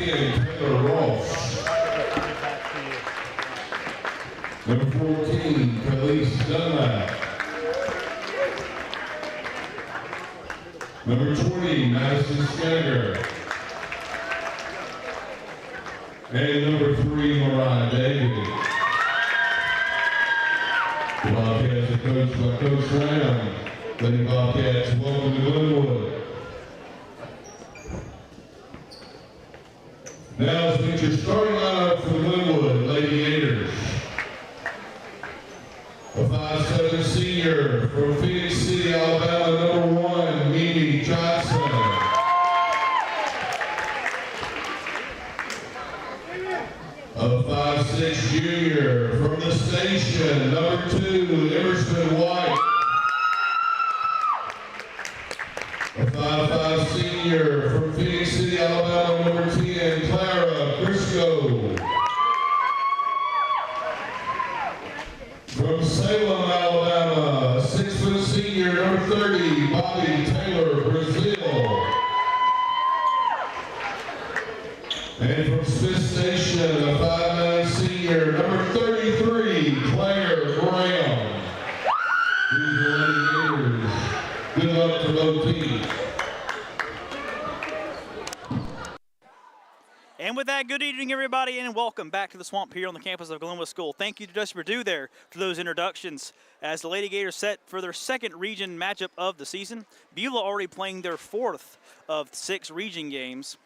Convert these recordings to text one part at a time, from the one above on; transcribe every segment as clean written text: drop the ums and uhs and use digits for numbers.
10, Taylor Ross. Number 14, Khalees Dunlap. Number 20, Madison Skagger. And number 3, Mariah David. The Bobcats are coached by Coach Ram. Lady Bobcats, welcome to Glenwood. Now let's meet your starting lineup for the Glenwood Lady Gators. A 5'7" senior from Phoenix City, Alabama, number 1, Mimi Johnson. A 5'6" junior from the station, number 2, Emerson White. A 5'5" senior from Phoenix City, Alabama, number 10, Clara Crisco. From Salem, Alabama, a 6' senior, number 30, Bobby Taylor Brazil. And from Smith Station, a 5'9" senior, number 33, Claire Graham. These are Lady Gators. Good luck to both teams. And with that, good evening, everybody, and welcome back to the Swamp here on the campus of Glenwood School. Thank you to Dusty Perdue there for those introductions as the Lady Gators set for their second region matchup of the season. Beulah already playing their 4th of 6 region games.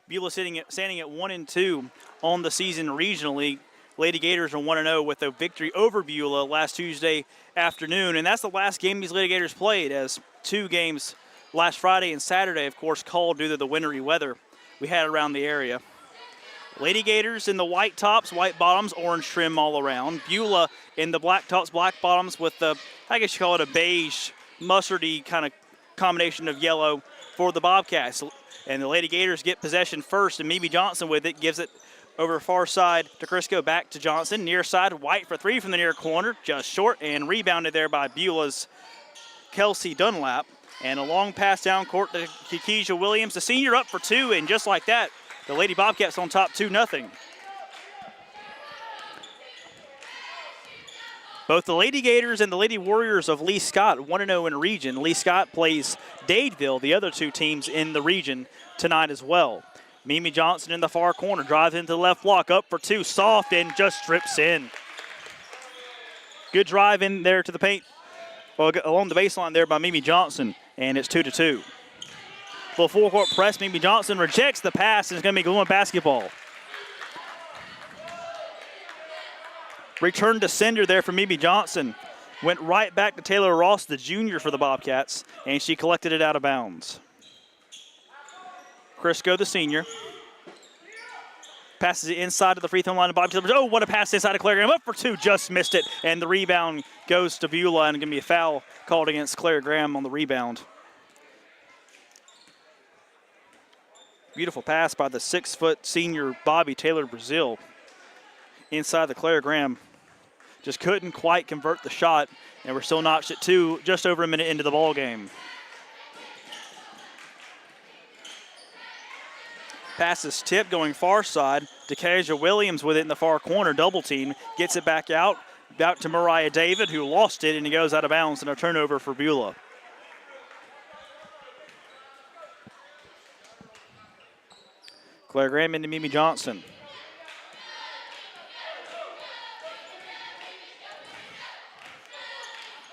Beulah standing at 1-2 on the season regionally. Lady Gators are 1-0 with a victory over Beulah last Tuesday afternoon, and that's the last game these Lady Gators played, as 2 games last Friday and Saturday, of course, called due to the wintry weather we had around the area. Lady Gators in the white tops, white bottoms, orange trim all around. Beulah in the black tops, black bottoms with the, I guess you call it a beige, mustardy kind of combination of yellow for the Bobcats. And the Lady Gators get possession first, and Mimi Johnson with it, gives it over far side to Crisco, back to Johnson. Near side, White for 3 from the near corner, just short, and rebounded there by Beulah's Kelsey Dunlap. And a long pass down court to Kekeisha Williams, the senior, up for 2, and just like that, the Lady Bobcats on top 2-0. Both the Lady Gators and the Lady Warriors of Lee Scott 1-0 in region. Lee Scott plays Dadeville, the other 2 teams in the region, tonight as well. Mimi Johnson in the far corner, drives into the left block, up for 2, soft, and just strips in. Good drive in there to the paint, well, along the baseline there by Mimi Johnson, and it's 2-2. Little full court press, Mimi Johnson rejects the pass, and it's going to be Glenwood basketball. Return to sender there for Mimi Johnson. Went right back to Taylor Ross, the junior for the Bobcats, and she collected it out of bounds. Crisco, the senior, passes it inside to the free throw line of Bobby Taylor. Oh, what a pass inside of Claire Graham. Up for 2, just missed it. And the rebound goes to Beulah, and going to be a foul called against Claire Graham on the rebound. Beautiful pass by the 6' senior Bobby Taylor Brazil inside the Claire Graham. Just couldn't quite convert the shot, and we're still notched at 2, just over a minute into the ball game. Pass is tipped going far side. Kekeisha Williams with it in the far corner, double team, gets it back out to Mariah David, who lost it, and he goes out of bounds, and a turnover for Beulah. Claire Graham into Mimi Johnson.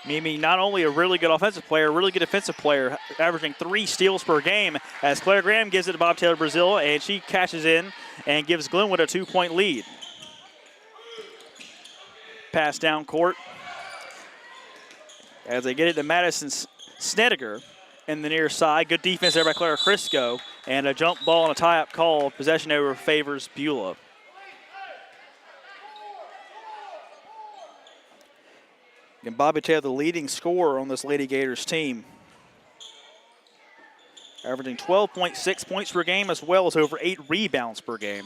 Mimi, not only a really good offensive player, a really good defensive player, averaging 3 steals per game, as Claire Graham gives it to Bob Taylor Brazil, and she cashes in and gives Glenwood a 2-point lead. Pass down court as they get it to Madison Snediger in the near side. Good defense there by Clara Crisco, and a jump ball and a tie-up call. Possession over favors Beulah. And Bobby Taylor, the leading scorer on this Lady Gators team, averaging 12.6 points per game, as well as over 8 rebounds per game.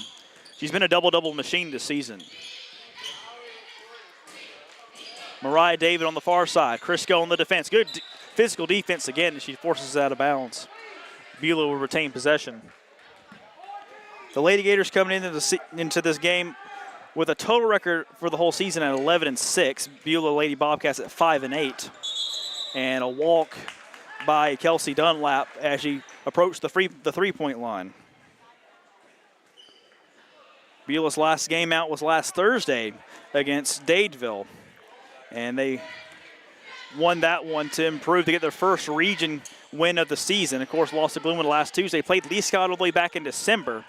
She's been a double-double machine this season. Mariah David on the far side. Crisco on the defense. Good physical defense again, and she forces it out of bounds. Beulah will retain possession. The Lady Gators coming into this game with a total record for the whole season at 11-6. Beulah Lady Bobcats at 5-8. And a walk by Kelsey Dunlap as she approached the three-point line. Beulah's last game out was last Thursday against Dadeville. And they won that one to improve to get their first region win of the season. Of course, lost to Glenwood last Tuesday. Played Lee Scott all the way back in December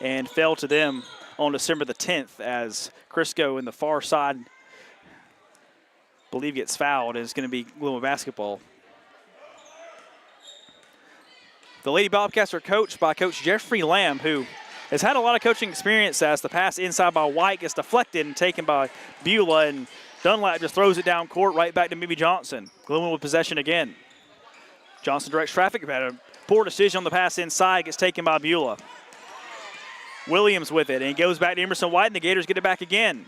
and fell to them on December the 10th as Crisco in the far side, I believe, gets fouled, and it's going to be Glenwood basketball. The Lady Bobcats are coached by Coach Jeffrey Lamb, who has had a lot of coaching experience as the pass inside by White gets deflected and taken by Beulah, and Dunlap just throws it down court right back to Mimi Johnson. Glenwood with possession again. Johnson directs traffic, had a poor decision on the pass inside, gets taken by Beulah. Williams with it, and it goes back to Emerson White, and the Gators get it back again.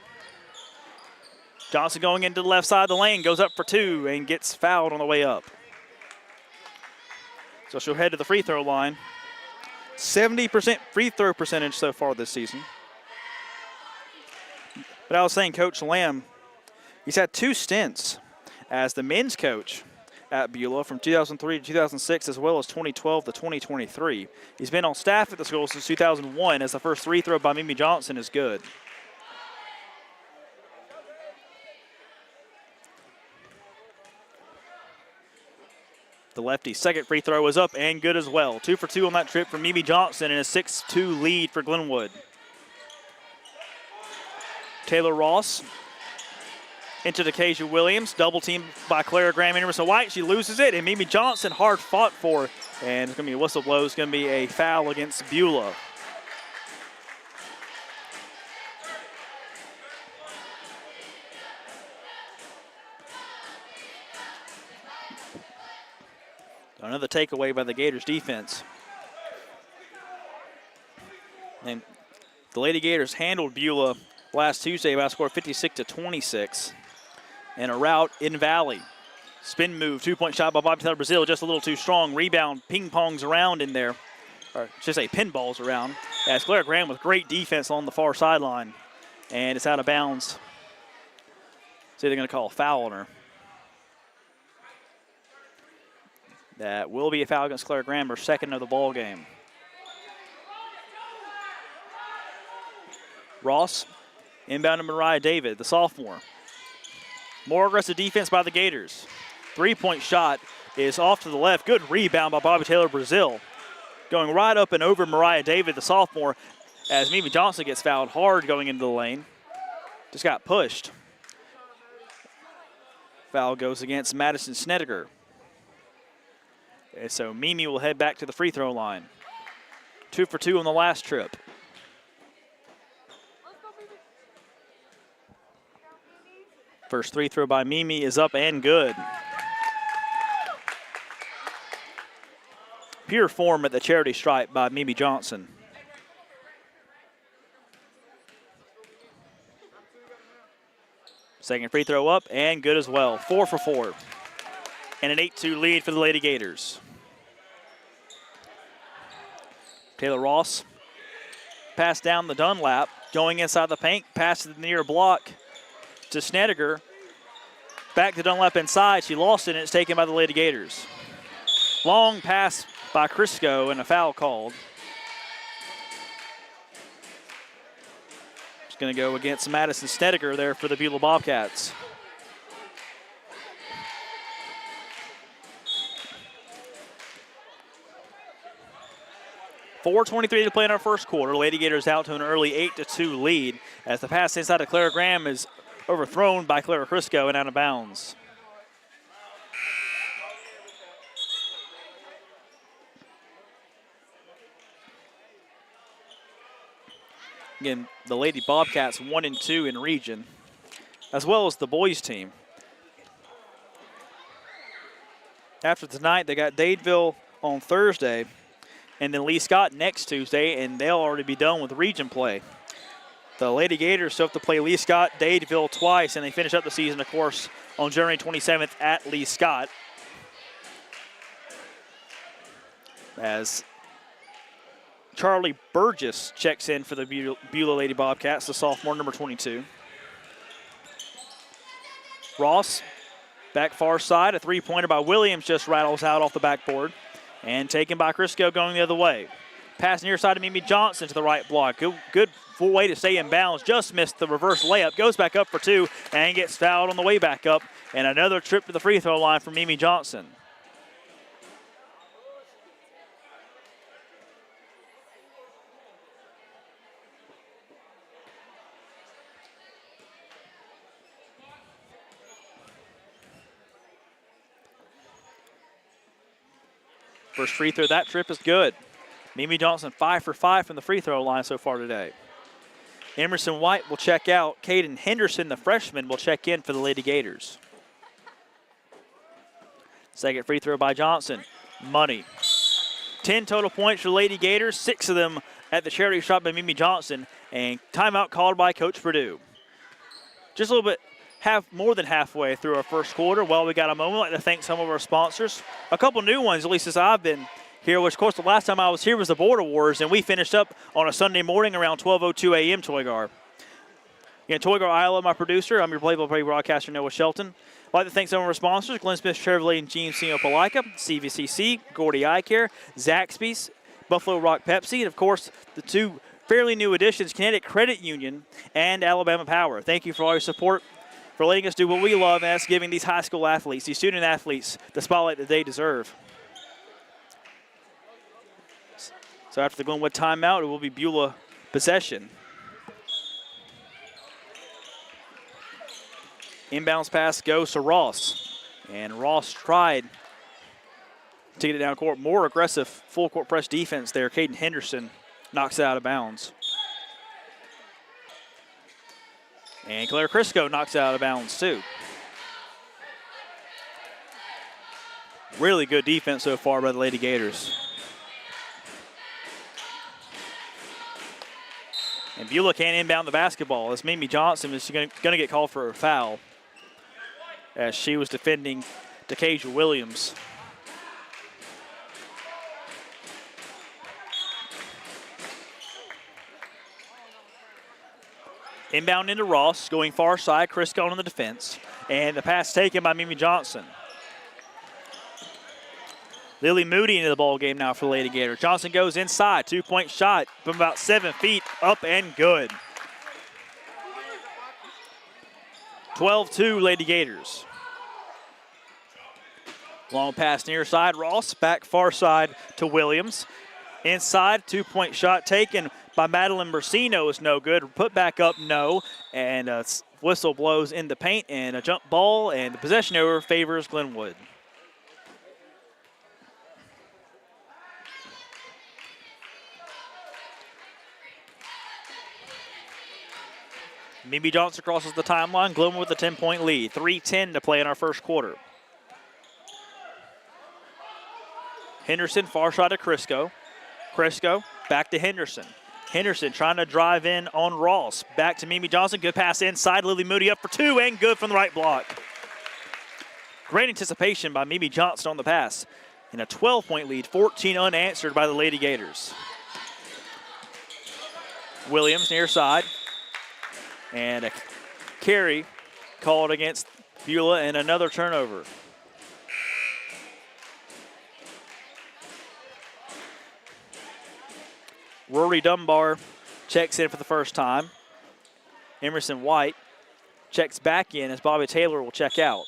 Johnson going into the left side of the lane, goes up for two, and gets fouled on the way up. So she'll head to the free throw line. 70% free throw percentage so far this season. But I was saying, Coach Lamb, he's had two stints as the men's coach at Beulah from 2003 to 2006, as well as 2012 to 2023. He's been on staff at the school since 2001, as the first free throw by Mimi Johnson is good. The lefty's second free throw is up and good as well. 2 for 2 on that trip for Mimi Johnson and a 6-2 lead for Glenwood. Taylor Ross into Decasia Williams, double teamed by Clara Graham and Emerson White. She loses it, and Mimi Johnson hard fought for, and it's going to be a whistle blow. It's going to be a foul against Beulah. Another takeaway by the Gators defense. And the Lady Gators handled Beulah last Tuesday by a score of 56-26. And a route in Valley. Spin move, two-point shot by Bobby Taylor Brazil, just a little too strong. Rebound, ping-pongs around in there. Or I should say pinballs around. As Clara Graham with great defense on the far sideline. And it's out of bounds. So they're going to call a foul on her. That will be a foul against Clara Graham, her second of the ball game. Ross inbound to Mariah David, the sophomore. More aggressive defense by the Gators. Three-point shot is off to the left. Good rebound by Bobby Taylor Brazil. Going right up and over Mariah David, the sophomore, as Mimi Johnson gets fouled hard going into the lane. Just got pushed. Foul goes against Madison Snedeker. And so Mimi will head back to the free throw line. 2 for 2 on the last trip. First free throw by Mimi is up and good. Pure form at the charity stripe by Mimi Johnson. Second free throw up and good as well. 4 for 4. And an 8-2 lead for the Lady Gators. Taylor Ross pass down the Dunlap, going inside the paint, pass to the near block to Snedeker. Back to Dunlap inside. She lost it, and it's taken by the Lady Gators. Long pass by Crisco and a foul called. It's going to go against Madison Snedeker there for the Beulah Bobcats. .4:23 to play in our first quarter. Lady Gators out to an early 8-2 lead as the pass inside of Clara Graham is overthrown by Clara Crisco and out of bounds. Again, the Lady Bobcats 1-2 in region, as well as the boys team. After tonight, they got Dadeville on Thursday, and then Lee Scott next Tuesday, and they'll already be done with region play. The Lady Gators still have to play Lee Scott, Dadeville twice, and they finish up the season, of course, on January 27th at Lee Scott. As Charlie Burgess checks in for the Beulah Lady Bobcats, the sophomore, number 22. Ross, back far side, a three-pointer by Williams just rattles out off the backboard. And taken by Crisco going the other way. Pass near side to Mimi Johnson to the right block. Good full way to stay in bounds. Just missed the reverse layup. Goes back up for two and gets fouled on the way back up. And another trip to the free throw line for Mimi Johnson. First free throw, that trip is good. Mimi Johnson 5 for 5 from the free throw line so far today. Emerson White will check out. Caden Henderson, the freshman, will check in for the Lady Gators. Second free throw by Johnson. Money. 10 total points for Lady Gators, 6 of them at the charity shot by Mimi Johnson, and timeout called by Coach Purdue. Just a little bit, more than halfway through our first quarter. While we got a moment, I'd like to thank some of our sponsors. A couple new ones, at least since I've been here, which, of course, the last time I was here was the Border Wars, and we finished up on a Sunday morning around 12:02 a.m. Toygar. Again, Toygar Iowa, my producer. I'm your play-by-play broadcaster, Noah Shelton. I'd like to thank some of our sponsors, Glenn Smith Chevrolet and GMC Opelika, CVCC, Gordy Eye Care, Zaxby's, Buffalo Rock Pepsi, and, of course, the two fairly new additions, Connecticut Credit Union and Alabama Power. Thank you for all your support, for letting us do what we love, and that's giving these high school athletes, these student athletes, the spotlight that they deserve. So after the Glenwood timeout, it will be Beulah possession. Inbounds pass goes to Ross. And Ross tried to get it down court. More aggressive full court press defense there. Caden Henderson knocks it out of bounds. And Claire Crisco knocks it out of bounds too. Really good defense so far by the Lady Gators. And Beulah can't inbound the basketball. As Mimi Johnson is going to get called for a foul as she was defending Decasia Williams. Inbound into Ross, going far side. Crisco on the defense. And the pass taken by Mimi Johnson. Lily Moody into the ball game now for the Lady Gators. Johnson goes inside. 2-point shot from about 7 feet. Up and good. 12-2 Lady Gators. Long pass near side. Ross back far side to Williams. Inside, 2-point shot taken by Madeline Bursino is no good. Put back up, no. And whistle blows in the paint and a jump ball, and the possession over favors Glenwood. Mimi Johnson crosses the timeline. Glenwood with a 10-point lead. 3:10 to play in our first quarter. Henderson far side to Crisco. Crisco back to Henderson. Henderson trying to drive in on Ross. Back to Mimi Johnson. Good pass inside. Lily Moody up for two and good from the right block. Great anticipation by Mimi Johnson on the pass. In a 12-point lead, 14 unanswered by the Lady Gators. Williams near side. And a carry called against Beulah and another turnover. Rory Dunbar checks in for the first time. Emerson White checks back in as Bobby Taylor will check out.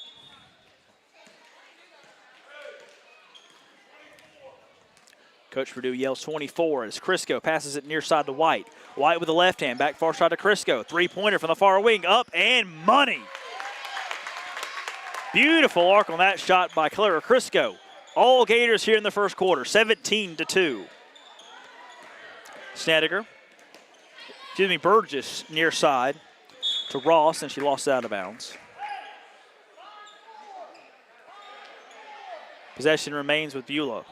Coach Purdue yells 24 as Crisco passes it near side to White. White with the left hand, back far side to Crisco. Three-pointer from the far wing, up and money. Beautiful arc on that shot by Clara Crisco. All Gators here in the first quarter, 17-2. Burgess near side to Ross, and she lost it out of bounds. Possession remains with Beulah.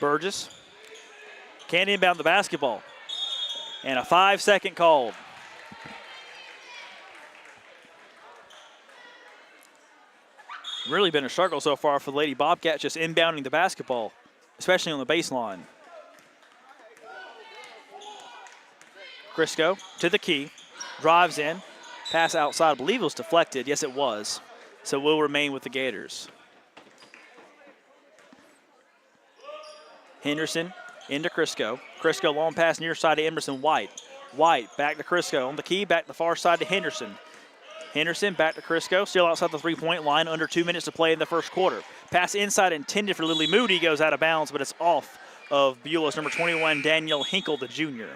Burgess can't inbound the basketball. And a 5-second called. Really been a struggle so far for the Lady Bobcats, just inbounding the basketball, especially on the baseline. Crisco to the key, drives in, pass outside. I believe it was deflected. Yes, it was. So will remain with the Gators. Henderson into Crisco. Crisco long pass near side to Emerson White. White back to Crisco on the key, back to the far side to Henderson. Henderson back to Crisco, still outside the three-point line, under 2 minutes to play in the first quarter. Pass inside intended for Lily Moody, goes out of bounds, but it's off of Beulah's number 21, Danielle Hinkle, the junior.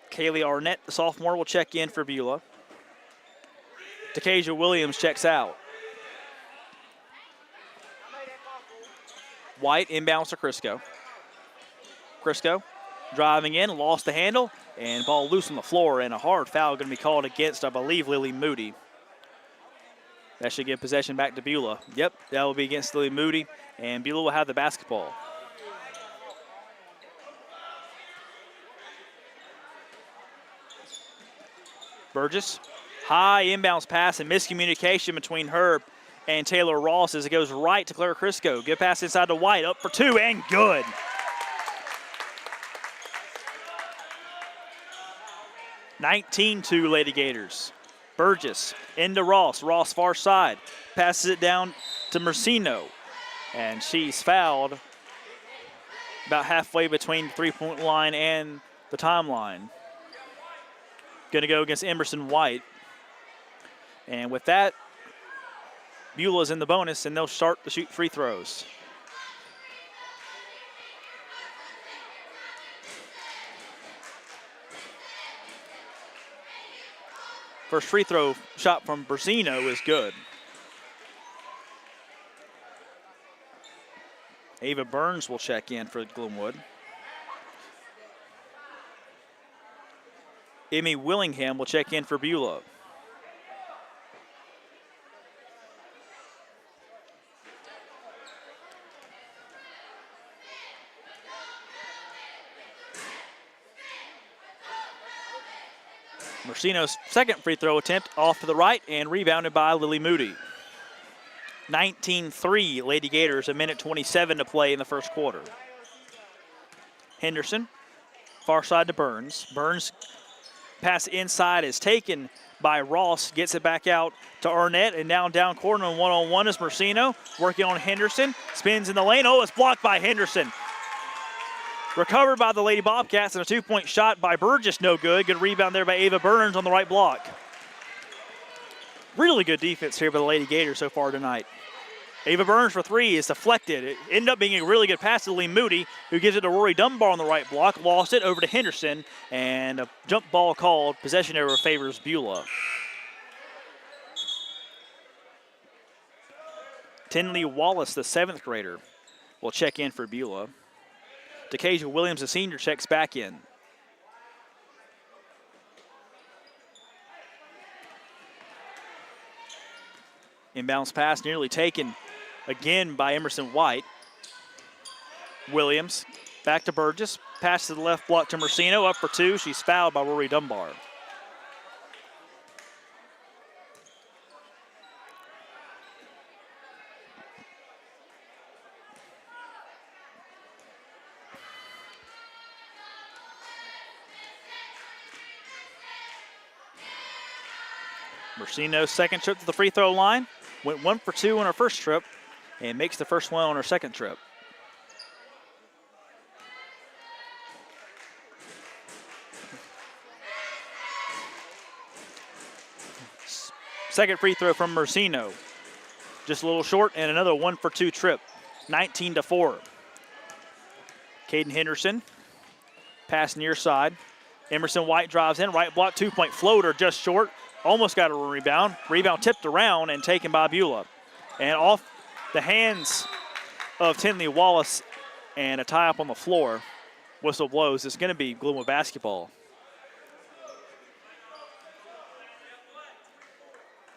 Kaylee Arnett, the sophomore, will check in for Beulah. Takasia Williams checks out. White inbounds to Crisco. Crisco driving in, lost the handle, and ball loose on the floor, and a hard foul going to be called against, I believe, Lily Moody. That should give possession back to Beulah. Yep, that will be against Lily Moody, and Beulah will have the basketball. Burgess, high inbounds pass and miscommunication between her and Taylor Ross as it goes right to Claire Crisco. Good pass inside to White, up for two, and good. 19-2 Lady Gators. Burgess into Ross. Ross far side. Passes it down to Mercino. And she's fouled about halfway between the three-point line and the timeline. Going to go against Emerson White. And with that, Beulah's in the bonus, and they'll start to shoot free throws. First free throw shot from Berzino is good. Ava Burns will check in for Glenwood. Emmy Willingham will check in for Beulah. Mercino's second free throw attempt off to the right and rebounded by Lily Moody. 19-3 Lady Gators, a minute 27 to play in the first quarter. Henderson, far side to Burns. Burns pass inside is taken by Ross, gets it back out to Arnett, and now down corner and one-on-one is Mercino, working on Henderson, spins in the lane. Oh, it's blocked by Henderson. Recovered by the Lady Bobcats, and a two-point shot by Burgess, no good. Good rebound there by Ava Burns on the right block. Really good defense here by the Lady Gators so far tonight. Ava Burns for three is deflected. It ended up being a really good pass to Lee Moody, who gives it to Rory Dunbar on the right block, lost it over to Henderson, and a jump ball called. Possession error favors Beulah. Tinley Wallace, the seventh grader, will check in for Beulah. Takasia Williams, the senior, checks back in. Inbounds pass nearly taken again by Emerson White. Williams back to Burgess. Pass to the left block to Mercino, up for two. She's fouled by Rory Dunbar. Mercino's second trip to the free throw line. Went 1 for 2 on her first trip and makes the first one on her second trip. Second free throw from Mercino. Just a little short, and another 1 for 2 trip. 19-4. Caden Henderson. Pass near side. Emerson White drives in. Right block, two-point floater, just short. Almost got a rebound. Rebound tipped around and taken by Beulah. And off the hands of Tinley Wallace, and a tie up on the floor. Whistle blows. It's going to be Glenwood basketball.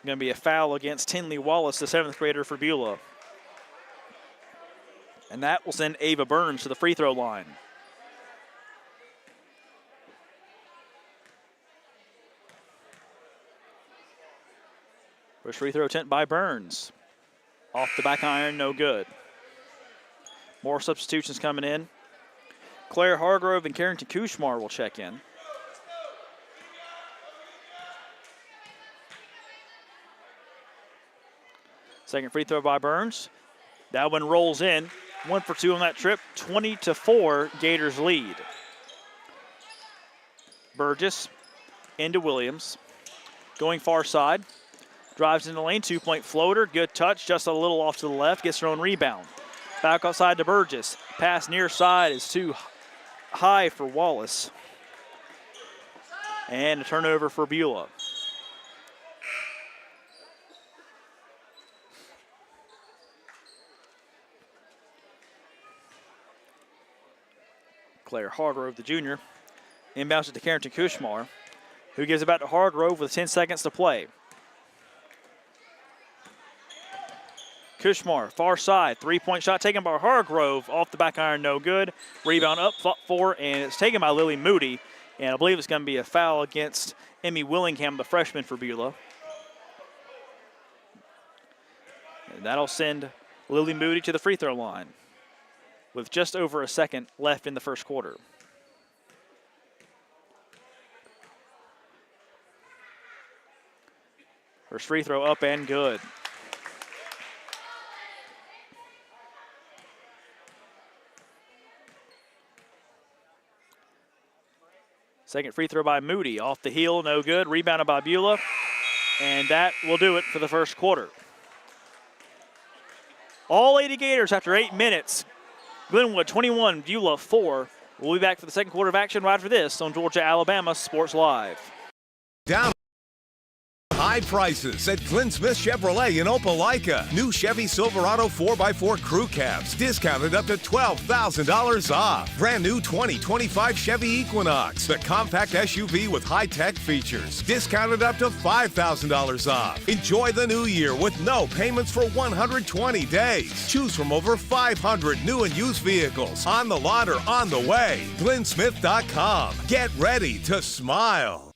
Going to be a foul against Tinley Wallace, the seventh grader for Beulah. And that will send Ava Burns to the free throw line. First free throw attempt by Burns. Off the back iron, no good. More substitutions coming in. Claire Hargrove and Carrington Kushmar will check in. Second free throw by Burns. That one rolls in. 1 for 2 on that trip. 20-4, Gators lead. Burgess into Williams. Going far side. Drives in the lane, 2-point floater. Good touch, just a little off to the left. Gets her own rebound. Back outside to Burgess. Pass near side is too high for Wallace. And a turnover for Beulah. Claire Hargrove, the junior, inbounds it to Carrington Kushmar, who gives it back to Hargrove with 10 seconds to play. Kushmar, far side, 3-point shot taken by Hargrove, off the back iron, no good. Rebound up, fought for, and it's taken by Lily Moody, and I believe it's going to be a foul against Emmy Willingham, the freshman for Beulah. And that'll send Lily Moody to the free throw line with just over a second left in the first quarter. First free throw up and good. Second free throw by Moody, off the heel, no good. Rebounded by Beulah, and that will do it for the first quarter. All Lady Gators after 8 minutes. Glenwood 21, Beulah 4. We'll be back for the second quarter of action right after this on Georgia-Alabama Sports Live. Down. High prices at Glenn Smith Chevrolet in Opelika. New Chevy Silverado 4x4 crew cabs discounted up to $12,000 off. Brand new 2025 Chevy Equinox, the compact SUV with high-tech features, discounted up to $5,000 off. Enjoy the new year with no payments for 120 days. Choose from over 500 new and used vehicles on the lot or on the way. GlennSmith.com. Get ready to smile.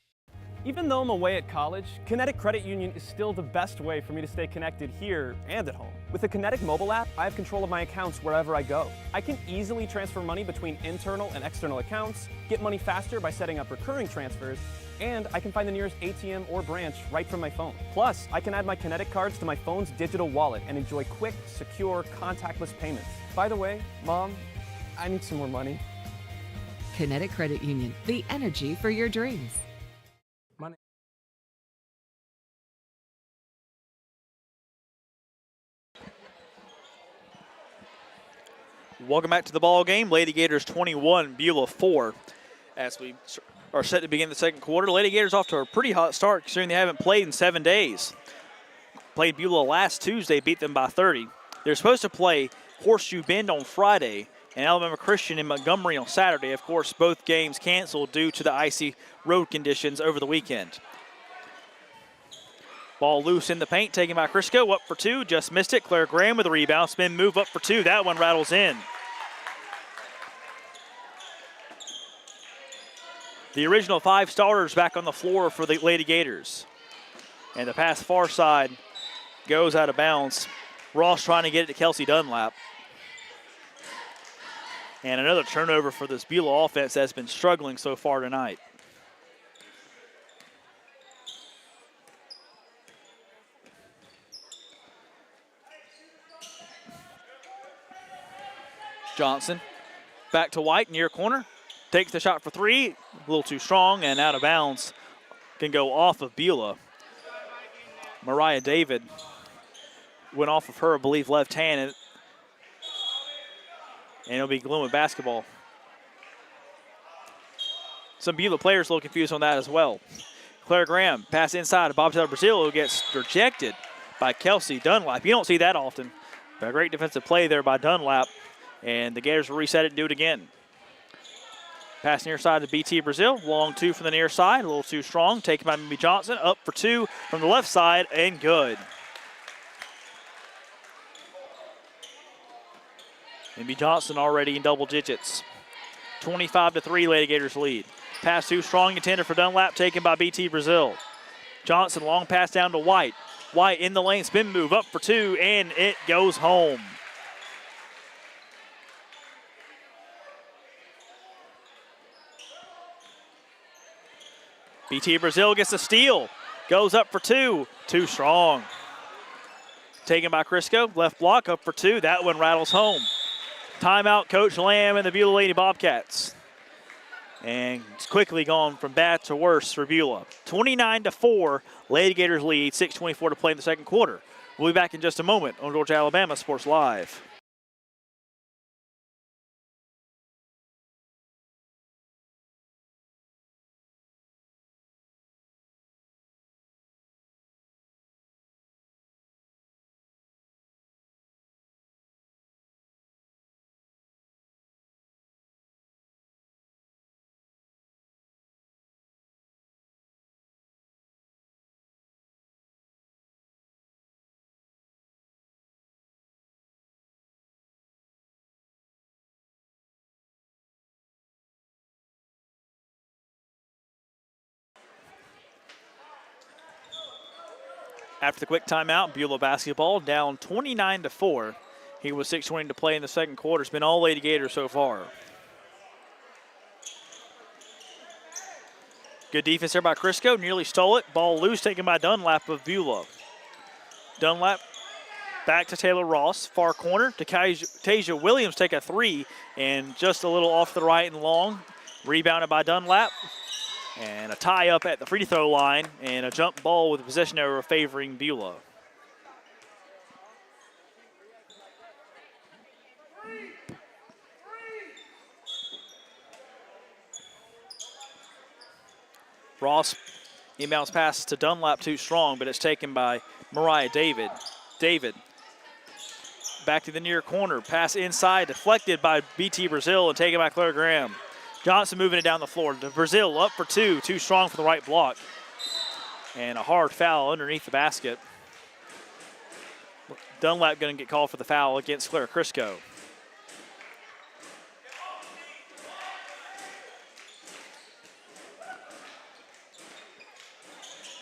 Even though I'm away at college, Kinetic Credit Union is still the best way for me to stay connected here and at home. With the Kinetic mobile app, I have control of my accounts wherever I go. I can easily transfer money between internal and external accounts, get money faster by setting up recurring transfers, and I can find the nearest ATM or branch right from my phone. Plus, I can add my Kinetic cards to my phone's digital wallet and enjoy quick, secure, contactless payments. By the way, Mom, I need some more money. Kinetic Credit Union, the energy for your dreams. Welcome back to the ball game. Lady Gators 21, Beulah 4. As we are set to begin the second quarter, Lady Gators off to a pretty hot start considering they haven't played in 7 days. Played Beulah last Tuesday, beat them by 30. They're supposed to play Horseshoe Bend on Friday and Alabama Christian in Montgomery on Saturday. Of course, both games canceled due to the icy road conditions over the weekend. Ball loose in the paint, taken by Crisco, up for 2, just missed it. Claire Graham with a rebound, spin move up for 2. That one rattles in. The original 5 starters back on the floor for the Lady Gators. And the pass far side goes out of bounds. Ross trying to get it to Kelsey Dunlap. And another turnover for this Beulah offense that's been struggling so far tonight. Johnson back to White, near corner. Takes the shot for 3. A little too strong and out of bounds. Can go off of Beulah. Mariah David went off of her, I believe, left hand. And it'll be Glenwood basketball. Some Beulah players a little confused on that as well. Claire Graham, pass inside to Bobtail Brazil, who gets rejected by Kelsey Dunlap. You don't see that often. But a great defensive play there by Dunlap. And the Gators will reset it and do it again. Pass near side to BT Brazil. Long 2 from the near side. A little too strong. Taken by Mimi Johnson. Up for 2 from the left side and good. Mimi Johnson already in double digits. 25-3, Lady Gators lead. Pass too strong, intended for Dunlap, taken by BT Brazil. Johnson, long pass down to White. White in the lane, spin move up for two, and it goes home. BT Brazil gets a steal. Goes up for two. Too strong. Taken by Crisco. Left block up for two. That one rattles home. Timeout, Coach Lamb and the Beulah Lady Bobcats. And it's quickly gone from bad to worse for Beulah. 29-4, Lady Gators lead. 6:24 to play in the second quarter. We'll be back in just a moment on Georgia Alabama Sports Live. After the quick timeout, Beulah basketball down 29-4. Here with 6:20 to play in the second quarter. It's been all Lady Gators so far. Good defense there by Crisco. Nearly stole it. Ball loose, taken by Dunlap of Beulah. Dunlap back to Taylor Ross. Far corner to Tasia Williams. Take a three, and just a little off the right and long. Rebounded by Dunlap. And a tie up at the free throw line, and a jump ball with a possession error favoring Beulah. Ross inbounds pass to Dunlap, too strong, but it's taken by Mariah David. David back to the near corner, pass inside, deflected by BT Brazil and taken by Claire Graham. Johnson moving it down the floor. Brazil up for two. Too strong for the right block. And a hard foul underneath the basket. Dunlap going to get called for the foul against Claire Crisco.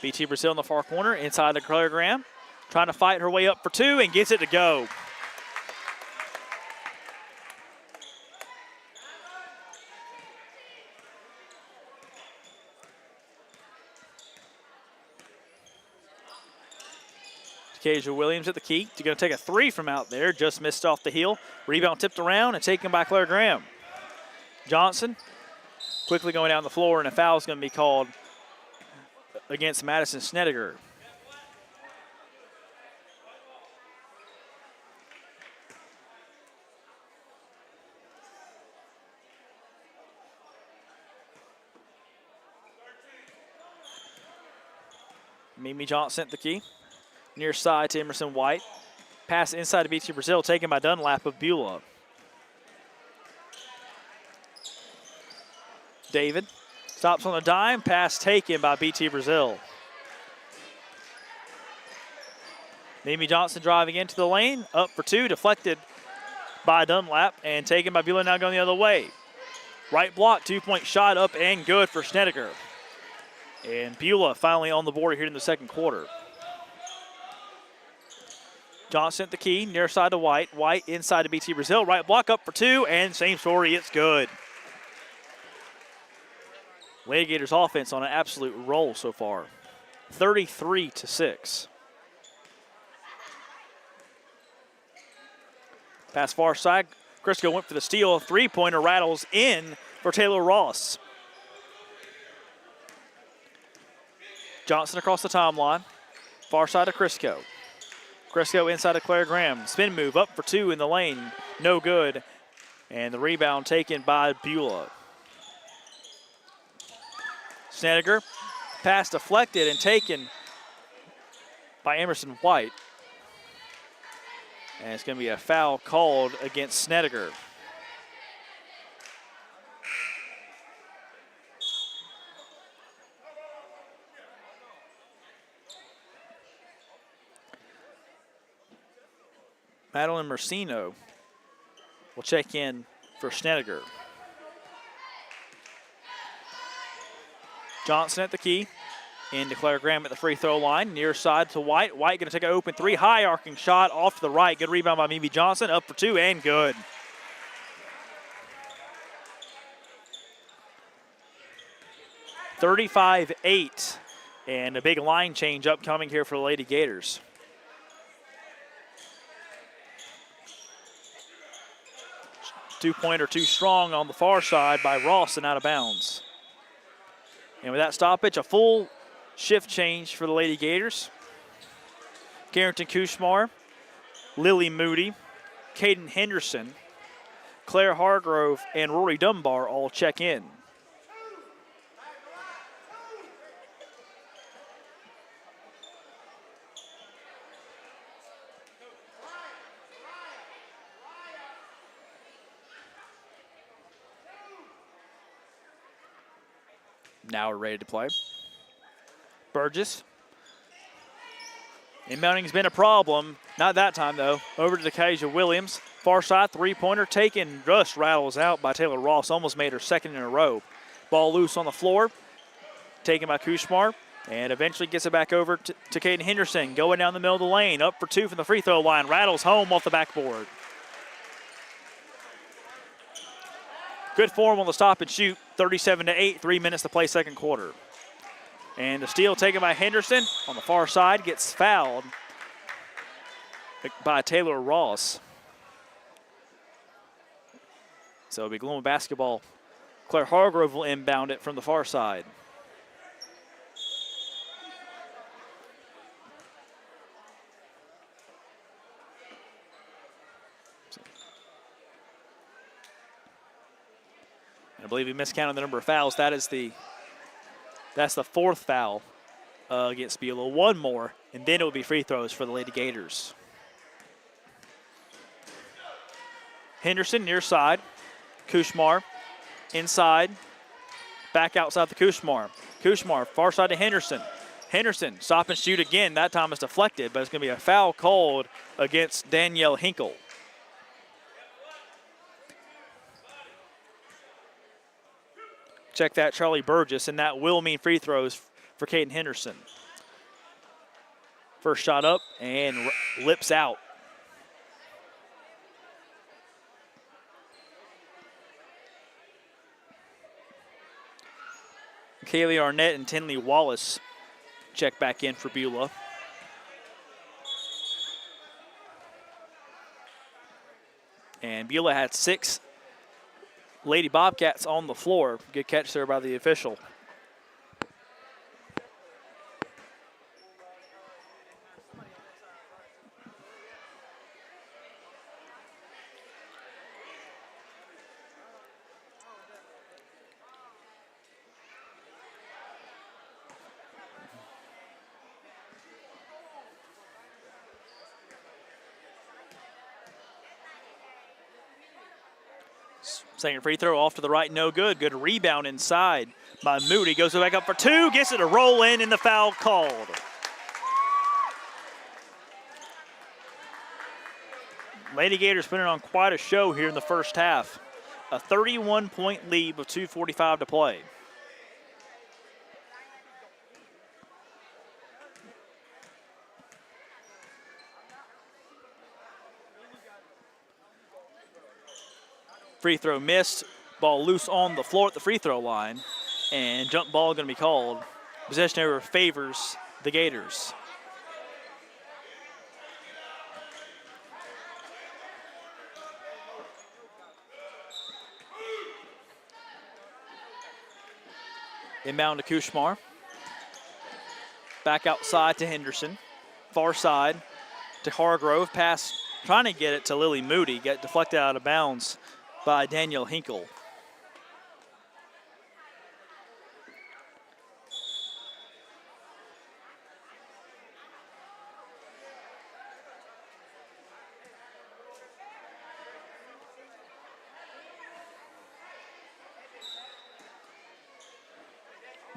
BT Brazil in the far corner, inside to Claire Graham. Trying to fight her way up for two and gets it to go. Kasia Williams at the key. She's going to take a three from out there. Just missed off the heel. Rebound tipped around and taken by Claire Graham. Johnson quickly going down the floor, and a foul is going to be called against Madison Snediger. Mimi Johnson at the key. Near side to Emerson White. Pass inside to BT Brazil, taken by Dunlap of Beulah. David stops on a dime, pass taken by BT Brazil. Mimi Johnson driving into the lane, up for two, deflected by Dunlap, and taken by Beulah, now going the other way. Right block, 2-point shot up and good for Snediger. And Beulah finally on the board here in the second quarter. Johnson at the key, near side to White. White inside to BT Brazil. Right block up for two, and same story, it's good. Lady Gators offense on an absolute roll so far. 33-6. Pass far side. Crisco went for the steal. Three-pointer rattles in for Taylor Ross. Johnson across the timeline. Far side to Crisco. Crisco inside to Claire Graham. Spin move up for two in the lane. No good. And the rebound taken by Beulah. Snediger. Pass deflected and taken by Emerson White. And it's going to be a foul called against Snediger. Madeline Mercino will check in for Snediger. Johnson at the key. into Claire Graham at the free throw line. Near side to White. White going to take an open three. High arcing shot off to the right. Good rebound by Mimi Johnson. Up for two and good. (35-8). And a big line change upcoming here for the Lady Gators. Two-pointer too strong on the far side by Ross and out of bounds. And with that stoppage, a full shift change for the Lady Gators. Carrington Kushmar, Lily Moody, Caden Henderson, Claire Hargrove, and Rory Dunbar all check in. Now we're ready to play. Burgess. Inbounding's been a problem. Not that time, though. Over to Kasia Williams. Far side, three-pointer taken. Just rattles out by Taylor Ross. Almost made her second in a row. Ball loose on the floor. Taken by Kushmar. And eventually gets it back over to Caden Henderson. Going down the middle of the lane. Up for two from the free throw line. Rattles home off the backboard. Good form on the stop and shoot. 37-8, 3 minutes to play second quarter. And the steal taken by Henderson on the far side gets fouled by Taylor Ross. So it'll be Glenwood basketball. Claire Hargrove will inbound it from the far side. I believe he miscounted the number of fouls. That's the fourth foul against Beulah. One more, and then it will be free throws for the Lady Gators. Henderson near side. Kushmar inside. Back outside the Kushmar. Kushmar far side to Henderson. Henderson stop and shoot again. That time it's deflected, but it's going to be a foul called against Danielle Hinkle. Check that, Charlie Burgess, and that will mean free throws for Caden Henderson. First shot up and lips out. Kaylee Arnett and Tinley Wallace check back in for Beulah. And Beulah had 6 Lady Bobcats on the floor. Good catch there by the official. Second free throw off to the right, no good. Good rebound inside by Moody. Goes back up for two, gets it to roll in, and the foul called. Lady Gators putting on quite a show here in the first half. A 31-point lead with 2:45 to play. Free throw missed. Ball loose on the floor at the free throw line. And jump ball going to be called. Possession error favors the Gators. Inbound to Kushmar. Back outside to Henderson. Far side to Hargrove. Pass trying to get it to Lily Moody. Get deflected out of bounds by Danielle Hinkle.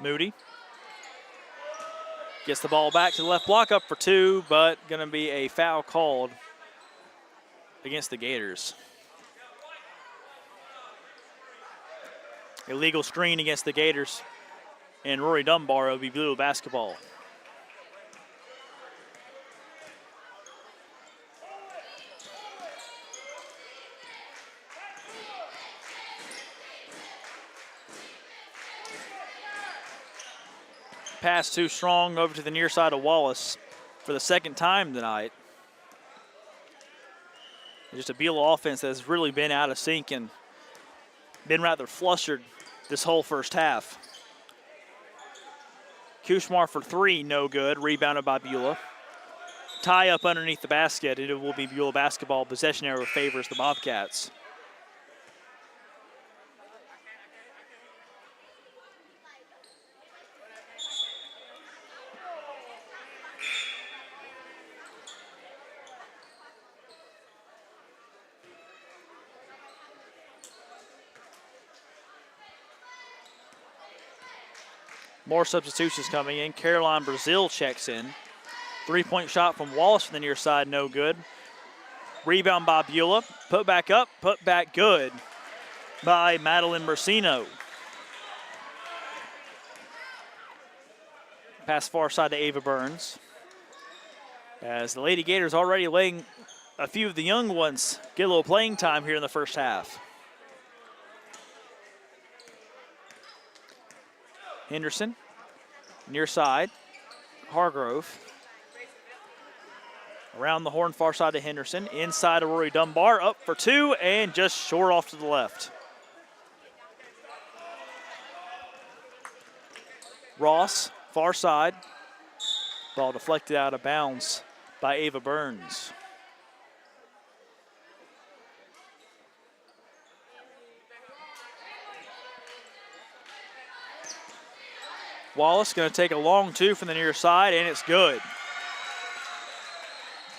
Moody gets the ball back to the left block, up for two, but going to be a foul called against the Gators. Illegal screen against the Gators. and Rory Dunbar. It'll be Beulah basketball. Pass too strong over to the near side of Wallace for the second time tonight. Just a Beulah offense that has really been out of sync and been rather flustered this whole first half. Kushmar for three, no good. Rebounded by Beulah. Tie up underneath the basket, and it will be Beulah basketball. Possession arrow favors the Bobcats. More substitutions coming in. Caroline Brazil checks in. Three-point shot from Wallace from the near side, no good. Rebound by Beulah. Put back up, put back good by Madeline Mercino. Pass far side to Ava Burns. As the Lady Gators already letting a few of the young ones get a little playing time here in the first half. Henderson, near side, Hargrove. Around the horn, far side to Henderson. Inside of Rory Dunbar, up for two, and just short off to the left. Ross, far side. Ball deflected out of bounds by Ava Burns. Wallace going to take a long two from the near side, and it's good.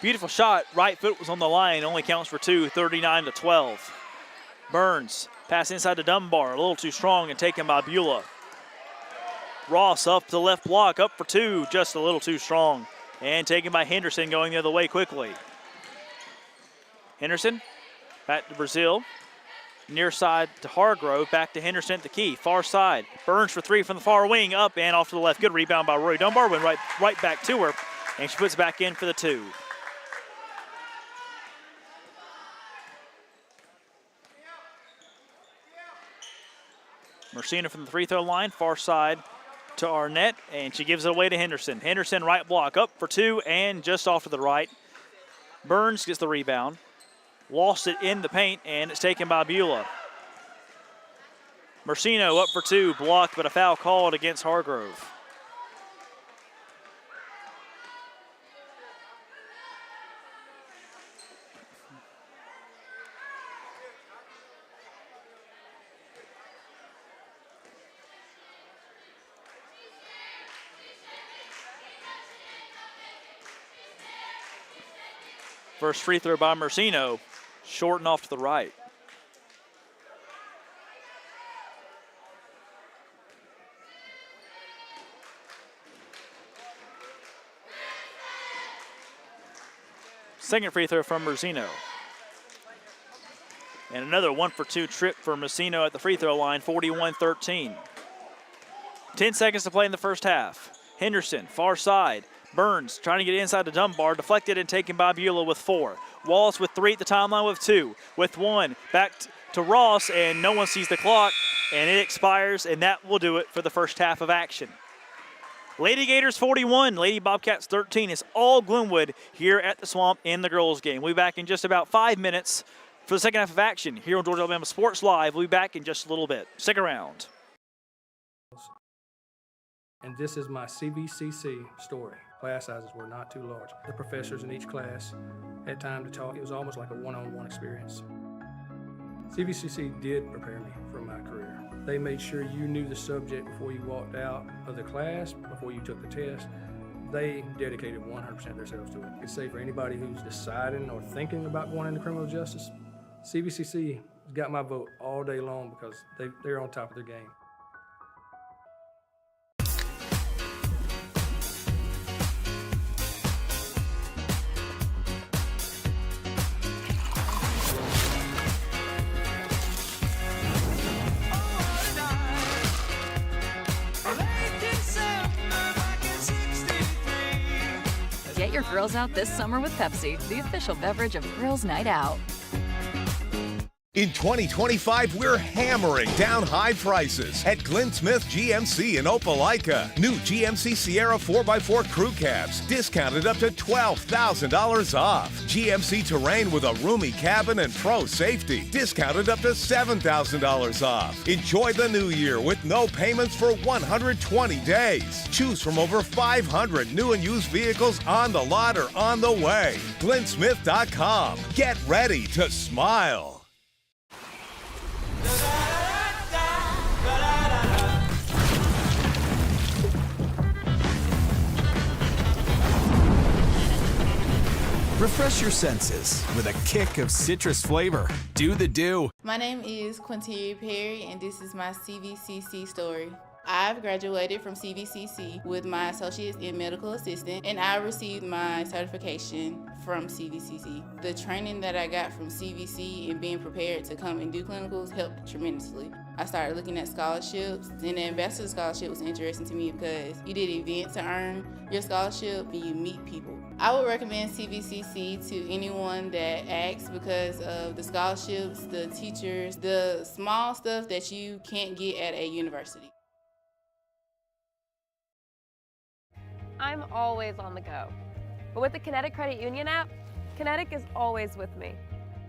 Beautiful shot. Right foot was on the line. Only counts for two, 39-12. Burns, pass inside to Dunbar. A little too strong and taken by Beulah. Ross up to the left block, up for two, just a little too strong. And taken by Henderson, going the other way quickly. Henderson, back to Brazil. Near side to Hargrove, back to Henderson at the key, far side. Burns for three from the far wing, up and off to the left. Good rebound by Rory Dunbar, went right back to her, and she puts back in for the two. Mercino from the free throw line, far side to Arnett, and she gives it away to Henderson. Henderson right block, up for two, and just off to the right. Burns gets the rebound. Lost it in the paint, and it's taken by Beulah. Mercino up for two, blocked, but a foul called against Hargrove. First free throw by Mercino, short and off to the right. Second free throw from Mercino. And another 1-for-2 trip for Mercino at the free throw line, 41-13. 10 seconds to play in the first half. Henderson, far side. Burns trying to get inside to Dunbar, deflected and taken by Beulah with four. Wallace with three at the timeline with two. With one, back to Ross, and no one sees the clock, and it expires, and that will do it for the first half of action. Lady Gators 41, Lady Bobcats 13. It's all Glenwood here at the Swamp in the girls' game. We'll be back in just about 5 minutes for the second half of action here on Georgia Alabama Sports Live. We'll be back in just a little bit. Stick around. And this is my CVCC story. Class sizes were not too large. The professors in each class had time to talk. It was almost like a one-on-one experience. CVCC did prepare me for my career. They made sure you knew the subject before you walked out of the class, before you took the test. They dedicated 100% of themselves to it. I could say for anybody who's deciding or thinking about going into criminal justice, CVCC has got my vote all day long because they're on top of their game. Get your grills out this summer with Pepsi, the official beverage of Girls Night Out. In 2025, we're hammering down high prices at Glenn Smith GMC in Opelika. New GMC Sierra 4x4 crew cabs, discounted up to $12,000 off. GMC Terrain with a roomy cabin and pro safety, discounted up to $7,000 off. Enjoy the new year with no payments for 120 days. Choose from over 500 new and used vehicles on the lot or on the way. GlennSmith.com. Get ready to smile. Refresh your senses with a kick of citrus flavor. Do the do. My name is Quinteria Perry, and this is my CVCC story. I've graduated from CVCC with my associates in medical assistant, and I received my certification from CVCC. The training that I got from CVC and being prepared to come and do clinicals helped tremendously. I started looking at scholarships, and the Ambassador Scholarship was interesting to me because you did an event to earn your scholarship and you meet people. I would recommend CVCC to anyone that asks because of the scholarships, the teachers, the small stuff that you can't get at a university. I'm always on the go. But with the Kinetic Credit Union app, Kinetic is always with me.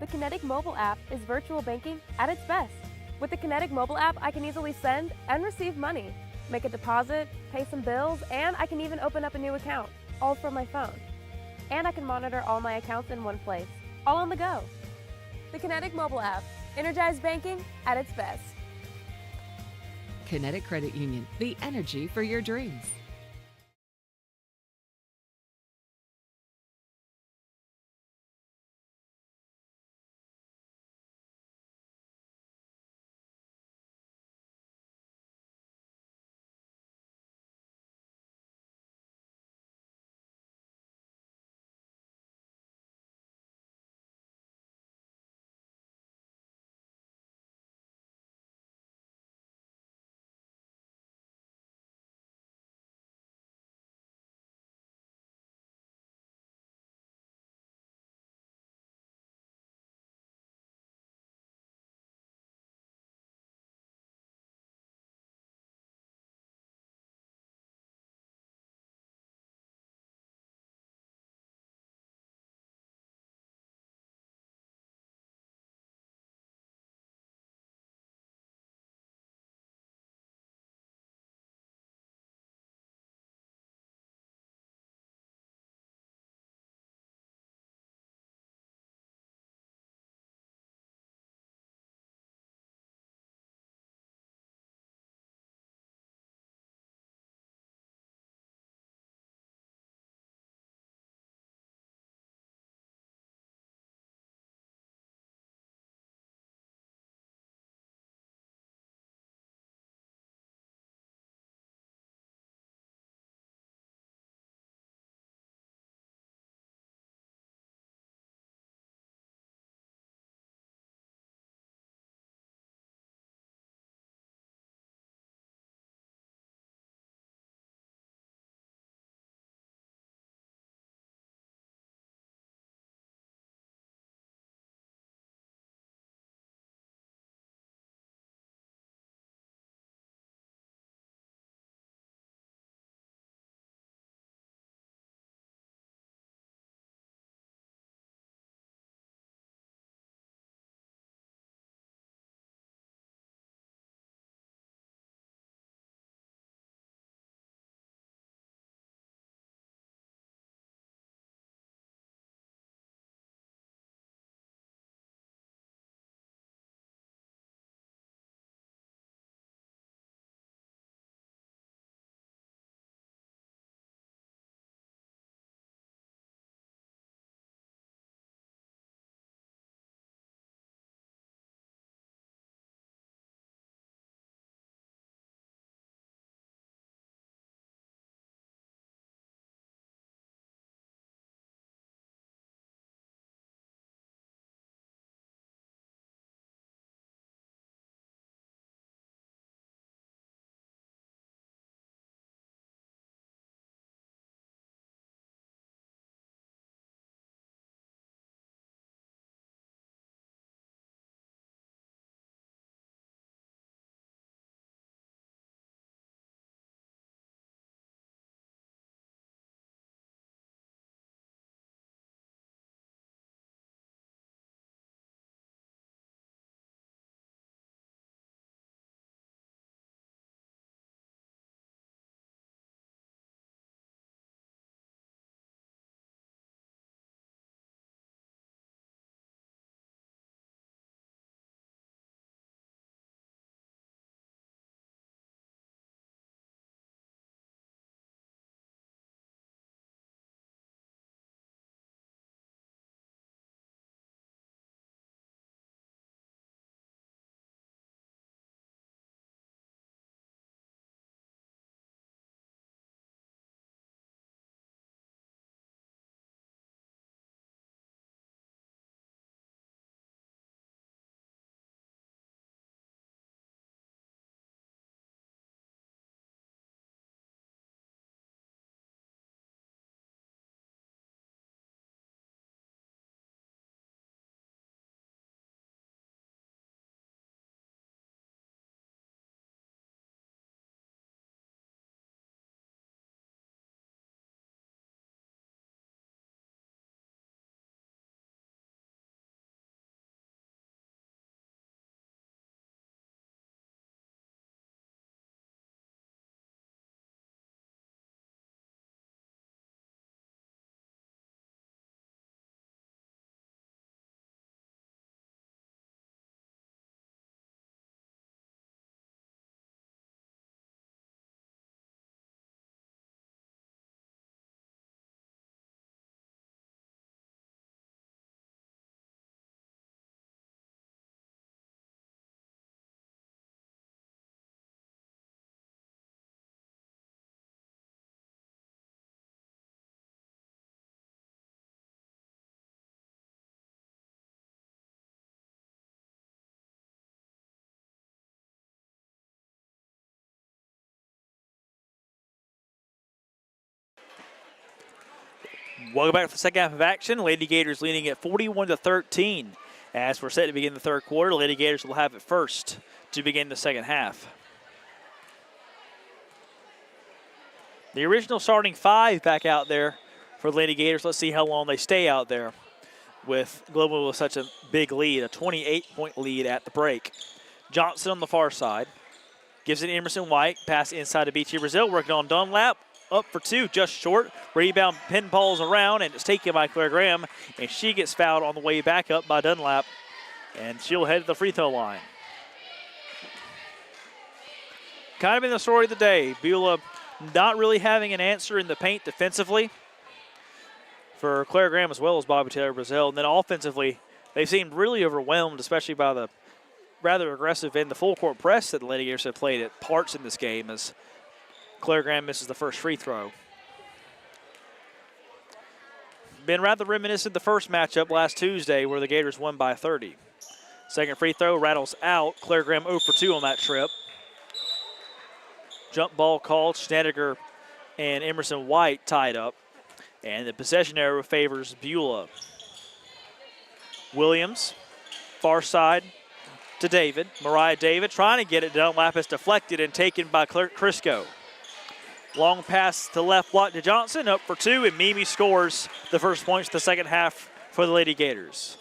The Kinetic mobile app is virtual banking at its best. With the Kinetic mobile app, I can easily send and receive money, make a deposit, pay some bills, and I can even open up a new account, all from my phone. And I can monitor all my accounts in one place, all on the go. The Kinetic mobile app, energized banking at its best. Kinetic Credit Union, the energy for your dreams. Welcome back to the second half of action. Lady Gators leading at 41-13. As we're set to begin the third quarter, Lady Gators will have it first to begin the second half. The original starting 5 back out there for Lady Gators. Let's see how long they stay out there with Glenwood with such a big lead, a 28-point lead at the break. Johnson on the far side. Gives it to Emerson White. Pass inside to BT Brazil. Working on Dunlap. Up for 2, just short. Rebound pinballs around, and it's taken by Claire Graham. And she gets fouled on the way back up by Dunlap. And she'll head to the free throw line. Kind of been the story of the day. Beulah not really having an answer in the paint defensively for Claire Graham as well as Bobby Taylor Brazil. And then offensively, they seemed really overwhelmed, especially by the rather aggressive and the full court press that the Lady Gators have played at parts in this game as Claire Graham misses the first free throw. Been rather reminiscent of the first matchup last Tuesday where the Gators won by 30. Second free throw rattles out. Claire Graham 0 for 2 on that trip. Jump ball called. Schneider and Emerson White tied up. And the possession arrow favors Beulah. Williams, far side to David. Mariah David trying to get it done. Lap is deflected and taken by Crisco. Long pass to left block to Johnson, up for 2, and Mimi scores the first points of the second half for the Lady Gators.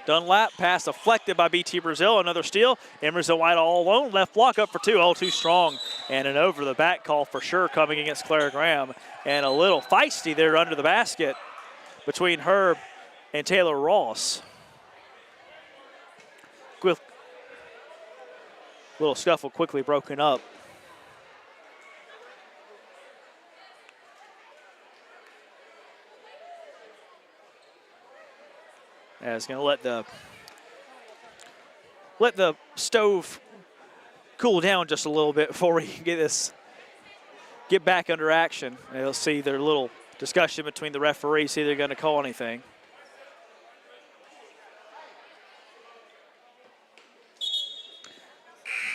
Dunlap, pass deflected by BT Brazil, another steal. Emerson White all alone, left block up for 2, all too strong. And an over the back call for sure coming against Claire Graham. And a little feisty there under the basket between her and Taylor Ross. Little scuffle quickly broken up. As going to let the stove cool down just a little bit before we get back under action. And you'll see their little discussion between the referees, see they're going to call anything.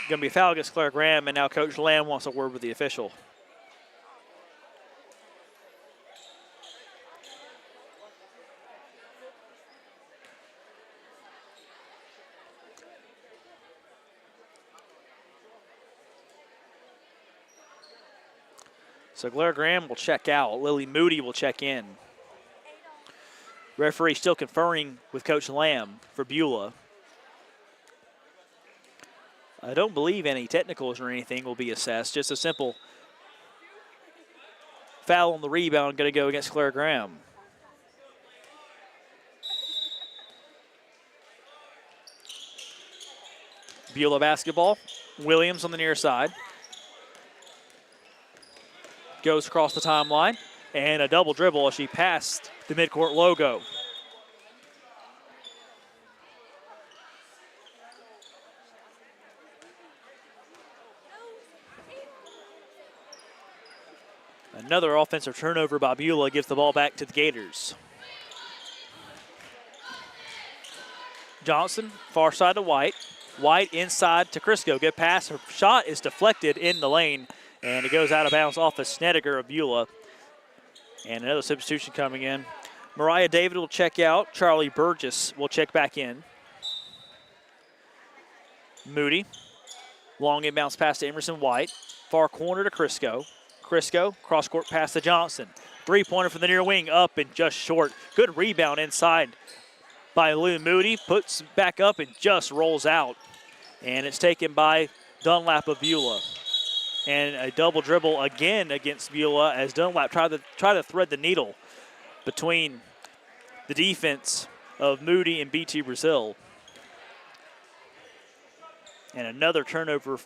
Going to be a foul against Claire Graham, and now Coach Lamb wants a word with the official. So Claire Graham will check out. Lily Moody will check in. Referee still conferring with Coach Lamb for Beulah. I don't believe any technicals or anything will be assessed. Just a simple foul on the rebound going to go against Claire Graham. Beulah basketball. Williams on the near side. Goes across the timeline. And a double dribble as she passed the midcourt logo. Another offensive turnover by Beulah gives the ball back to the Gators. Johnson, far side to White. White inside to Crisco. Good pass. Her shot is deflected in the lane, and it goes out of bounds off of Snedeker of Beulah. And another substitution coming in. Mariah David will check out. Charlie Burgess will check back in. Moody. Long inbounds pass to Emerson White. Far corner to Crisco. Crisco, cross-court pass to Johnson. Three-pointer from the near wing, up and just short. Good rebound inside by Lou Moody. Puts back up and just rolls out. And it's taken by Dunlap of Beulah. And a double dribble again against Beulah as Dunlap try to thread the needle between the defense of Moody and BT Brazil. And another turnover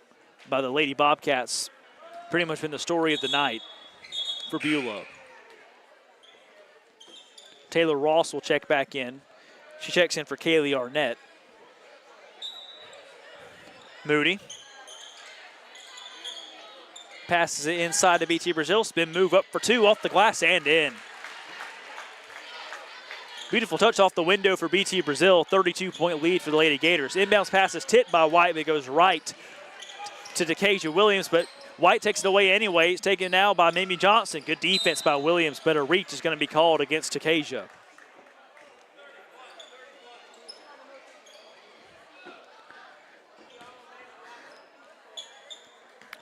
by the Lady Bobcats. Pretty much been the story of the night for Beulah. Taylor Ross will check back in. She checks in for Kaylee Arnett. Moody. Passes it inside to BT Brazil. Spin move up for 2 off the glass and in. Beautiful touch off the window for BT Brazil. 32-point lead for the Lady Gators. Inbounds pass is tipped by White, but it goes right to Decasia Williams, but White takes it away anyway. It's taken now by Mimi Johnson. Good defense by Williams, but a reach is going to be called against Takasia.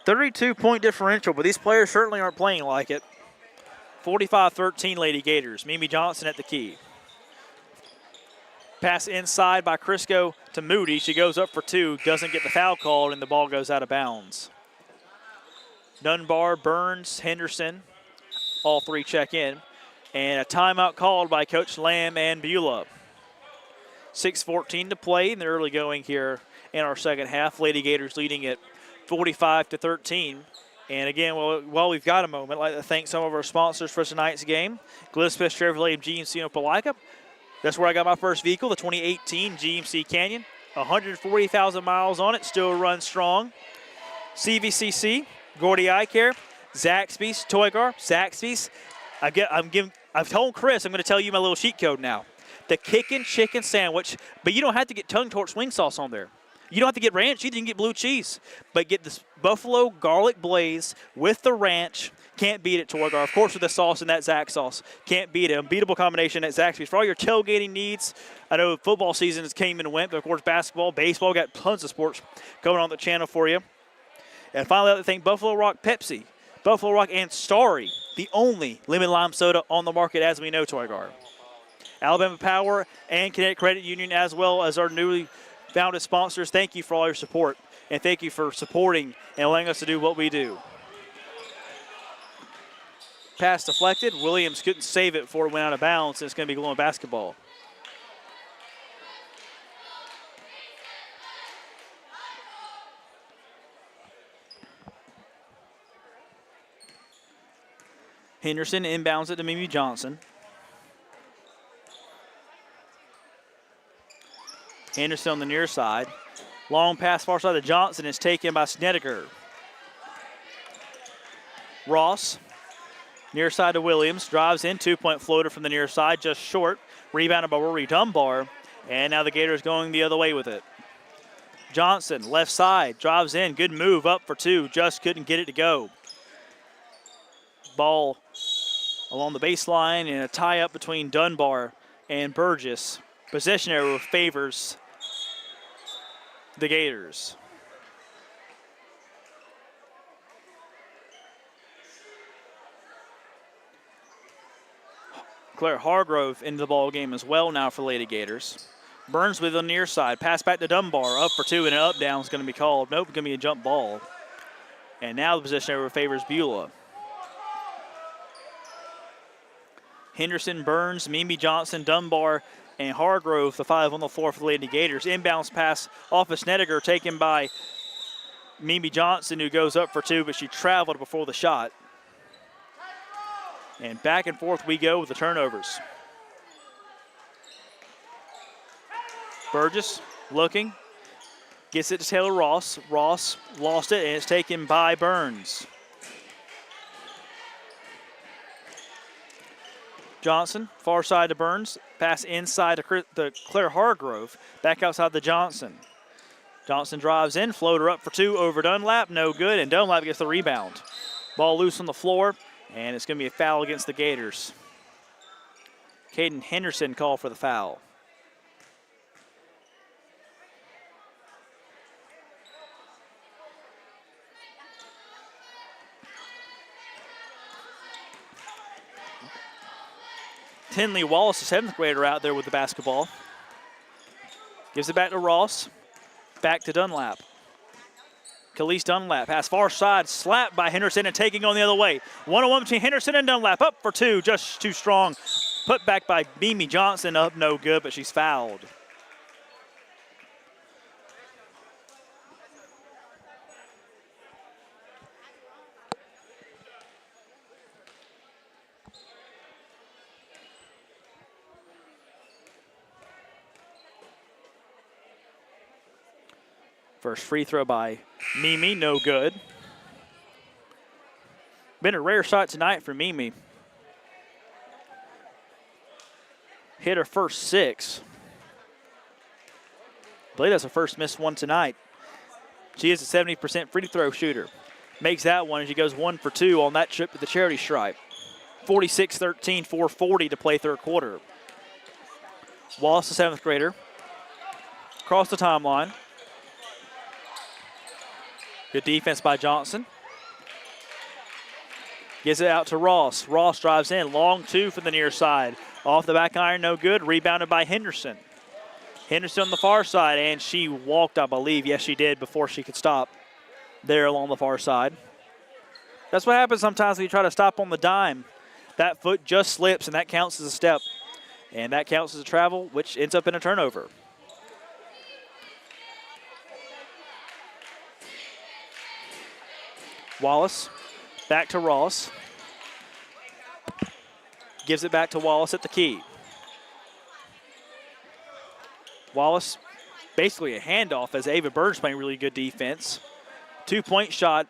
.32 differential, but these players certainly aren't playing like it. 45-13 Lady Gators. Mimi Johnson at the key. Pass inside by Crisco to Moody. She goes up for 2, doesn't get the foul called, and the ball goes out of bounds. Dunbar, Burns, Henderson, all 3 check in. And a timeout called by Coach Lamb and Beulah. 6:14 to play in the early going here in our second half. Lady Gators leading it 45-13. And again, while we've got a moment, I'd like to thank some of our sponsors for tonight's game. Glenwood Chevrolet GMC in Opelika. That's where I got my first vehicle, the 2018 GMC Canyon. 140,000 miles on it, still runs strong. CVCC, Gordy Eye Care, Zaxby's, Toygar, Zaxby's. I've told Chris I'm going to tell you my little cheat code now. The Kickin' Chicken Sandwich, but you don't have to get tongue-torch wing sauce on there. You don't have to get ranch, you can get blue cheese. But get this buffalo garlic blaze with the ranch. Can't beat it, Toygar. Of course, with the sauce and that Zax sauce. Can't beat it. Unbeatable combination at Zaxby's. For all your tailgating needs, I know football season has came and went, but of course basketball, baseball, got tons of sports going on the channel for you. And finally, I'd like to thank Buffalo Rock Pepsi, Buffalo Rock and Starry, the only lemon lime soda on the market as we know, Toygar. Alabama Power and Connecticut Credit Union, as well as our newly founded sponsors. Thank you for all your support, and thank you for supporting and allowing us to do what we do. Pass deflected. Williams couldn't save it before it went out of bounds, and it's going to be Glenwood basketball. Henderson inbounds it to Mimi Johnson. Henderson on the near side. Long pass far side to Johnson is taken by Snedeker. Ross, near side to Williams, drives in, 2-point floater from the near side, just short. Rebounded by Rory Dunbar, and now the Gators going the other way with it. Johnson, left side, drives in, good move, up for 2, just couldn't get it to go. Ball along the baseline and a tie-up between Dunbar and Burgess. Possession arrow favors the Gators. Claire Hargrove into the ball game as well now for Lady Gators. Burns with the near side. Pass back to Dunbar. Up for 2 and an up down is going to be called. Nope, going to be a jump ball. And now the possession arrow favors Beulah. Henderson, Burns, Mimi Johnson, Dunbar, and Hargrove, the 5 on the floor for the Lady Gators. Inbounds pass off of Snedeker, taken by Mimi Johnson, who goes up for 2, but she traveled before the shot. And back and forth we go with the turnovers. Burgess looking, gets it to Taylor Ross. Ross lost it, and it's taken by Burns. Johnson, far side to Burns. Pass inside to Claire Hargrove. Back outside to Johnson. Johnson drives in, floater up for 2 over Dunlap. No good, and Dunlap gets the rebound. Ball loose on the floor, and it's going to be a foul against the Gators. Caden Henderson called for the foul. Tinley Wallace, the 7th grader, out there with the basketball. Gives it back to Ross. Back to Dunlap. Khalees Dunlap, pass far side, slapped by Henderson and taking on the other way. 1-on-1 between Henderson and Dunlap, up for 2, just too strong. Put back by Mimi Johnson, up no good, but she's fouled. First free throw by Mimi, no good. Been a rare shot tonight for Mimi. Hit her first 6. I believe that's her first missed one tonight. She is a 70% free throw shooter. makes that one as she goes 1 for 2 on that trip to the charity stripe. 46-13, 4:40 to play third quarter. Wallace, the 7th grader, across the timeline. Good defense by Johnson. Gives it out to Ross. Ross drives in, long 2 from the near side. Off the back iron, no good. Rebounded by Henderson. Henderson on the far side, and she walked, I believe. Yes, she did before she could stop there along the far side. That's what happens sometimes when you try to stop on the dime. That foot just slips, and that counts as a step. And that counts as a travel, which ends up in a turnover. Wallace back to Ross. Gives it back to Wallace at the key. Wallace, basically a handoff as Ava Burns playing really good defense. 2-point shot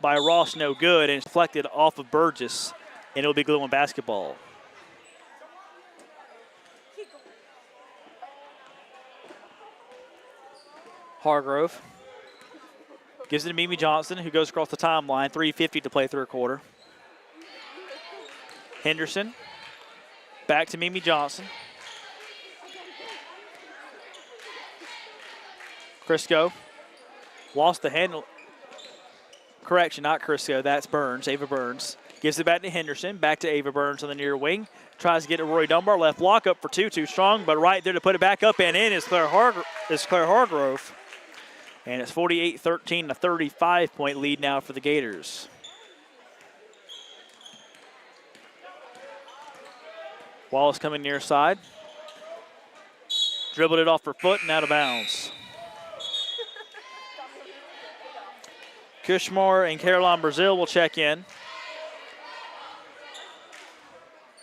by Ross, no good, and it's deflected off of Burgess, and it'll be Glenwood basketball. Hargrove gives it to Mimi Johnson, who goes across the timeline. 3:50 to play third quarter. Henderson back to Mimi Johnson. Crisco lost the handle. Correction, not Crisco, that's Burns, Ava Burns. Gives it back to Henderson, back to Ava Burns on the near wing. Tries to get to Rory Dunbar, left block up for 2, too strong, but right there to put it back up and in is Claire Hargrove. And it's 48-13, a 35-point lead now for the Gators. Wallace coming near side. Dribbled it off her foot and out of bounds. Kushmore and Caroline Brazil will check in.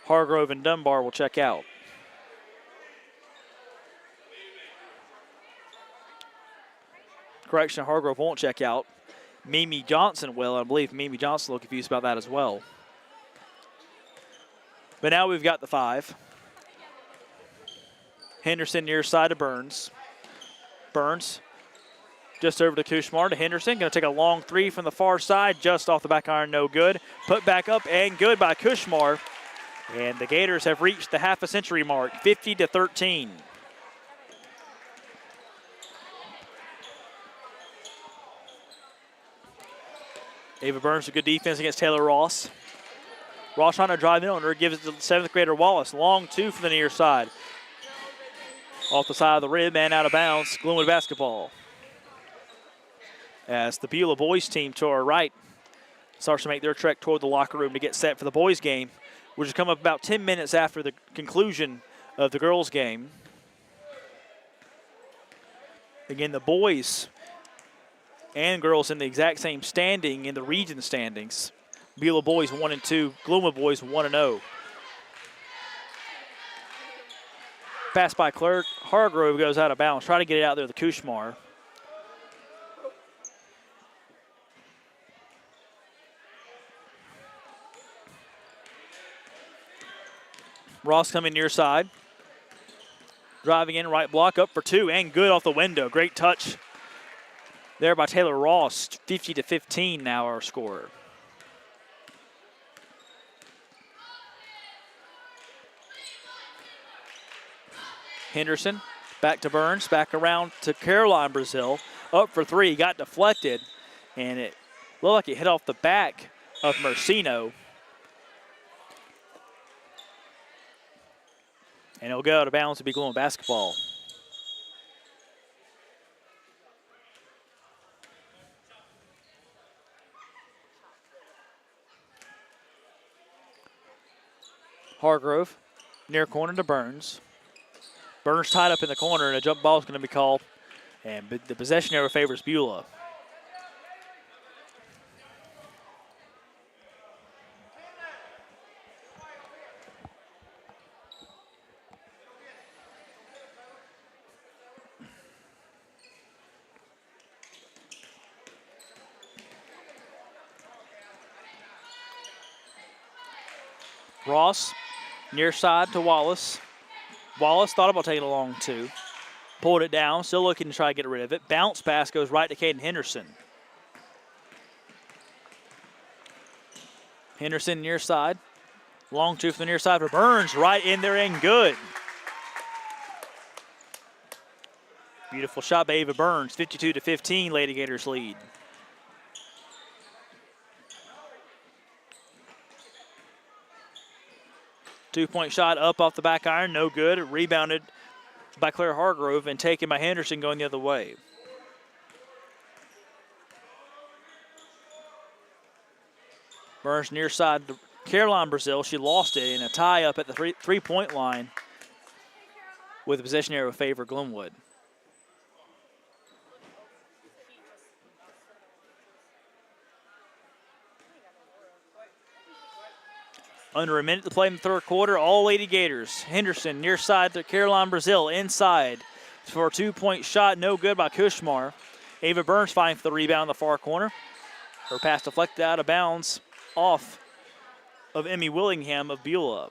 Hargrove and Dunbar will check out. Correction, Hargrove won't check out. Mimi Johnson will. I believe Mimi Johnson will be confused about that as well. But now we've got the 5. Henderson near side to Burns. Burns just over to Kushmar to Henderson. Going to take a long 3 from the far side, just off the back iron, no good. Put back up and good by Kushmar. And the Gators have reached the half a century mark, 50-13. Ava Burns, a good defense against Taylor Ross. Ross trying to drive in on her, gives it to the 7th grader Wallace. Long 2 from the near side. Off the side of the rim and out of bounds. Glenwood basketball. As the Beulah boys team to our right starts to make their trek toward the locker room to get set for the boys game, which will come up about 10 minutes after the conclusion of the girls game. Again, the boys and girls in the exact same standing in the region standings. Beulah boys 1-2, Glenwood boys 1-0. Pass by Claire Hargrove goes out of bounds. Try to get it out there to Kushmar. Ross coming near side. Driving in, right block up for 2 and good off the window. Great touch there by Taylor Ross. 50-15 now our score. Henderson back to Burns, back around to Caroline Brazil. Up for 3, got deflected, and it looked like it hit off the back of Mercino. And it'll go out of bounds to be Glenwood basketball. Hargrove, near corner to Burns. Burns tied up in the corner, and a jump ball is going to be called. And the possession error favors Beulah. Ross, near side to Wallace. Wallace thought about taking a long 2. Pulled it down, still looking to try to get rid of it. Bounce pass goes right to Caden Henderson. Henderson near side. Long two from the near side for Burns, right in there and good. Beautiful shot by Ava Burns, 52-15, Lady Gators lead. Two-point shot up off the back iron, no good. Rebounded by Claire Hargrove and taken by Henderson going the other way. Burns near side to Caroline Brazil. She lost it in a tie up at the three-point line with a possession area in favor of Glenwood. Under a minute to play in the third quarter. All Lady Gators. Henderson near side to Caroline Brazil inside for a two-point shot. No good by Kushmar. Ava Burns fighting for the rebound in the far corner. Her pass deflected out of bounds off of Emmy Willingham of Beulah.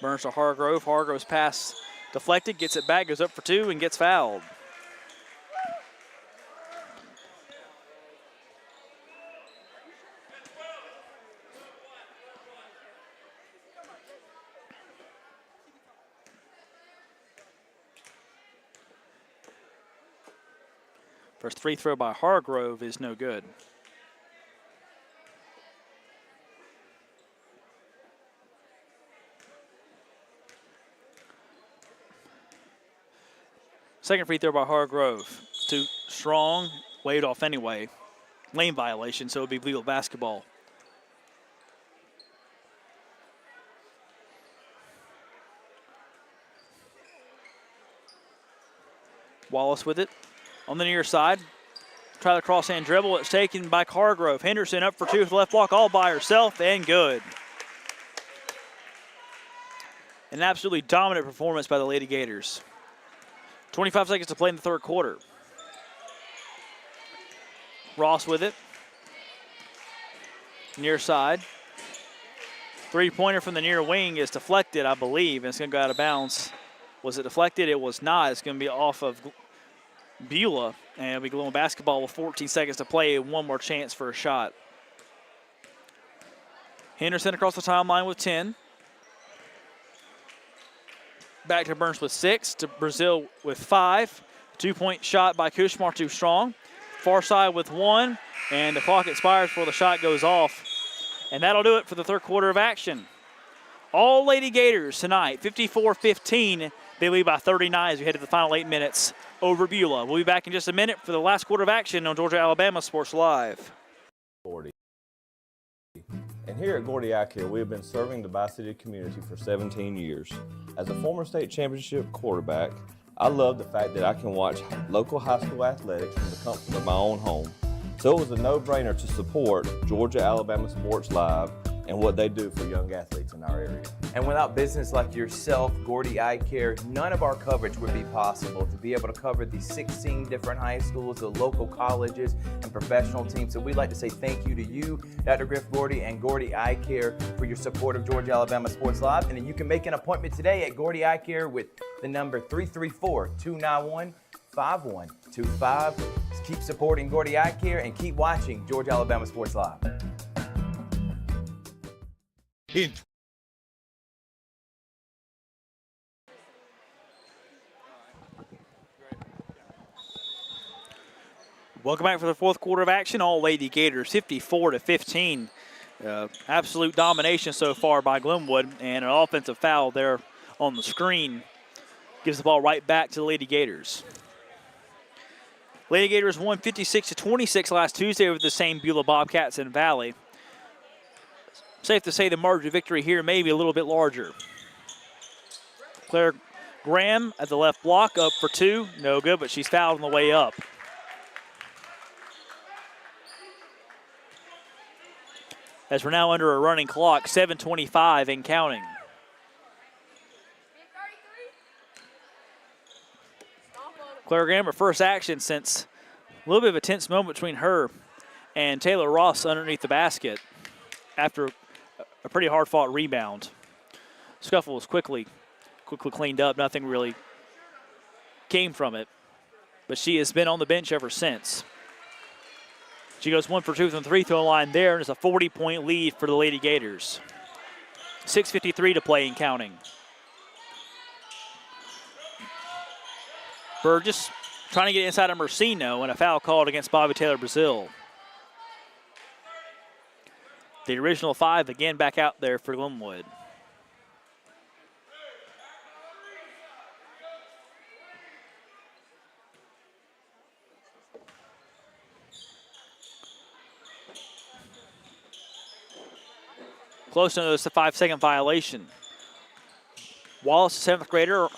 Burns to Hargrove. Hargrove's pass deflected, gets it back, goes up for two, and gets fouled. First free throw by Hargrove is no good. Second free throw by Hargrove. Too strong, waved off anyway. Lane violation, so it would be Beulah basketball. Wallace with it. On the near side, try the cross-hand dribble. It's taken by Hargrove. Henderson up for two with the left block all by herself, and good. An absolutely dominant performance by the Lady Gators. 25 seconds to play in the third quarter. Ross with it. Near side. Three-pointer from the near wing is deflected, I believe, and it's going to go out of bounds. Was it deflected? It was not. It's going to be off of Beulah, and it'll be Glenwood basketball with 14 seconds to play and one more chance for a shot. Henderson across the timeline with 10. Back to Burns with 6, to Brazil with 5. Two-point shot by Kushmar, too strong. Far side with 1, and the clock expires before the shot goes off. And that'll do it for the third quarter of action. All Lady Gators tonight, 54-15. They lead by 39 as we head to the final 8 minutes over Beulah. We'll be back in just a minute for the last quarter of action on Georgia-Alabama Sports Live. And here at Gordy Eye Care, we have been serving the Bi-City community for 17 years. As a former state championship quarterback, I love the fact that I can watch local high school athletics from the comfort of my own home. So it was a no-brainer to support Georgia-Alabama Sports Live and what they do for young athletes in our area. And without business like yourself, Gordy Eye Care, none of our coverage would be possible. To be able to cover the 16 different high schools, the local colleges, and professional teams. So we'd like to say thank you to you, Dr. Griff Gordy, and Gordy Eye Care for your support of Georgia-Alabama Sports Live. And then you can make an appointment today at Gordy Eye Care with the number 334-291-5125. Keep supporting Gordy Eye Care and keep watching Georgia-Alabama Sports Live. Welcome back for the fourth quarter of action. All Lady Gators 54-15. Absolute domination so far by Glenwood, and an offensive foul there on the screen gives the ball right back to the Lady Gators. Lady Gators won 56-26 last Tuesday over the same Beulah Bobcats in Valley. Safe to say the margin of victory here may be a little bit larger. Claire Graham at the left block, up for two. No good, but she's fouled on the way up. As we're now under a running clock, 7:25 and counting. Claire Graham, her first action since a little bit of a tense moment between her and Taylor Ross underneath the basket after a pretty hard-fought rebound. Scuffle was quickly cleaned up. Nothing really came from it. but she has been on the bench ever since. She goes 1 for 2 from the free throw line there, and it's a 40-point lead for the Lady Gators. 6:53 to play and counting. Burgess trying to get inside of Mercino, and a foul called against Bobby Taylor Brazil. The original 5 again back out there for Glenwood. Close to notice the 5-second violation. Wallace, the 7th grader,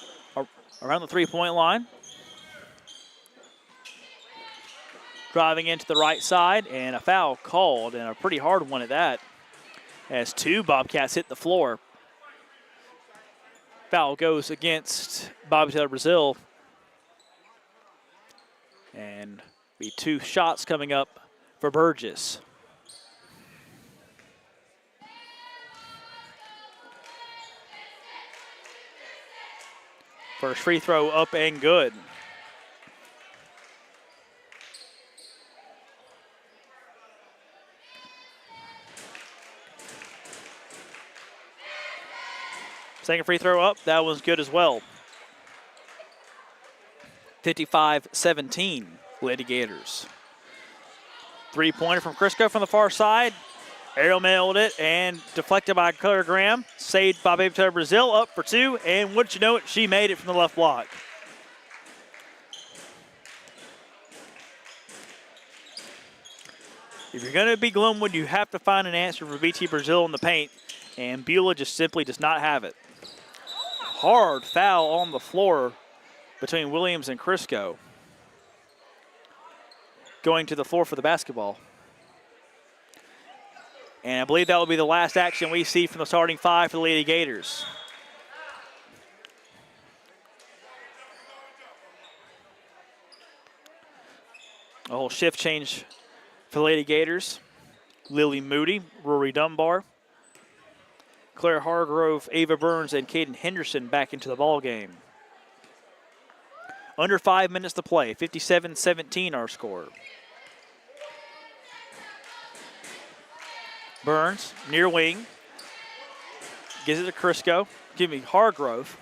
around the 3-point line. Driving into the right side, and a foul called, and a pretty hard one at that, as 2 Bobcats hit the floor. Foul goes against Bobby Taylor Brazil. And be 2 shots coming up for Burgess. First free throw up and good. Second free throw up, that one's good as well. 55-17, Lady Gators. 3-pointer from Crisco from the far side. Arrow mailed it and deflected by Claire Graham. Saved by Baby Taylor Brazil, up for 2, and wouldn't you know it, she made it from the left block. If you're going to be Glenwood, you have to find an answer for BT Brazil in the paint, and Beulah just simply does not have it. Hard foul on the floor between Williams and Crisco. Going to the floor for the basketball. And I believe that will be the last action we see from the starting 5 for the Lady Gators. A whole shift change for the Lady Gators. Lily Moody, Rory Dunbar, Claire Hargrove, Ava Burns, and Caden Henderson back into the ball game. Under 5 minutes to play, 57-17 our score. Burns, near wing, gives it to Crisco, Hargrove,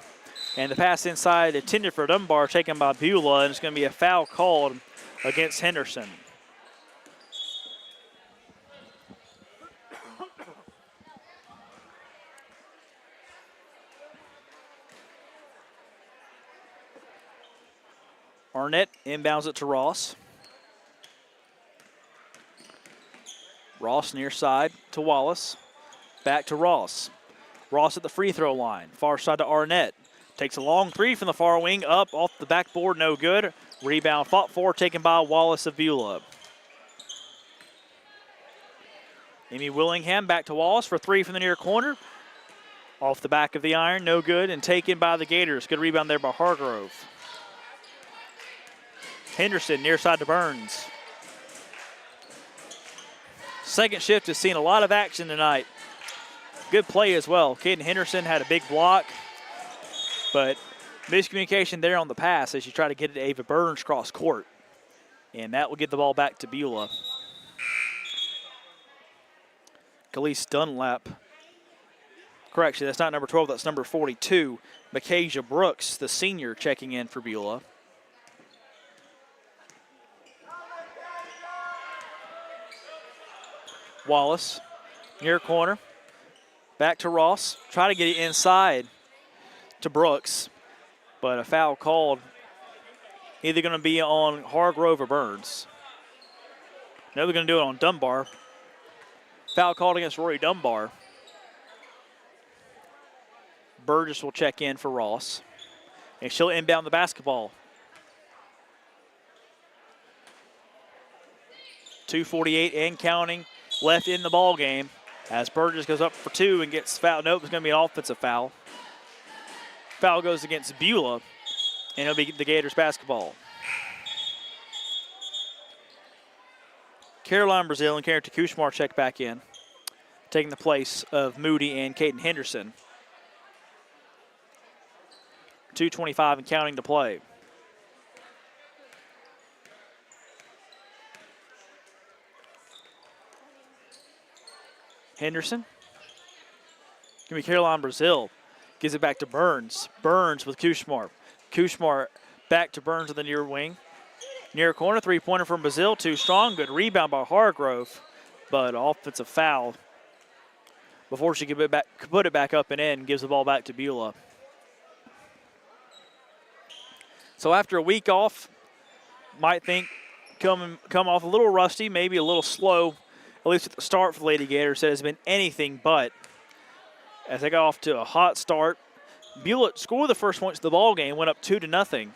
and the pass inside intended for Dunbar, taken by Beulah, and it's going to be a foul called against Henderson. Arnett inbounds it to Ross. Ross near side to Wallace. Back to Ross. Ross at the free throw line. Far side to Arnett. Takes a long 3 from the far wing. Up off the backboard, no good. Rebound fought for, taken by Wallace of Beulah. Amy Willingham back to Wallace for 3 from the near corner. Off the back of the iron, no good, and taken by the Gators. Good rebound there by Hargrove. Henderson near side to Burns. Second shift has seen a lot of action tonight. Good play as well. Caden Henderson had a big block, but miscommunication there on the pass as you try to get it to Ava Burns cross court. And that will get the ball back to Beulah. Khalees Dunlap. Correction, that's not number 12, that's number 42. Micaiah Brooks, the senior, checking in for Beulah. Wallace, near corner, back to Ross. Try to get it inside to Brooks, but a foul called. Either going to be on Hargrove or Burns. No, they're going to do it on Dunbar. Foul called against Rory Dunbar. Burgess will check in for Ross, and she'll inbound the basketball. 2:48 and counting left in the ball game as Burgess goes up for 2 and gets fouled. Nope, it's going to be an offensive foul. Foul goes against Beulah, and it'll be the Gators basketball. Caroline Brazil and Karen Takushmar check back in, taking the place of Moody and Caden Henderson. 2:25 and counting to play. Henderson. Give me Caroline Brazil. Gives it back to Burns. Burns with Kushmar. Kushmar back to Burns in the near wing. Near corner, three-pointer from Brazil, too strong. Good rebound by Hargrove, but offensive foul before she could put it back up and in. Gives the ball back to Beulah. So after a week off, might think come off a little rusty, maybe a little slow, at least at the start for the Lady Gators. It has been anything but. As they got off to a hot start, Beulah scored the first points of the ball game, went up 2-0.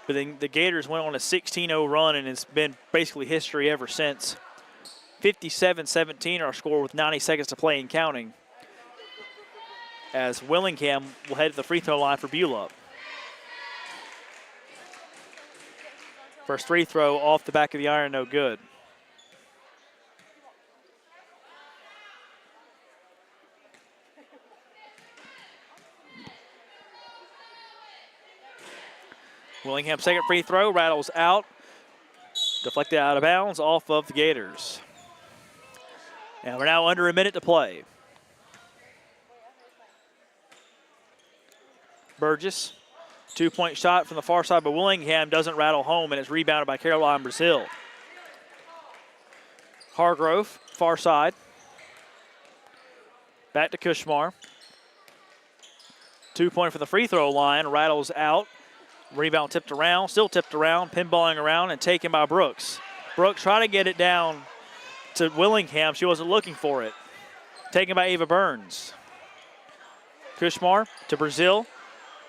But then the Gators went on a 16-0 run, and it's been basically history ever since. 57-17 our score with 90 seconds to play and counting. As Willingham will head to the free throw line for Beulah. First free throw off the back of the iron, no good. Willingham second free throw, rattles out. Deflected out of bounds off of the Gators. And we're now under a minute to play. Burgess, two-point shot from the far side, but Willingham doesn't rattle home, and it's rebounded by Caroline Brazil. Hargrove, far side. Back to Kushmar. 2-point from the free throw line, rattles out. Rebound tipped around, still tipped around, pinballing around, and taken by Brooks. Brooks trying to get it down to Willingham. She wasn't looking for it. Taken by Ava Burns. Kushmar to Brazil.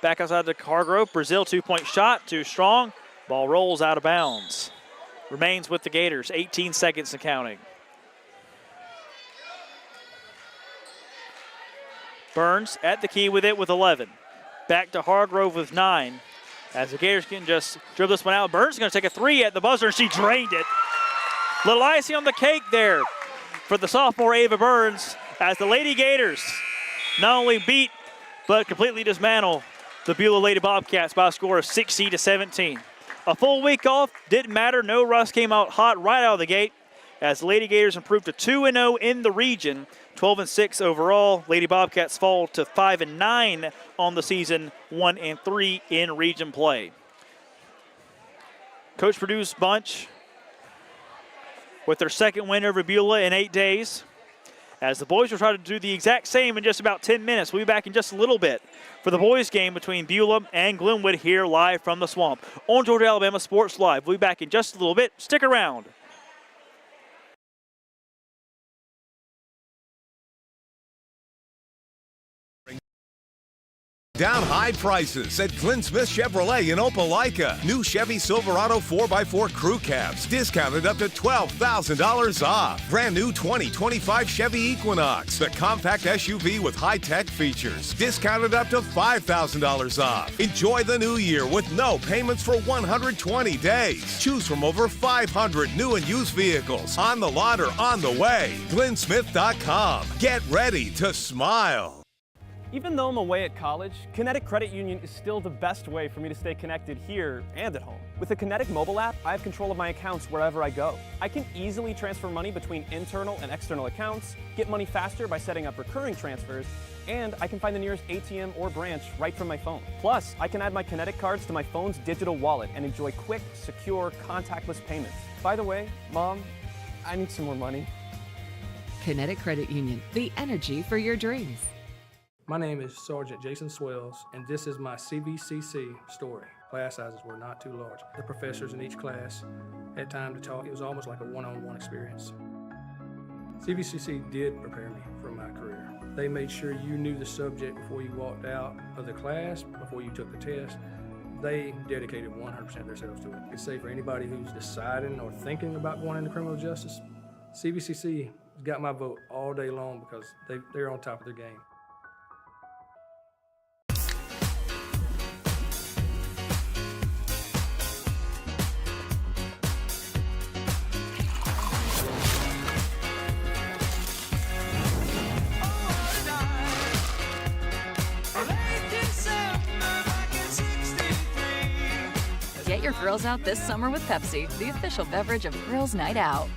Back outside to Hargrove. Brazil, 2-point shot, too strong. Ball rolls out of bounds. Remains with the Gators, 18 seconds and counting. Burns at the key with it with 11. Back to Hargrove with 9. As the Gators can just dribble this one out. Burns is going to take a three at the buzzer, and she drained it. Little icing on the cake there for the sophomore Ava Burns, as the Lady Gators not only beat but completely dismantle the Beulah Lady Bobcats by a score of 60-17. A full week off, didn't matter. No rust, came out hot right out of the gate as the Lady Gators improved to 2-0 in the region, 12-6 overall. Lady Bobcats fall to 5-9 on the season, 1-3 in region play. Coach Purdue's bunch with their second win over Beulah in 8 days. As the boys will try to do the exact same in just about 10 minutes. We'll be back in just a little bit for the boys game between Beulah and Glenwood here live from the Swamp on Georgia Alabama Sports Live. We'll be back in just a little bit. Stick around. Down high prices at Glenn Smith Chevrolet in Opelika. New Chevy Silverado 4x4 crew cabs discounted up to $12,000 off. Brand new 2025 Chevy Equinox, the compact SUV with high-tech features, discounted up to $5,000 off. Enjoy the new year with no payments for 120 days. Choose from over 500 new and used vehicles on the lot or on the way. GlennSmith.com. Get ready to smile. Even though I'm away at college, Kinetic Credit Union is still the best way for me to stay connected here and at home. With the Kinetic mobile app, I have control of my accounts wherever I go. I can easily transfer money between internal and external accounts, get money faster by setting up recurring transfers, and I can find the nearest ATM or branch right from my phone. Plus, I can add my Kinetic cards to my phone's digital wallet and enjoy quick, secure, contactless payments. By the way, Mom, I need some more money. Kinetic Credit Union, the energy for your dreams. My name is Sergeant Jason Swells, and this is my CVCC story. Class sizes were not too large. The professors in each class had time to talk. It was almost like a one-on-one experience. CVCC did prepare me for my career. They made sure you knew the subject before you walked out of the class, before you took the test. They dedicated 100% of themselves to it. I could say for anybody who's deciding or thinking about going into criminal justice, CVCC got my vote all day long because they're on top of their game. Get your grills out this summer with Pepsi, the official beverage of Girls Night Out.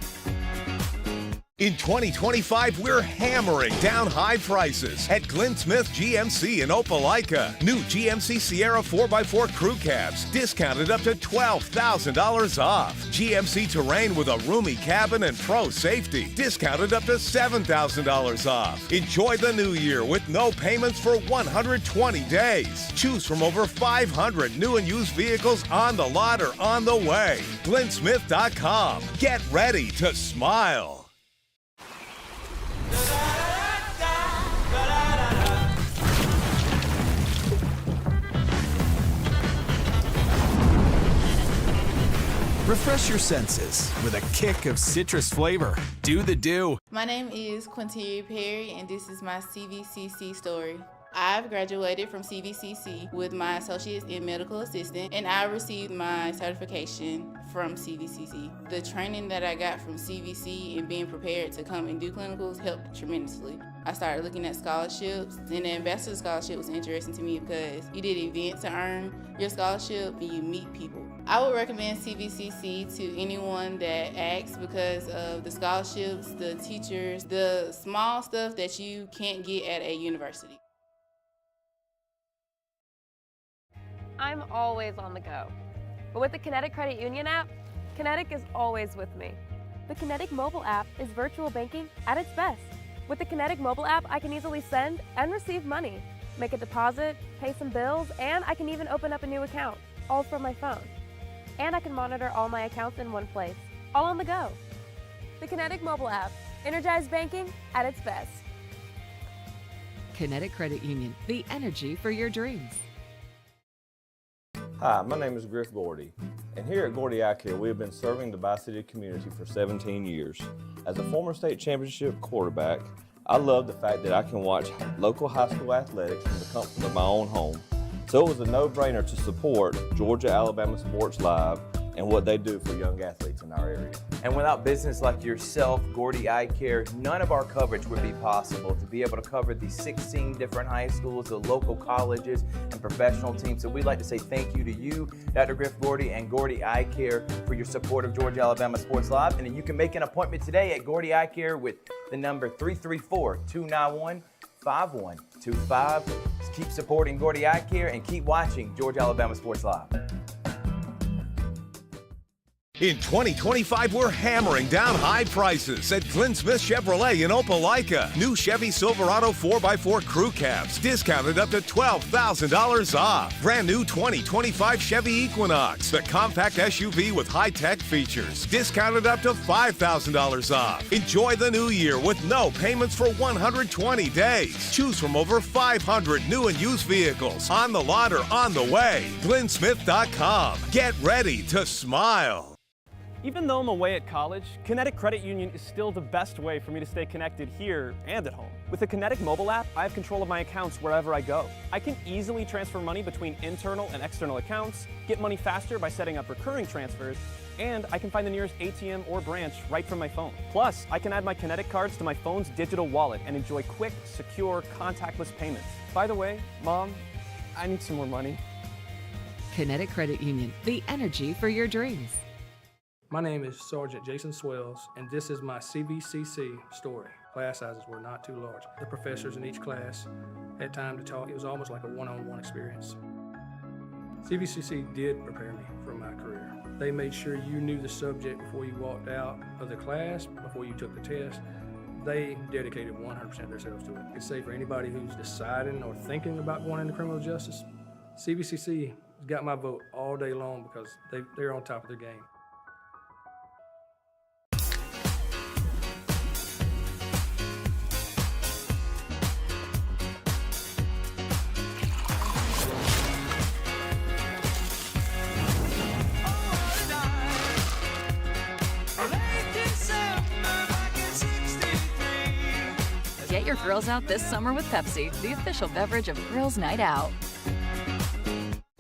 In 2025, we're hammering down high prices at Glenn Smith GMC in Opelika. New GMC Sierra 4x4 crew cabs, discounted up to $12,000 off. GMC Terrain with a roomy cabin and pro safety, discounted up to $7,000 off. Enjoy the new year with no payments for 120 days. Choose from over 500 new and used vehicles on the lot or on the way. GlennSmith.com. Get ready to smile. Refresh your senses with a kick of citrus flavor. Do the do. My name is Quinteria Perry, and this is my CVCC story. I've graduated from CVCC with my associates in medical assistant, and I received my certification from CVCC. The training that I got from CVC and being prepared to come and do clinicals helped tremendously. I started looking at scholarships, and the ambassador scholarship was interesting to me because you did events to earn your scholarship and you meet people. I would recommend CVCC to anyone that asks because of the scholarships, the teachers, the small stuff that you can't get at a university. I'm always on the go. But with the Kinetic Credit Union app, Kinetic is always with me. The Kinetic mobile app is virtual banking at its best. With the Kinetic mobile app, I can easily send and receive money, make a deposit, pay some bills, and I can even open up a new account, all from my phone. And I can monitor all my accounts in one place, all on the go. The Kinetic mobile app, energized banking at its best. Kinetic Credit Union, the energy for your dreams. Hi, my name is Griff Gordy, and here at Gordy Eye Care, we have been serving the Bi-City community for 17 years. As a former state championship quarterback, I love the fact that I can watch local high school athletics from the comfort of my own home. So it was a no-brainer to support Georgia-Alabama Sports Live and what they do for young athletes in our area. And without business like yourself, Gordy Eye Care, none of our coverage would be possible to be able to cover the 16 different high schools, the local colleges, and professional teams. So we'd like to say thank you to you, Dr. Griff Gordy and Gordy Eye Care, for your support of Georgia-Alabama Sports Live. And then you can make an appointment today at Gordy Eye Care with the number 334-291-5125. Keep supporting Gordy Eye Care and keep watching Georgia-Alabama Sports Live. In 2025, we're hammering down high prices at Glenn Smith Chevrolet in Opelika. New Chevy Silverado 4x4 crew cabs, discounted up to $12,000 off. Brand new 2025 Chevy Equinox, the compact SUV with high-tech features, discounted up to $5,000 off. Enjoy the new year with no payments for 120 days. Choose from over 500 new and used vehicles on the lot or on the way. GlennSmith.com. Get ready to smile. Even though I'm away at college, Kinetic Credit Union is still the best way for me to stay connected here and at home. With the Kinetic mobile app, I have control of my accounts wherever I go. I can easily transfer money between internal and external accounts, get money faster by setting up recurring transfers, and I can find the nearest ATM or branch right from my phone. Plus, I can add my Kinetic cards to my phone's digital wallet and enjoy quick, secure, contactless payments. By the way, Mom, I need some more money. Kinetic Credit Union, the energy for your dreams. My name is Sergeant Jason Swells, and this is my CVCC story. Class sizes were not too large. The professors in each class had time to talk. It was almost like a one-on-one experience. CVCC did prepare me for my career. They made sure you knew the subject before you walked out of the class, before you took the test. They dedicated 100% of themselves to it. I could say for anybody who's deciding or thinking about going into criminal justice, CVCC got my vote all day long because they're on top of their game. Get your grills out this summer with Pepsi, the official beverage of Grills Night Out.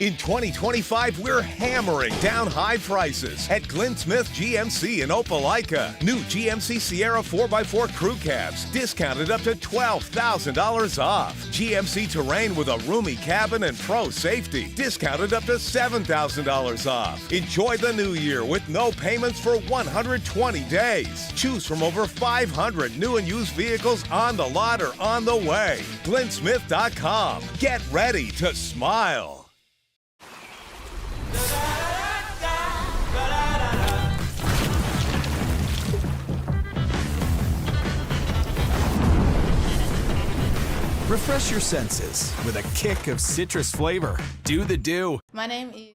In 2025, we're hammering down high prices at Glenn Smith GMC in Opelika. New GMC Sierra 4x4 crew cabs, discounted up to $12,000 off. GMC Terrain with a roomy cabin and pro safety, discounted up to $7,000 off. Enjoy the new year with no payments for 120 days. Choose from over 500 new and used vehicles on the lot or on the way. GlennSmith.com. Get ready to smile. Refresh your senses with a kick of citrus flavor. Do the do. My name is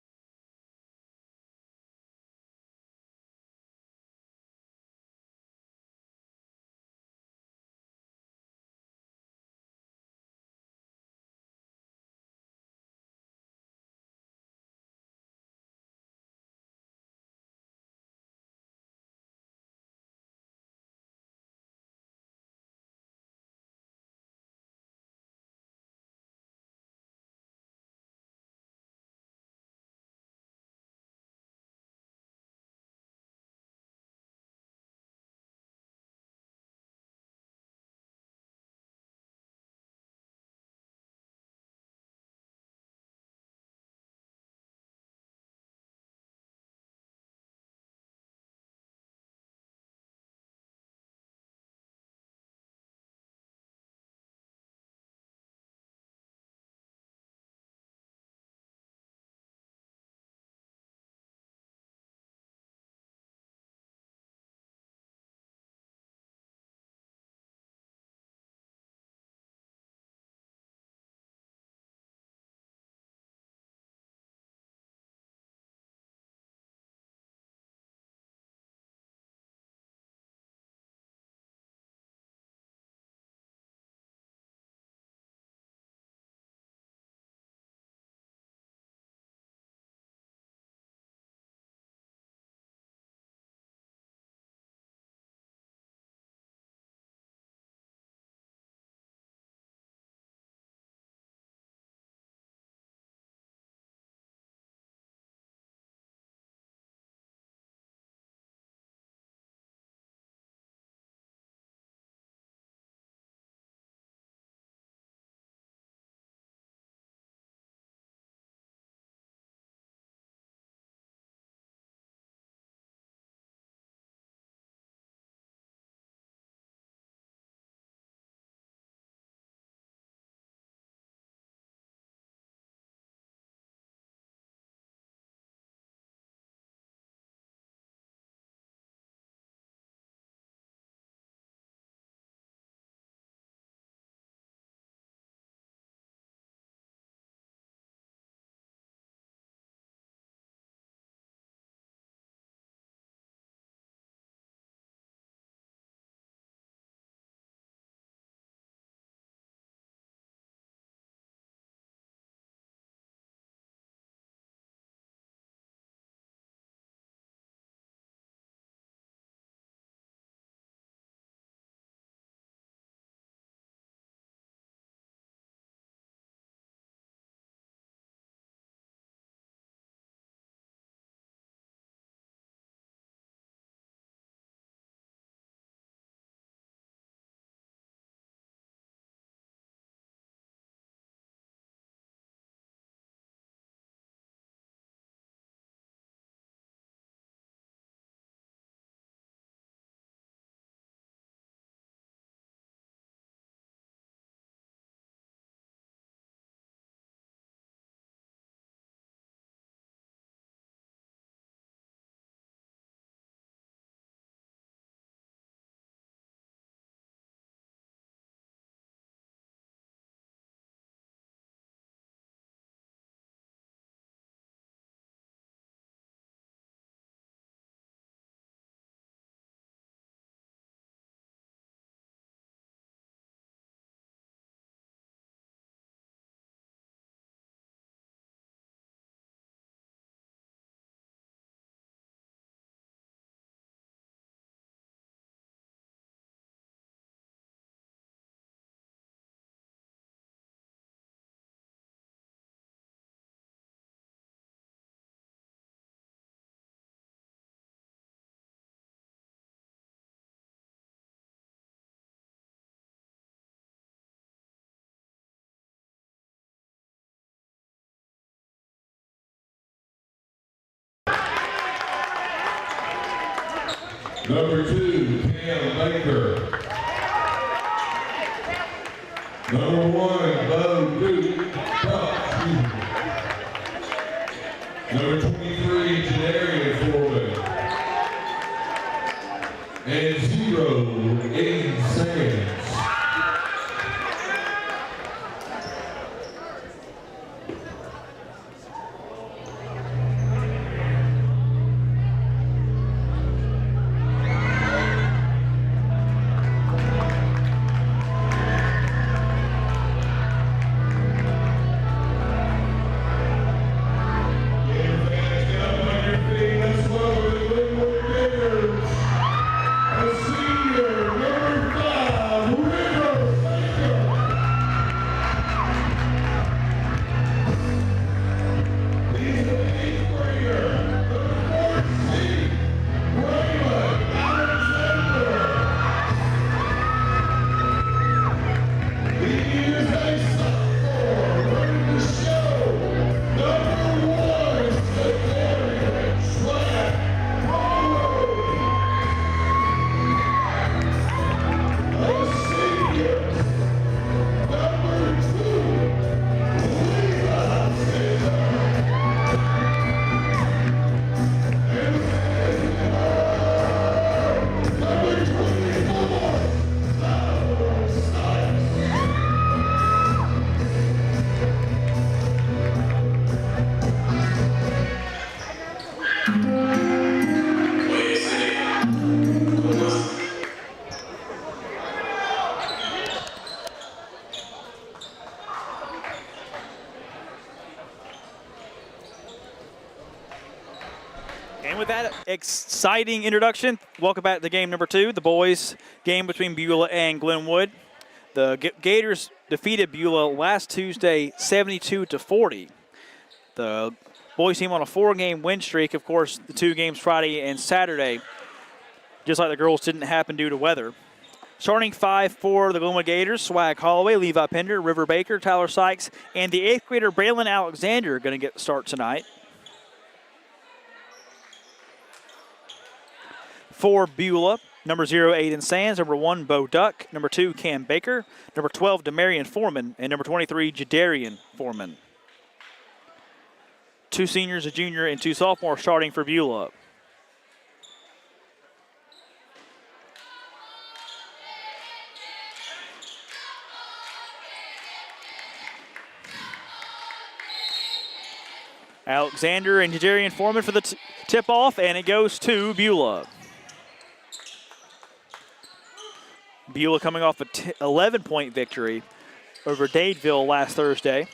Number 2, Cam Baker. Number 1, Bo Duke. Number 23, Janarian Foreman. And 0, Aiden Sands. And with that exciting introduction, welcome back to game number 2, the boys game between Beulah and Glenwood. The Gators defeated Beulah last Tuesday 72-40. The boys team on a 4-game win streak. Of course, the 2 games Friday and Saturday, just like the girls, didn't happen due to weather. Starting 5 for the Glenwood Gators: Swag Holloway, Levi Pender, River Baker, Tyler Sykes, and the 8th grader Braylon Alexander going to get the start tonight. For Beulah, number 0, Aiden Sands, number 1, Bo Duck, number 2, Cam Baker, number 12, Demarion Foreman, and number 23, Jadarian Foreman. 2 seniors, a junior, and 2 sophomores starting for Beulah. Alexander and Jadarian Foreman for the tip-off, and it goes to Beulah. Beulah coming off a 11-point victory over Dadeville last Thursday.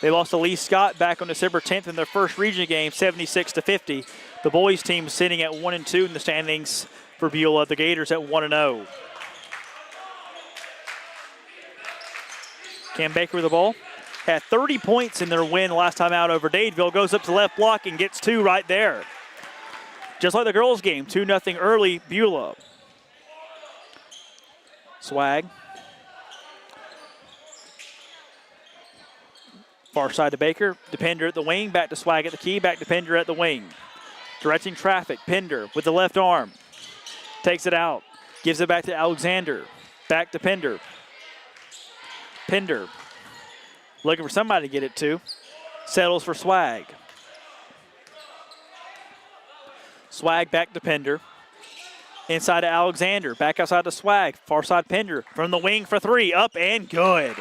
They lost to Lee Scott back on December 10th in their first region game, 76-50. The boys team sitting at 1-2 in the standings for Beulah. The Gators at 1-0. Cam Baker with the ball. Had 30 points in their win last time out over Dadeville. Goes up to the left block and gets 2 right there. Just like the girls' game, 2-0 early, Beulah. Swag. Far side to Baker. To Pender at the wing. Back to Swag at the key. Back to Pender at the wing. Directing traffic. Pender with the left arm. Takes it out. Gives it back to Alexander. Back to Pender. Pender. Looking for somebody to get it to. Settles for Swag. Swag back to Pender. Inside to Alexander. Back outside to Swag. Far side Pender. From the wing for 3. Up and good.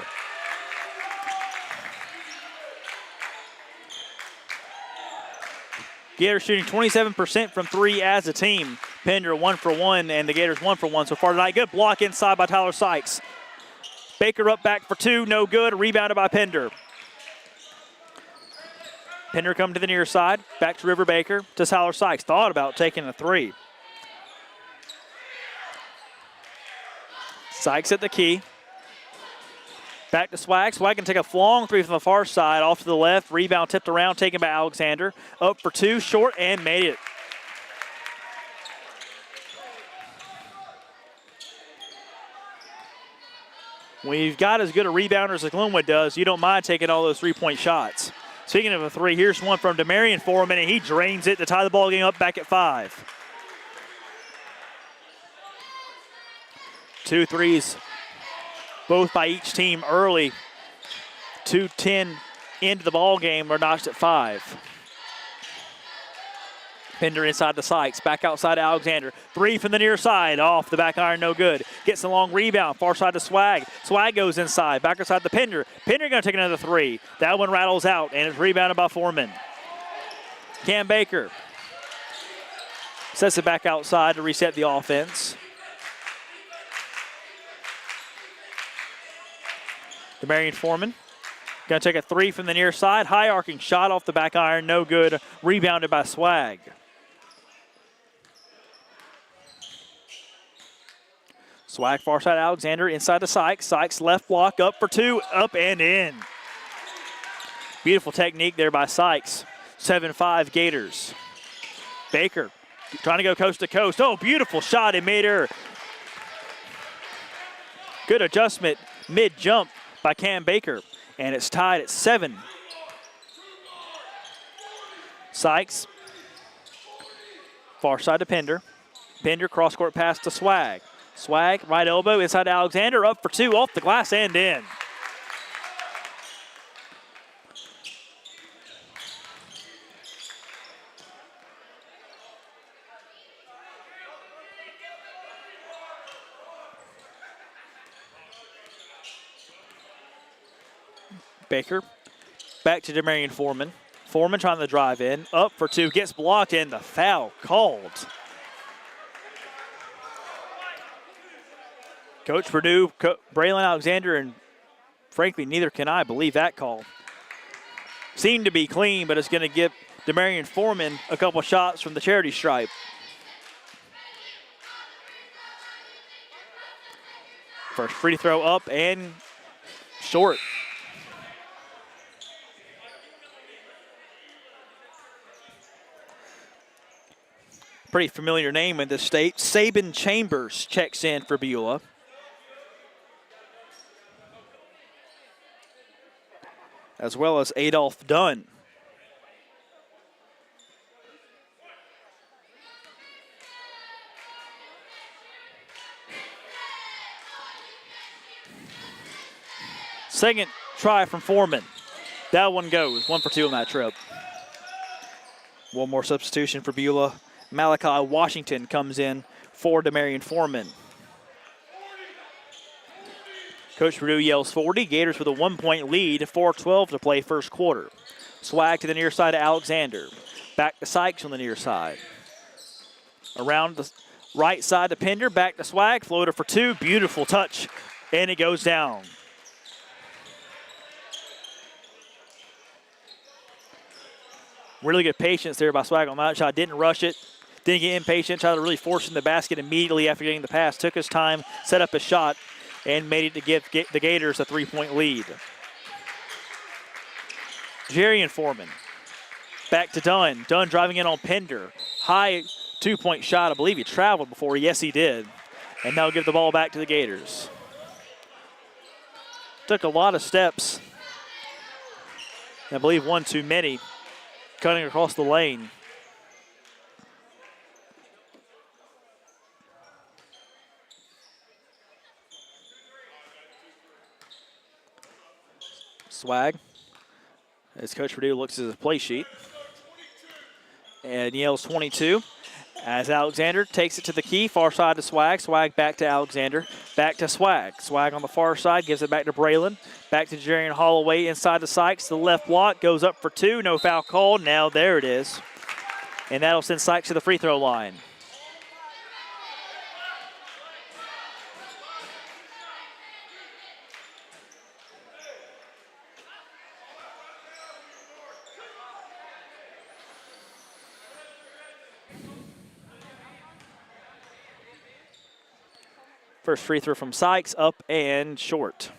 Gators shooting 27% from 3 as a team. Pender 1 for 1, and the Gators 1 for 1 so far tonight. Good block inside by Tyler Sykes. Baker up back for 2. No good. Rebounded by Pender. Pender come to the near side. Back to River Baker. To Tyler Sykes. Thought about taking a 3. Sykes at the key. Back to Swag. Swag can take a long 3 from the far side. Off to the left. Rebound tipped around. Taken by Alexander. Up for 2. Short and made it. When you've got as good a rebounder as Glenwood does, you don't mind taking all those 3-point shots. Speaking of a 3, here's one from Demarion Foreman, and he drains it to tie the ball game up back at 5. 2 threes, both by each team early. 2:10 into the ball game are notched at 5. Pender inside to Sykes, back outside to Alexander. 3 from the near side, off the back iron, no good. Gets a long rebound, far side to Swag. Swag goes inside, back inside to Pender. Pender gonna take another 3. That one rattles out, and it's rebounded by Foreman. Cam Baker sets it back outside to reset the offense. DeMarion Foreman gonna take a 3 from the near side. High arcing shot off the back iron, no good. Rebounded by Swag. Swag far side Alexander inside to Sykes. Sykes left block up for 2, up and in. Beautiful technique there by Sykes. 7-5 Gators. Baker trying to go coast to coast. Oh, beautiful shot in mid-air. Good adjustment mid-jump by Cam Baker. And it's tied at 7. Sykes. Far side to Pender. Pender cross-court pass to Swag. Swag, right elbow, inside to Alexander, up for 2, off the glass and in. Baker, back to DeMarion Foreman. Foreman trying to drive in, up for 2, gets blocked, and the foul called. Coach Purdue, Braylon Alexander, and frankly, neither can I believe that call. Seemed to be clean, but it's going to give DeMarion Foreman a couple shots from the charity stripe. First free throw up and short. Pretty familiar name in this state. Saban Chambers checks in for Beulah. As well as Adolph Dunn. Second try from Foreman. That one goes. 1 for 2 on that trip. One more substitution for Beulah. Malachi Washington comes in for DeMarion Foreman. Coach Purdue yells 40. Gators with a 1-point lead, 4:12 to play first quarter. Swag to the near side of Alexander. Back to Sykes on the near side. Around the right side to Pender, back to Swag. Floater for 2, beautiful touch, and it goes down. Really good patience there by Swag on that shot. Didn't rush it. Didn't get impatient. Tried to really force in the basket immediately after getting the pass. Took his time, set up his shot, and made it to give the Gators a 3-point lead. Jarian Foreman. Back to Dunn. Dunn driving in on Pender. High 2-point shot. I believe he traveled before. Yes, he did. And now give the ball back to the Gators. Took a lot of steps. I believe one too many. Cutting across the lane. Swag, as Coach Purdue looks at his play sheet, and yells 22. As Alexander takes it to the key, far side to Swag. Swag back to Alexander, back to Swag. Swag on the far side, gives it back to Braylon. Back to Jarian Holloway inside the Sykes. The left block goes up for 2. No foul called. Now there it is. And that'll send Sykes to the free throw line. First free throw from Sykes, up and short.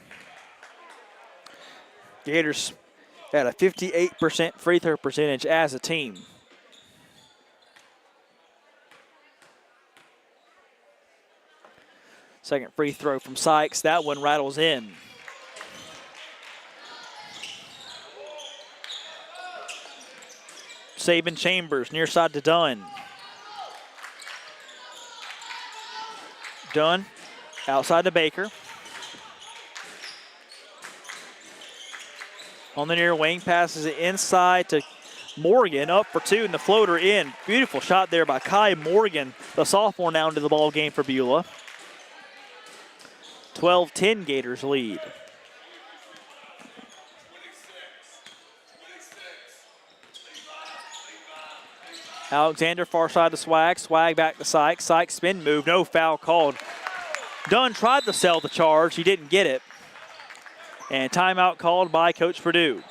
Gators had a 58% free throw percentage as a team. Second free throw from Sykes. That one rattles in. Saban Chambers, near side to Dunn. Dunn Outside to Baker. On the near wing, passes it inside to Morgan, up for two, and the floater in. Beautiful shot there by Kai Morgan, the sophomore, now into the ball game for Beulah. 12-10 Gators lead. Alexander far side to Swag. Swag back to Sykes. Sykes spin move, no foul called. Dunn tried to sell the charge. He didn't get it. And timeout called by Coach Purdue.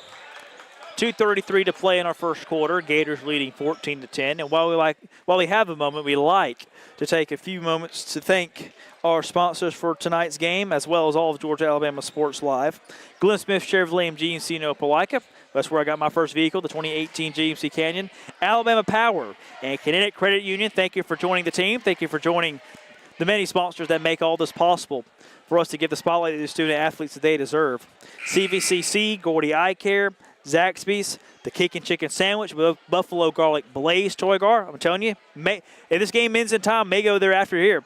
2:33 to play in our first quarter. Gators leading 14-10. And while we have a moment, we like to take a few moments to thank our sponsors for tonight's game, as well as all of Georgia Alabama Sports Live. Glenn Smith Chevrolet and GMC in Opelika. That's where I got my first vehicle, the 2018 GMC Canyon. Alabama Power and Kinetic Credit Union. Thank you for joining the team. Thank you for joining the many sponsors that make all this possible for us to give the spotlight to the student athletes that they deserve. CVCC, Gordy Eye Care, Zaxby's, the Kickin' Chicken Sandwich, Buffalo Garlic Blaze Toy Gar. I'm telling you, if this game ends in time, may go there after here.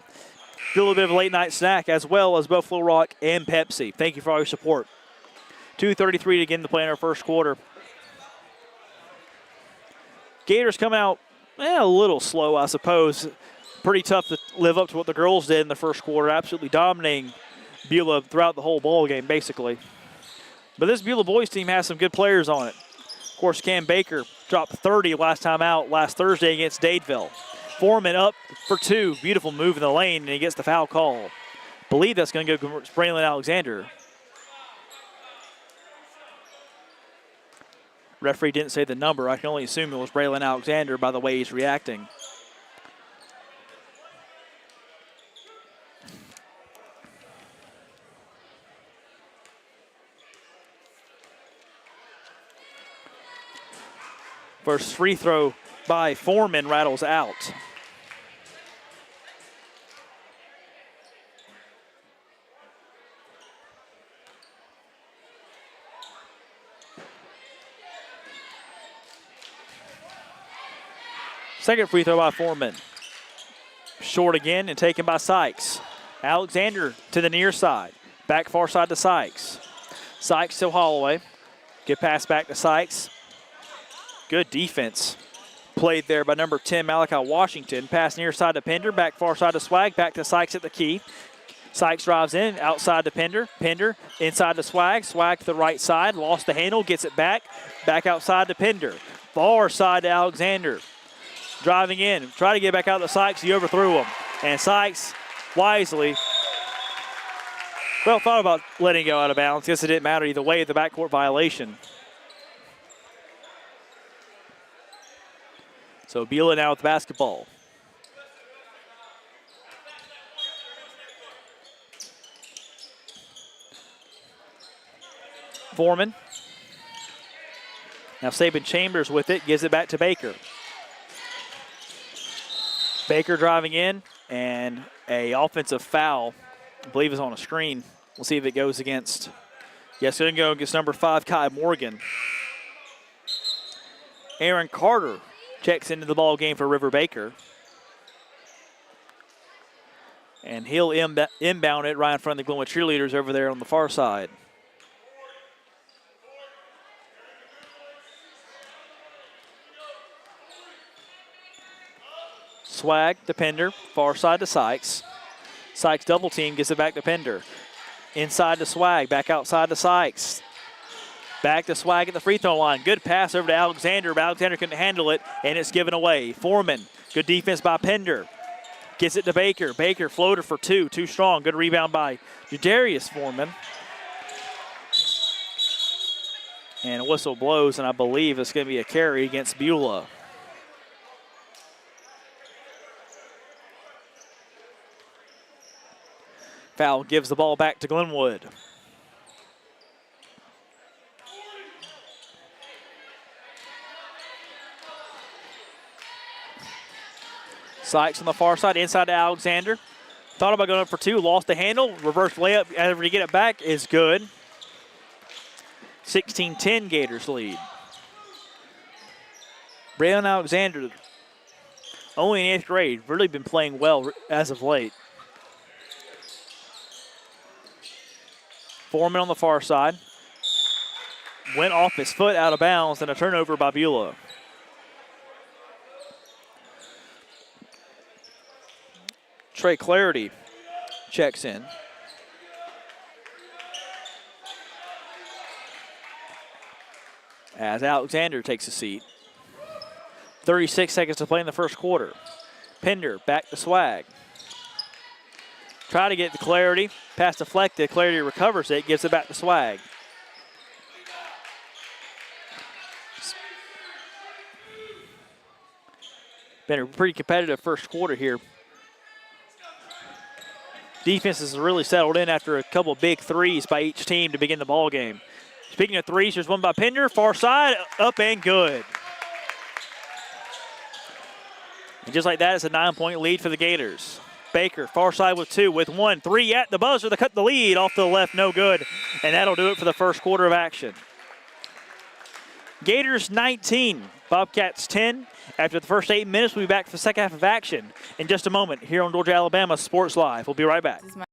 Do a little bit of a late night snack, as well as Buffalo Rock and Pepsi. Thank you for all your support. 2:33 to begin the play in our first quarter. Gators coming out a little slow, I suppose. Pretty tough to live up to what the girls did in the first quarter, absolutely dominating Beulah throughout the whole ball game, basically. But this Beulah boys team has some good players on it. Of course, Cam Baker dropped 30 last time out last Thursday against Dadeville. Foreman up for two. Beautiful move in the lane, and he gets the foul call. Believe that's going to go to Braylon Alexander. Referee didn't say the number. I can only assume it was Braylon Alexander by the way he's reacting. First free throw by Foreman rattles out. Second free throw by Foreman. Short again and taken by Sykes. Alexander to the near side. Back far side to Sykes. Sykes to Holloway. Good pass back to Sykes. Good defense played there by number 10, Malachi Washington. Pass near side to Pender, back far side to Swag, back to Sykes at the key. Sykes drives in, outside to Pender. Pender inside to Swag. Swag to the right side, lost the handle, gets it back. Back outside to Pender. Far side to Alexander. Driving in, try to get back out to Sykes, he overthrew him. And Sykes wisely, thought about letting go out of bounds. Guess it didn't matter either way, the backcourt violation. So Beulah now with the basketball. Foreman. Now Saban Chambers with it, gives it back to Baker. Baker driving in, and a offensive foul, I believe is on a screen. We'll see if it goes against, yes, it's going to go against number 5, Kai Morgan. Aaron Carter checks into the ball game for River Baker. And he'll inbound it right in front of the Glenwood cheerleaders over there on the far side. Swag to Pender, far side to Sykes. Sykes double team, gets it back to Pender. Inside to Swag, back outside to Sykes. Back to Swag at the free throw line. Good pass over to Alexander, but Alexander couldn't handle it, and it's given away. Foreman, good defense by Pender. Gets it to Baker. Baker, floater for two. Too strong. Good rebound by Jadarius Foreman. And a whistle blows, and I believe it's going to be a carry against Beulah. Foul gives the ball back to Glenwood. Sykes on the far side, inside to Alexander. Thought about going up for two, lost the handle. Reverse layup, after to get it back is good. 16-10 Gators lead. Braylon Alexander, only in 8th grade, really been playing well as of late. Foreman on the far side. Went off his foot out of bounds, and a turnover by Beulah. Trey Clarity checks in. As Alexander takes a seat. 36 seconds to play in the first quarter. Pender back to Swag. Try to get the Clarity. Pass deflected. Clarity recovers it, gives it back to Swag. Been a pretty competitive first quarter here. Defense has really settled in after a couple big threes by each team to begin the ball game. Speaking of threes, there's one by Pender, far side, up and good. And just like that, it's a 9-point lead for the Gators. Baker, far side with 2, with 1, 3 at the buzzer to cut the lead. Off to the left, no good. And that'll do it for the first quarter of action. Gators 19, Bobcats 10. After the first 8 minutes, we'll be back for the second half of action in just a moment here on Georgia Alabama Sports Live. We'll be right back. This is my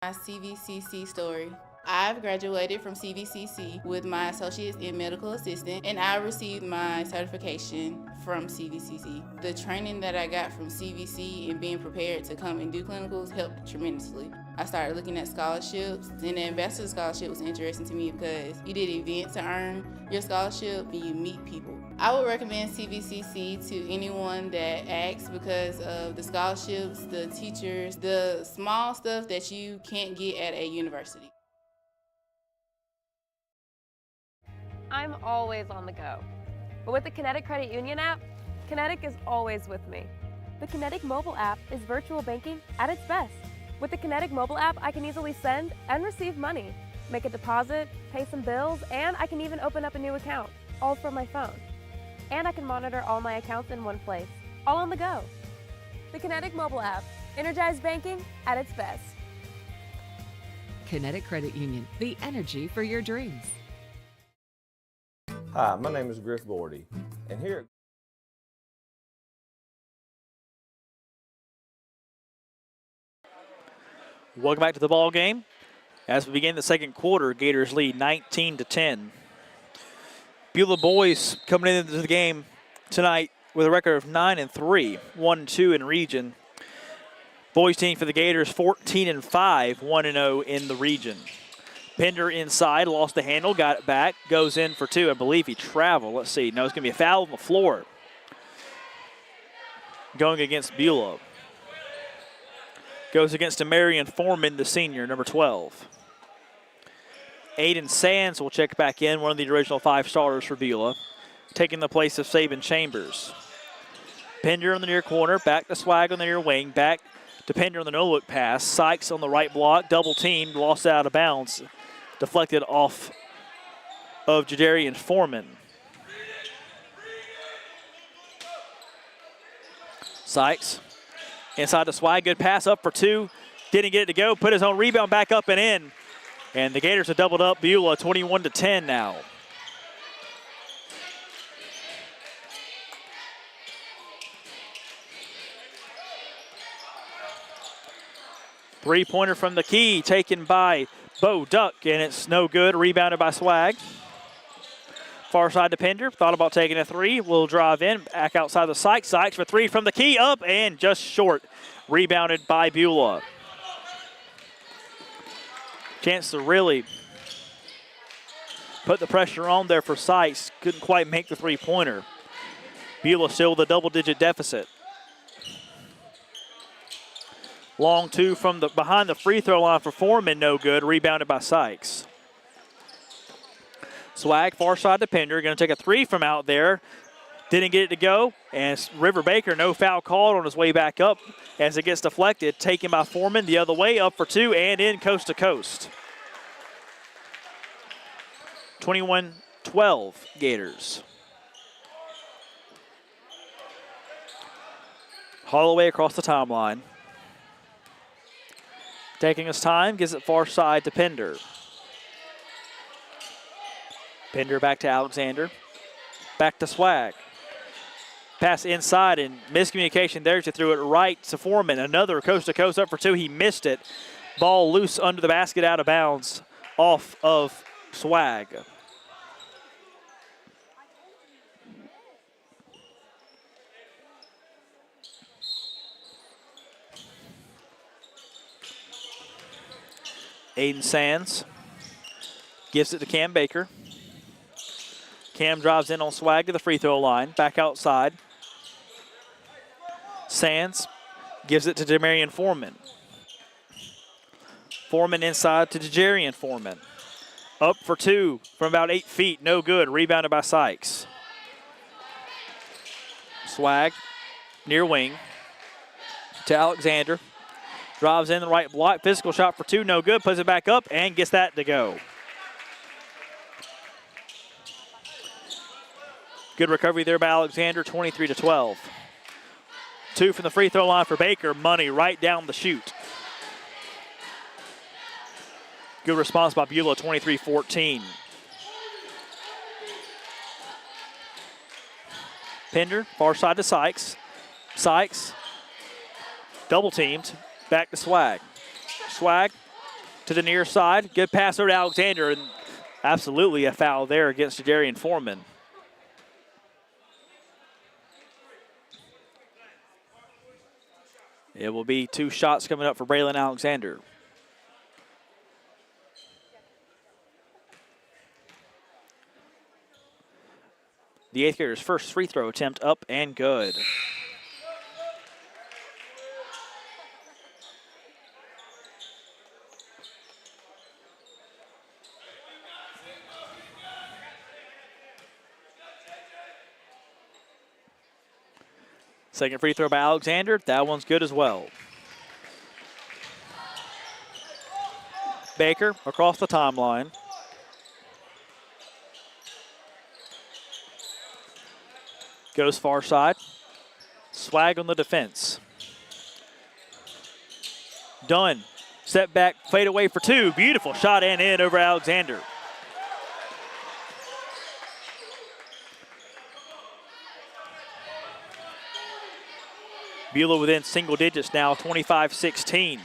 CVCC story. I've graduated from CVCC with my associates in medical assistant, and I received my certification from CVCC. The training that I got from CVC and being prepared to come and do clinicals helped tremendously. I started looking at scholarships, and the ambassador scholarship was interesting to me because you did events to earn your scholarship and you meet people. I would recommend CVCC to anyone that asks because of the scholarships, the teachers, the small stuff that you can't get at a university. I'm always on the go. But with the Kinetic Credit Union app, Kinetic is always with me. The Kinetic mobile app is virtual banking at its best. With the Kinetic mobile app, I can easily send and receive money, make a deposit, pay some bills, and I can even open up a new account, all from my phone. And I can monitor all my accounts in one place, all on the go. The Kinetic mobile app, energized banking at its best. Kinetic Credit Union, the energy for your dreams. Hi, my name is Griff Gordy, and here Welcome back to the ball game. As we begin the second quarter, Gators lead 19-10. Beulah boys coming into the game tonight with a record of 9-3, 1-2 in region. Boys team for the Gators 14-5, 1-0 in the region. Pender inside, lost the handle, got it back, goes in for 2. I believe he traveled. Let's see. No, it's going to be a foul on the floor. Going against Beulah. Goes against Marion Foreman, the senior, number 12. Aiden Sands will check back in, one of the original 5 starters for Beulah, taking the place of Saban Chambers. Pender in the near corner, back to Swag on the near wing, back to Pender on the no-look pass. Sykes on the right block, double teamed, lost out of bounds. Deflected off of Jadarian Foreman. Sykes inside the Swag, good pass up for 2. Didn't get it to go, put his own rebound back up and in. And the Gators have doubled up Beulah 21-10 now. Three-pointer from the key taken by Bo Duck, and it's no good. Rebounded by Swag. Far side to Pender. Thought about taking a 3. Will drive in. Back outside the Sykes. Sykes for 3 from the key. Up and just short. Rebounded by Beulah. Chance to really put the pressure on there for Sykes. Couldn't quite make the three-pointer. Beulah still with a double-digit deficit. Long 2 from the behind the free throw line for Foreman, no good. Rebounded by Sykes. Swag far side to Pender, going to take a 3 from out there. Didn't get it to go, and River Baker, no foul called on his way back up as it gets deflected. Taken by Foreman the other way, up for 2 and in coast to coast. 21-12 Gators. Holloway across the timeline. Taking his time, gives it far side to Pender. Pender back to Alexander. Back to Swag. Pass inside and miscommunication there. She threw it right to Foreman. Another coast to coast up for 2. He missed it. Ball loose under the basket, out of bounds, off of Swag. Aiden Sands gives it to Cam Baker. Cam drives in on Swag to the free throw line, back outside. Sands gives it to Demarion Foreman. Foreman inside to Jajarian Foreman. Up for two from about 8 feet, no good. Rebounded by Sykes. Swag near wing to Alexander. Drives in the right block, physical shot for two, no good. Puts it back up and gets that to go. Good recovery there by Alexander, 23-12. Two from the free throw line for Baker. Money right down the chute. Good response by Beulah, 23-14. Pender, far side to Sykes. Sykes, double teamed, back to Swag. Swag to the near side. Good pass over to Alexander, and absolutely a foul there against Jadarian Foreman. It will be 2 shots coming up for Braylon Alexander. The 8th grader's first free throw attempt up and good. Second free throw by Alexander. That one's good as well. Baker across the timeline. Goes far side. Swag on the defense. Dunn. Step back, fade away for two. Beautiful shot and in over Alexander. Beulah within single digits now, 25-16.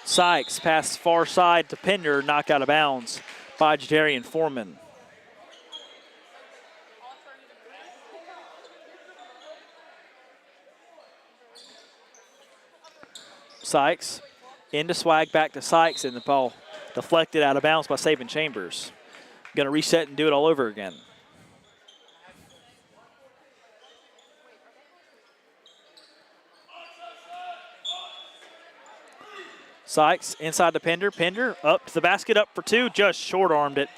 Sykes pass far side to Pender, knocked out of bounds by Jadarian Foreman. Sykes into Swag, back to Sykes, and the ball deflected out of bounds by Saban Chambers. Going to reset and do it all over again. Sykes inside to Pender. Pender up to the basket, up for two, just short-armed it.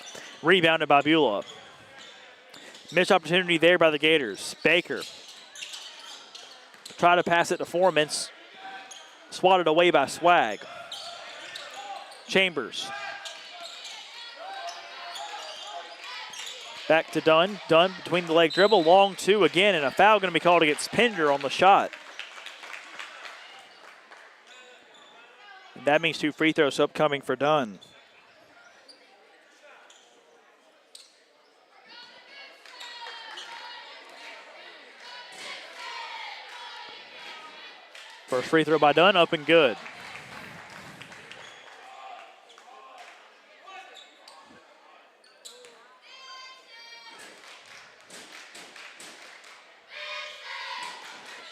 Rebounded by Beulah. Missed opportunity there by the Gators. Baker try to pass it to Foreman. Swatted away by Swag. Chambers. Back to Dunn. Dunn between the leg dribble. Long two again, and a foul going to be called against Pender on the shot. And that means 2 free throws upcoming for Dunn. First free throw by Dunn, up and good.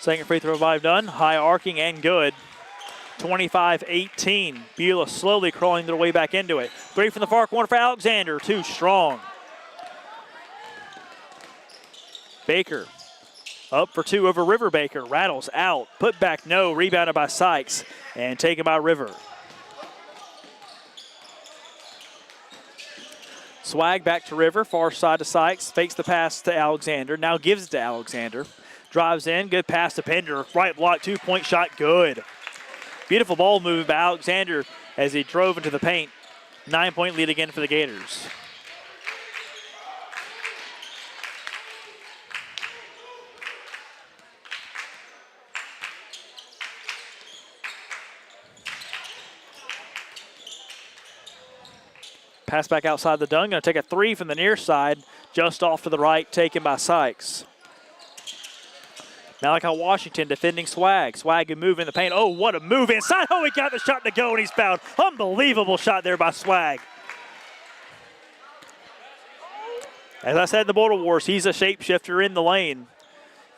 Second free throw by Dunn, high arcing and good. 25-18. Beulah slowly crawling their way back into it. 3 from the far corner for Alexander, 2 strong. Baker. Up for 2 over River. Baker rattles out. Put back no. Rebounded by Sykes and taken by River. Swag back to River. Far side to Sykes. Fakes the pass to Alexander. Now gives it to Alexander. Drives in. Good pass to Pender. Right block. 2-point shot. Good. Beautiful ball move by Alexander as he drove into the paint. 9-point lead again for the Gators. Pass back outside the Dunn. Going to take a 3 from the near side, just off to the right, taken by Sykes. Malachi Washington defending Swag. Swag can move in the paint. Oh, what a move inside. Oh, he got the shot to go, and he's fouled. Unbelievable shot there by Swag. As I said in the Border Wars, he's a shapeshifter in the lane.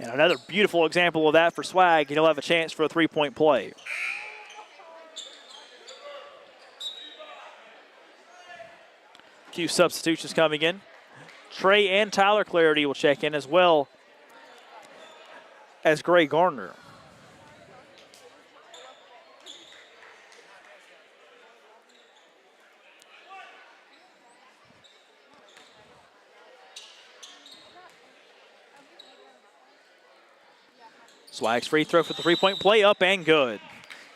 And another beautiful example of that for Swag. He'll have a chance for a three-point play. A few substitutions coming in. Trey and Tyler Clarity will check in, as well as Gray Gardner. Swag's free throw for the three-point play, up and good.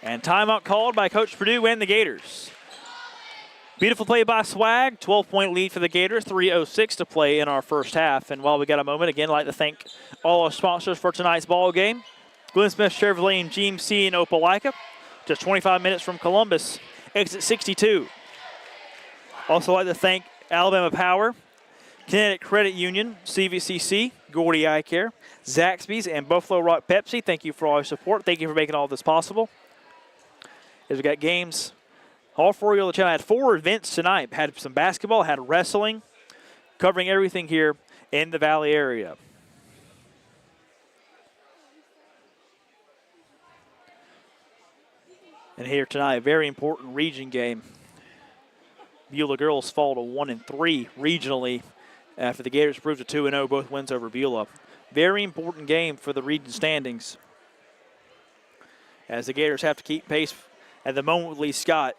And timeout called by Coach Purdue and the Gators. Beautiful play by Swag, 12-point lead for the Gators, 3:06 to play in our first half. And while we got a moment, again, I'd like to thank all our sponsors for tonight's ball game. Glenn Smith Chevrolet and GMC in Opelika, just 25 minutes from Columbus, exit 62. Also like to thank Alabama Power, Kinetic Credit Union, CVCC, Gordy Eye Care, Zaxby's, and Buffalo Rock Pepsi. Thank you for all your support. Thank you for making all this possible. As we got games, all four of the channel had 4 events tonight. Had some basketball, had wrestling, covering everything here in the Valley area. And here tonight, a very important region game. Beulah girls fall to 1-3 regionally after the Gators proved to 2-0, both wins over Beulah. Very important game for the region standings, as the Gators have to keep pace at the moment with Lee Scott.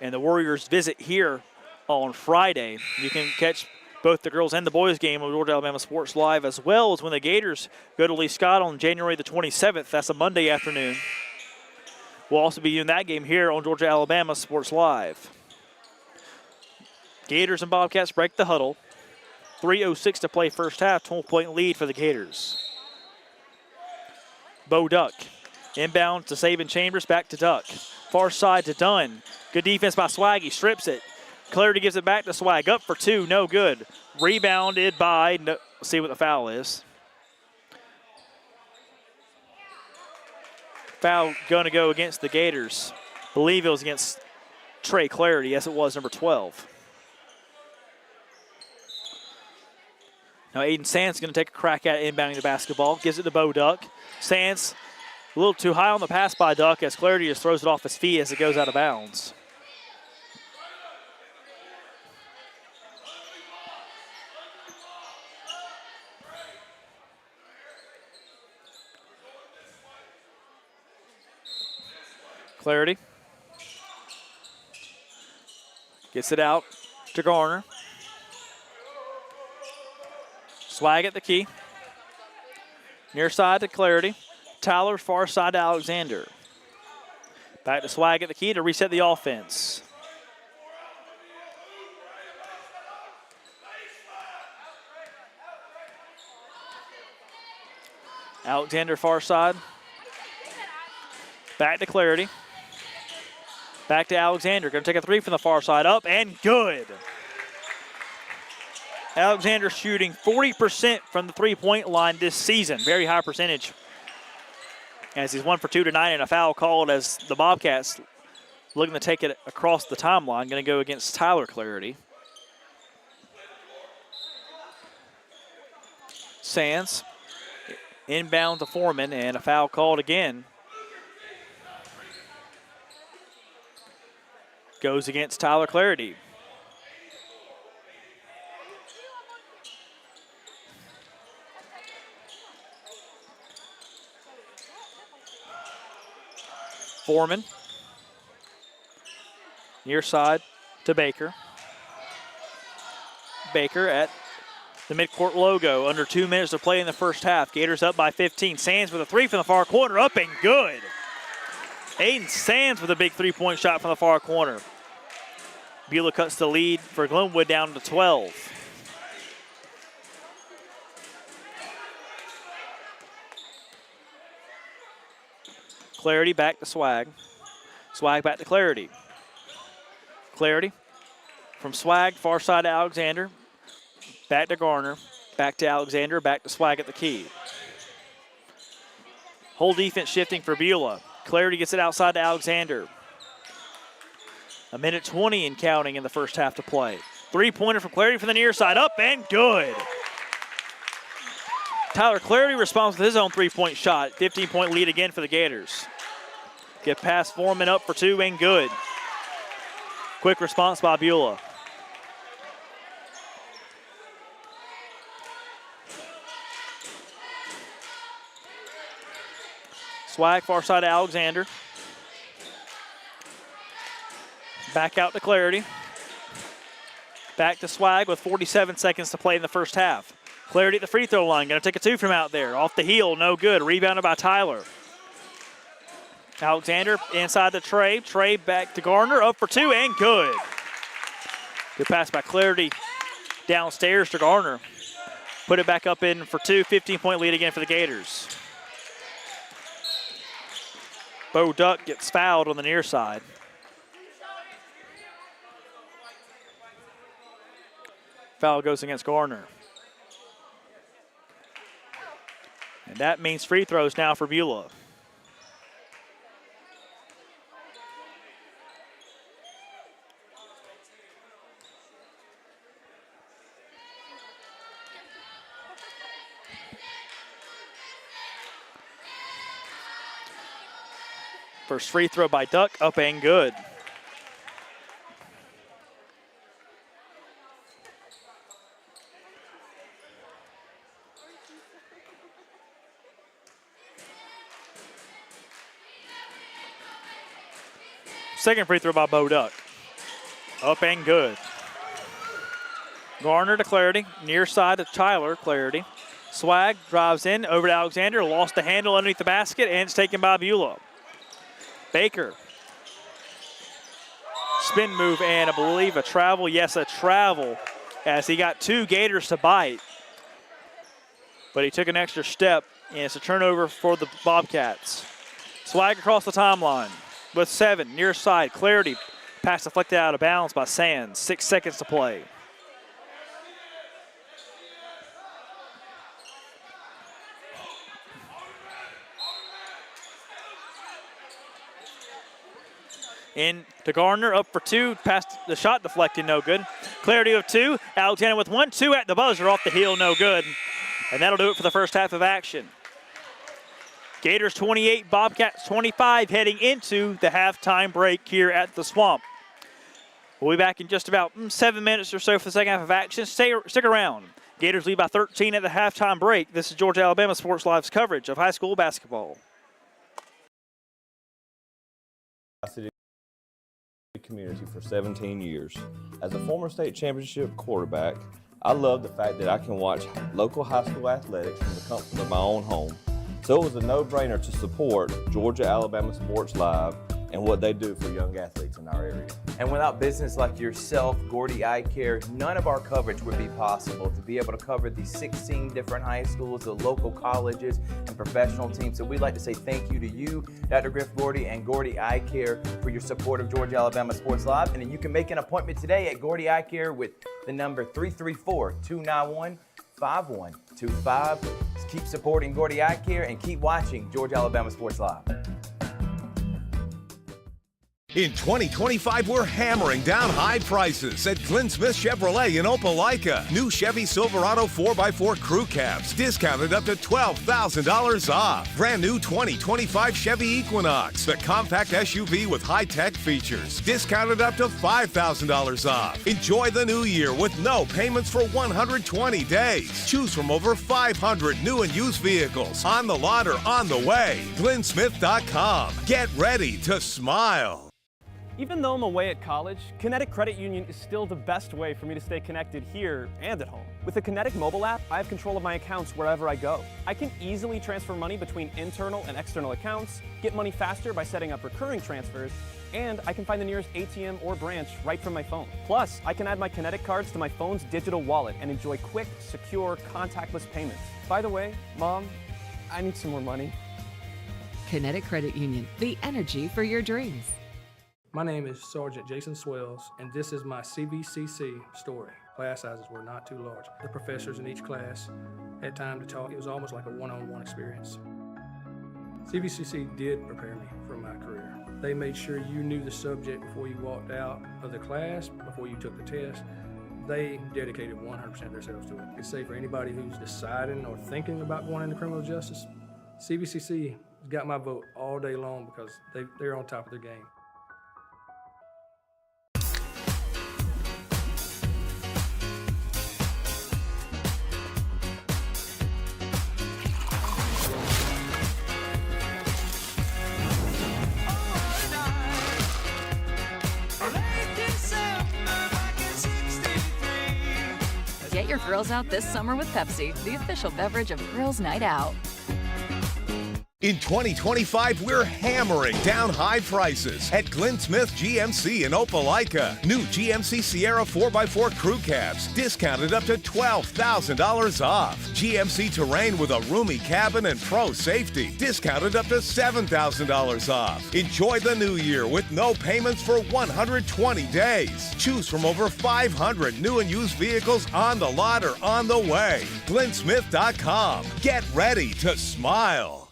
And the Warriors visit here on Friday. You can catch both the girls and the boys game on Georgia Alabama Sports Live, as well as when the Gators go to Lee Scott on January the 27th. That's a Monday afternoon. We'll also be doing that game here on Georgia Alabama Sports Live. Gators and Bobcats break the huddle. 3:06 to play first half, 12-point lead for the Gators. Bo Duck inbound to Saban Chambers, back to Duck. Far side to Dunn. Good defense by Swag, he strips it. Clarity gives it back to Swag, up for 2, no good. Rebounded by, let's see what the foul is. Foul gonna go against the Gators. I believe it was against Trey Clarity, yes it was, number 12. Now Aiden Sands going to take a crack at inbounding the basketball. Gives it to Bo Duck. Sands a little too high on the pass by Duck, as Clarity just throws it off his feet as it goes out of bounds. Clarity gets it out to Garner. Swag at the key. Near side to Clarity. Tyler far side to Alexander. Back to Swag at the key to reset the offense. Alexander far side. Back to Clarity. Back to Alexander. Going to take a 3 from the far side. Up and good. Alexander shooting 40% from the three-point line this season. Very high percentage. As he's 1 for 2 tonight, and a foul called as the Bobcats looking to take it across the timeline. Going to go against Tyler Clarity. Sands inbound to Foreman, and a foul called again. Goes against Tyler Clarity. Foreman. Near side to Baker. Baker at the midcourt logo. Under 2 minutes to play in the first half. Gators up by 15. Sands with a 3 from the far corner. Up and good. Aiden Sands with a big three-point shot from the far corner. Beulah cuts the lead for Glenwood down to 12. Clarity back to Swag. Swag back to Clarity. Clarity from Swag, far side to Alexander. Back to Garner. Back to Alexander. Back to Swag at the key. Whole defense shifting for Beulah. Clarity gets it outside to Alexander. 1:20 and counting in the first half to play. Three-pointer from Clarity from the near side, up and good. Tyler Clarity responds with his own three-point shot. 15-point lead again for the Gators. Get past Foreman up for two and good. Quick response by Beulah. Swag far side to Alexander. Back out to Clarity. Back to Swag with 47 seconds to play in the first half. Clarity at the free throw line, gonna take a two from out there. Off the heel, no good, rebounded by Tyler. Alexander inside the Trey. Trey back to Garner, up for two and good. Good pass by Clarity downstairs to Garner. Put it back up in for two, 15-point lead again for the Gators. Bo Duck gets fouled on the near side. Foul goes against Garner. And that means free throws now for Beulah. First free throw by Duck, up and good. Second free throw by Bo Duck. Up and good. Garner to Clarity. Near side to Tyler. Clarity. Swag drives in over to Alexander. Lost the handle underneath the basket, and it's taken by Beulah. Baker. Spin move and I believe a travel. Yes, a travel as he got two Gators to bite. But he took an extra step, and it's a turnover for the Bobcats. Swag across the timeline with 7. Near side, Clarity. Pass deflected out of bounds by Sands. 6 seconds to play. In to Garner, up for two. Past the shot deflected, no good. Clarity with 2. Alexander with 1. 2 at the buzzer, off the heel, no good. And that'll do it for the first half of action. Gators 28, Bobcats 25, heading into the halftime break here at the Swamp. We'll be back in just about 7 minutes or so for the second half of action. Stick around. Gators lead by 13 at the halftime break. This is Georgia Alabama Sports Live's coverage of high school basketball. Community for 17 years. As a former state championship quarterback, I love the fact that I can watch local high school athletics from the comfort of my own home. So it was a no-brainer to support Georgia Alabama Sports Live and what they do for young athletes in our area. And without business like yourself, Gordy Eye Care, none of our coverage would be possible to be able to cover the 16 different high schools, the local colleges, and professional teams. So we'd like to say thank you to you, Dr. Griff Gordy and Gordy Eye Care, for your support of Georgia Alabama Sports Live. And then you can make an appointment today at Gordy Eye Care with the number 334-291-5125. Keep supporting Gordy Eye Care and keep watching Georgia Alabama Sports Live. In 2025, we're hammering down high prices at Glenn Smith Chevrolet in Opelika. New Chevy Silverado 4x4 crew cabs, discounted up to $12,000 off. Brand new 2025 Chevy Equinox, the compact SUV with high-tech features, discounted up to $5,000 off. Enjoy the new year with no payments for 120 days. Choose from over 500 new and used vehicles on the lot or on the way. GlennSmith.com. Get ready to smile. Even though I'm away at college, Kinetic Credit Union is still the best way for me to stay connected here and at home. With the Kinetic mobile app, I have control of my accounts wherever I go. I can easily transfer money between internal and external accounts, get money faster by setting up recurring transfers, and I can find the nearest ATM or branch right from my phone. Plus, I can add my Kinetic cards to my phone's digital wallet and enjoy quick, secure, contactless payments. By the way, Mom, I need some more money. Kinetic Credit Union, the energy for your dreams. My name is Sergeant Jason Swells, and this is my CVCC story. Class sizes were not too large. The professors in each class had time to talk. It was almost like a one-on-one experience. CVCC did prepare me for my career. They made sure you knew the subject before you walked out of the class, before you took the test. They dedicated 100% of themselves to it. I could say for anybody who's deciding or thinking about going into criminal justice, CVCC has got my vote all day long because they're on top of their game. Get your grills out this summer with Pepsi, the official beverage of Girls Night Out. In 2025, we're hammering down high prices at Glenn Smith GMC in Opelika. New GMC Sierra 4x4 crew cabs, discounted up to $12,000 off. GMC Terrain with a roomy cabin and pro safety, discounted up to $7,000 off. Enjoy the new year with no payments for 120 days. Choose from over 500 new and used vehicles on the lot or on the way. GlennSmith.com. Get ready to smile.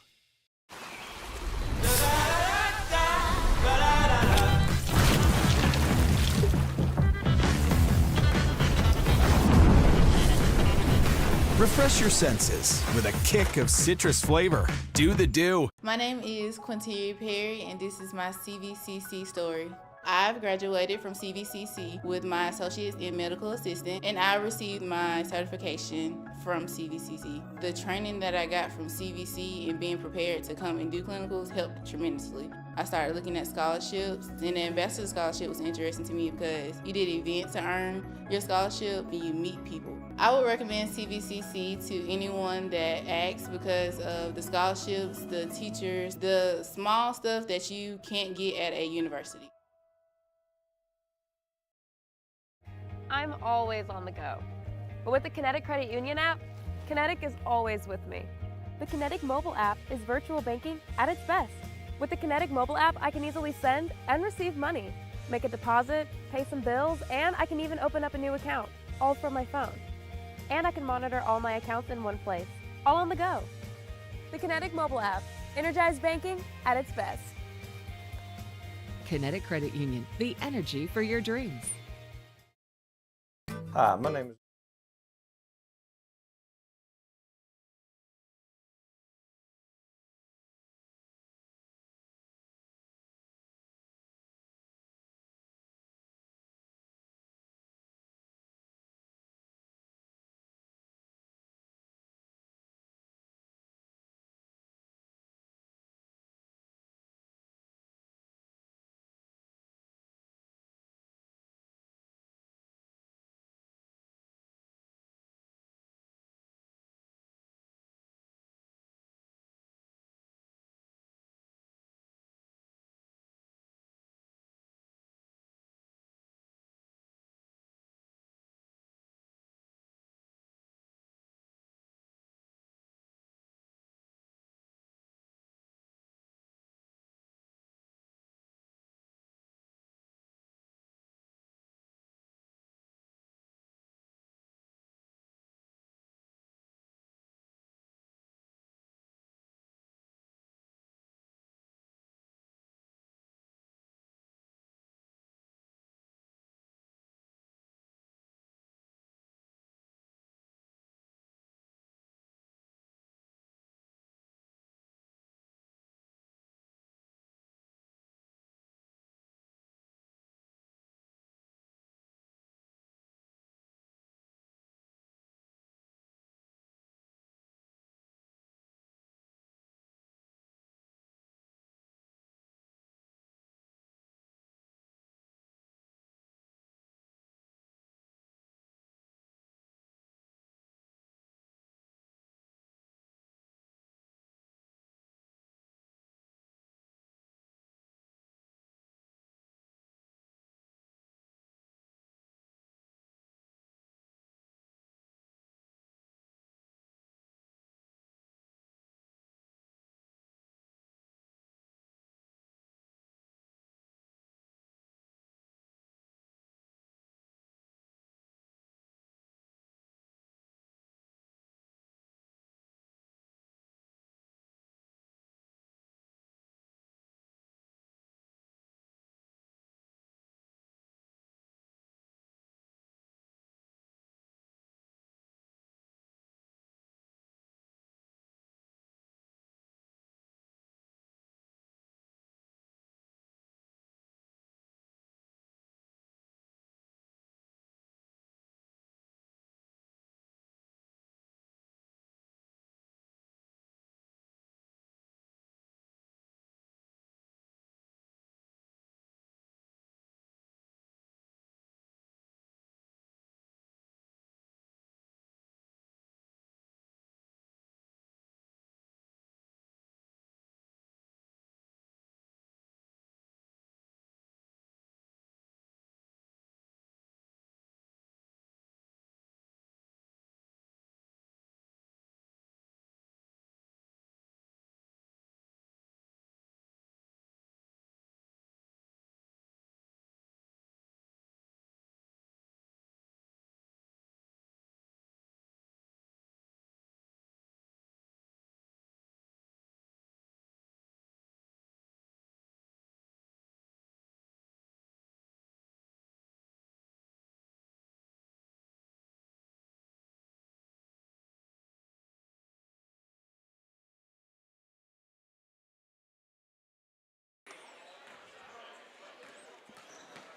Refresh your senses with a kick of citrus flavor. Do the do. My name is Quinteria Perry, and this is my CVCC story. I've graduated from CVCC with my associate's in medical assistant, and I received my certification from CVCC. The training that I got from CVC and being prepared to come and do clinicals helped tremendously. I started looking at scholarships, and the ambassador scholarship was interesting to me because you did events to earn your scholarship and you meet people. I would recommend CVCC to anyone that asks because of the scholarships, the teachers, the small stuff that you can't get at a university. I'm always on the go. But with the Kinetic Credit Union app, Kinetic is always with me. The Kinetic mobile app is virtual banking at its best. With the Kinetic mobile app, I can easily send and receive money, make a deposit, pay some bills, and I can even open up a new account, all from my phone. And I can monitor all my accounts in one place, all on the go. The Kinetic mobile app, energized banking at its best. Kinetic Credit Union, the energy for your dreams. Hi, my name is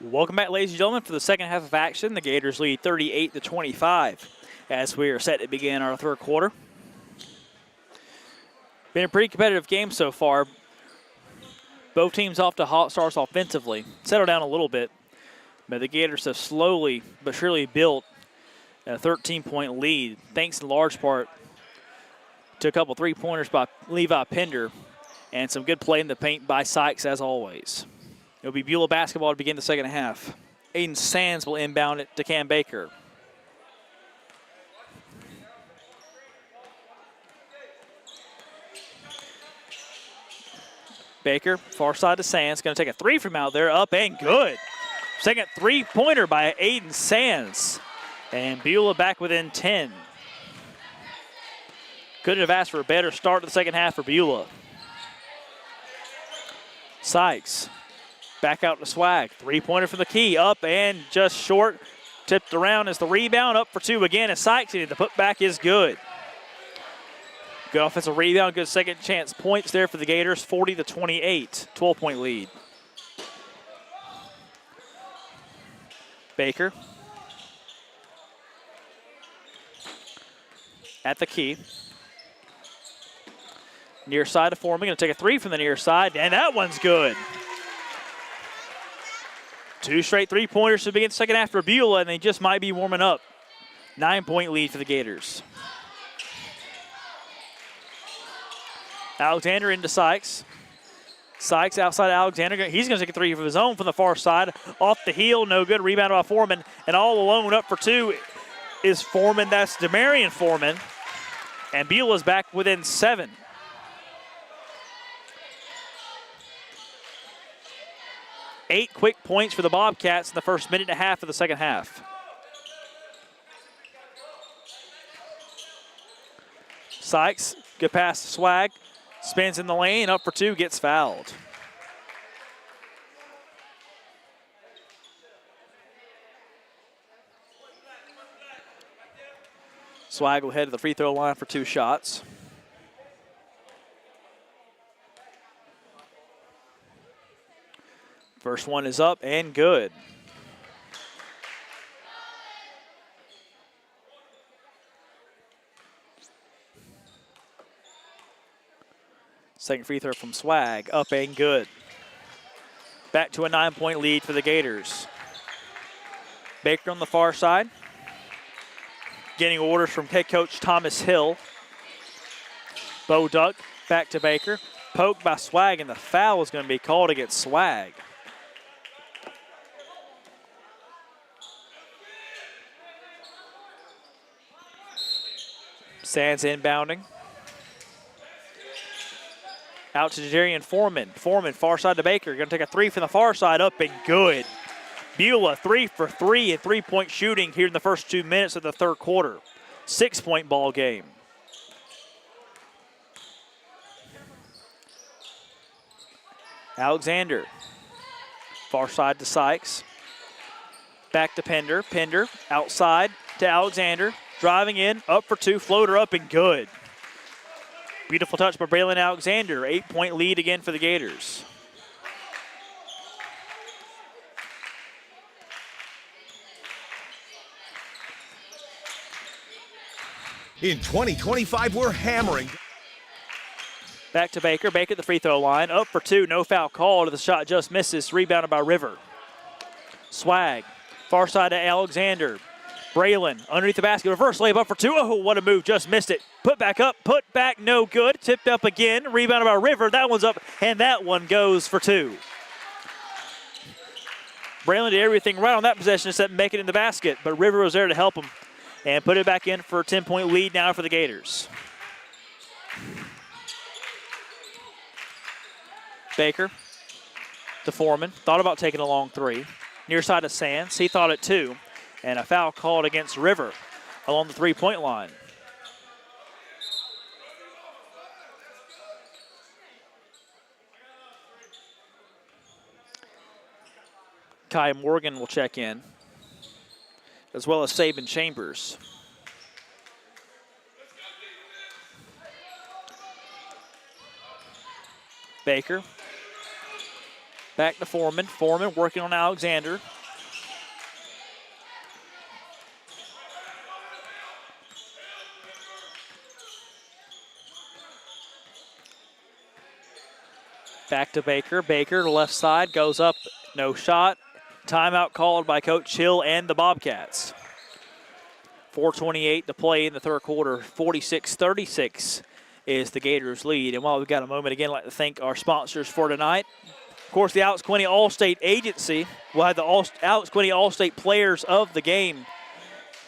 Welcome back, ladies and gentlemen, for the second half of action. The Gators lead 38-25 as we are set to begin our third quarter. Been a pretty competitive game so far. Both teams off to hot starts offensively. Settled down a little bit, but the Gators have slowly but surely built a 13-point lead, thanks in large part to a couple three-pointers by Levi Pender and some good play in the paint by Sykes, as always. It'll be Beulah basketball to begin the second half. Aiden Sands will inbound it to Cam Baker. Baker, far side to Sands, going to take a three from out there, up and good. Second three-pointer by Aiden Sands. And Beulah back within 10. Couldn't have asked for a better start to the second half for Beulah. Sykes. Back out to Swag. Three-pointer from the key. Up and just short. Tipped around as the rebound. Up for two again as Sykes. The putback is good. Good offensive rebound. Good second chance points there for the Gators. 40-28. 12-point lead. Baker. At the key. Near side to Foreman. Going to take a three from the near side. And that one's good. Two straight three-pointers to begin the second half for Beulah, and they just might be warming up. 9-point lead for the Gators. Alexander into Sykes. Sykes outside Alexander. He's going to take a three of his own from the far side. Off the heel, no good. Rebound by Foreman. And all alone up for two is Foreman. That's Demarion Foreman. And Beulah's back within 7. Eight quick points for the Bobcats in the first minute and a half of the second half. Sykes, good pass to Swag. Spins in the lane, up for two, gets fouled. Swag will head to the free throw line for 2 shots. First one is up and good. Second free throw from Swag, up and good. Back to a 9-point lead for the Gators. Baker on the far side. Getting orders from head coach Thomas Hill. Bo Duck back to Baker. Poked by Swag, and the foul is going to be called against Swag. Sands inbounding. Out to Darian Foreman. Foreman, far side to Baker. Going to take a three from the far side, up and good. Beulah 3 for 3 in three-point shooting here in the first 2 minutes of the third quarter. 6-point ball game. Alexander. Far side to Sykes. Back to Pender. Pender outside to Alexander. Driving in, up for two, floater up and good. Beautiful touch by Braylon Alexander. 8-point lead again for the Gators. In 2025, we're hammering. Back to Baker. Baker at the free throw line. Up for two, no foul called. The shot just misses. Rebounded by River. Swag. Far side to Alexander. Braylon underneath the basket. Reverse layup up for two. Oh, what a move. Just missed it. Put back up. Put back. No good. Tipped up again. Rebounded by River. That one's up. And that one goes for two. Braylon did everything right on that possession except make it in the basket. But River was there to help him. And put it back in for a 10-point lead now for the Gators. Baker to Foreman. Thought about taking a long three. Near side of Sands. He thought it too. And a foul called against River along the three-point line. Kai Morgan will check in, as well as Saban Chambers. Baker. Back to Foreman. Foreman working on Alexander. Back to Baker. Baker, the left side, goes up, no shot. Timeout called by Coach Hill and the Bobcats. 4:28 to play in the third quarter. 46-36 is the Gators' lead. And while we've got a moment again, I'd like to thank our sponsors for tonight. Of course, the Alex Quinney All-State Agency. We'll have the Alex Quinney All-State players of the game.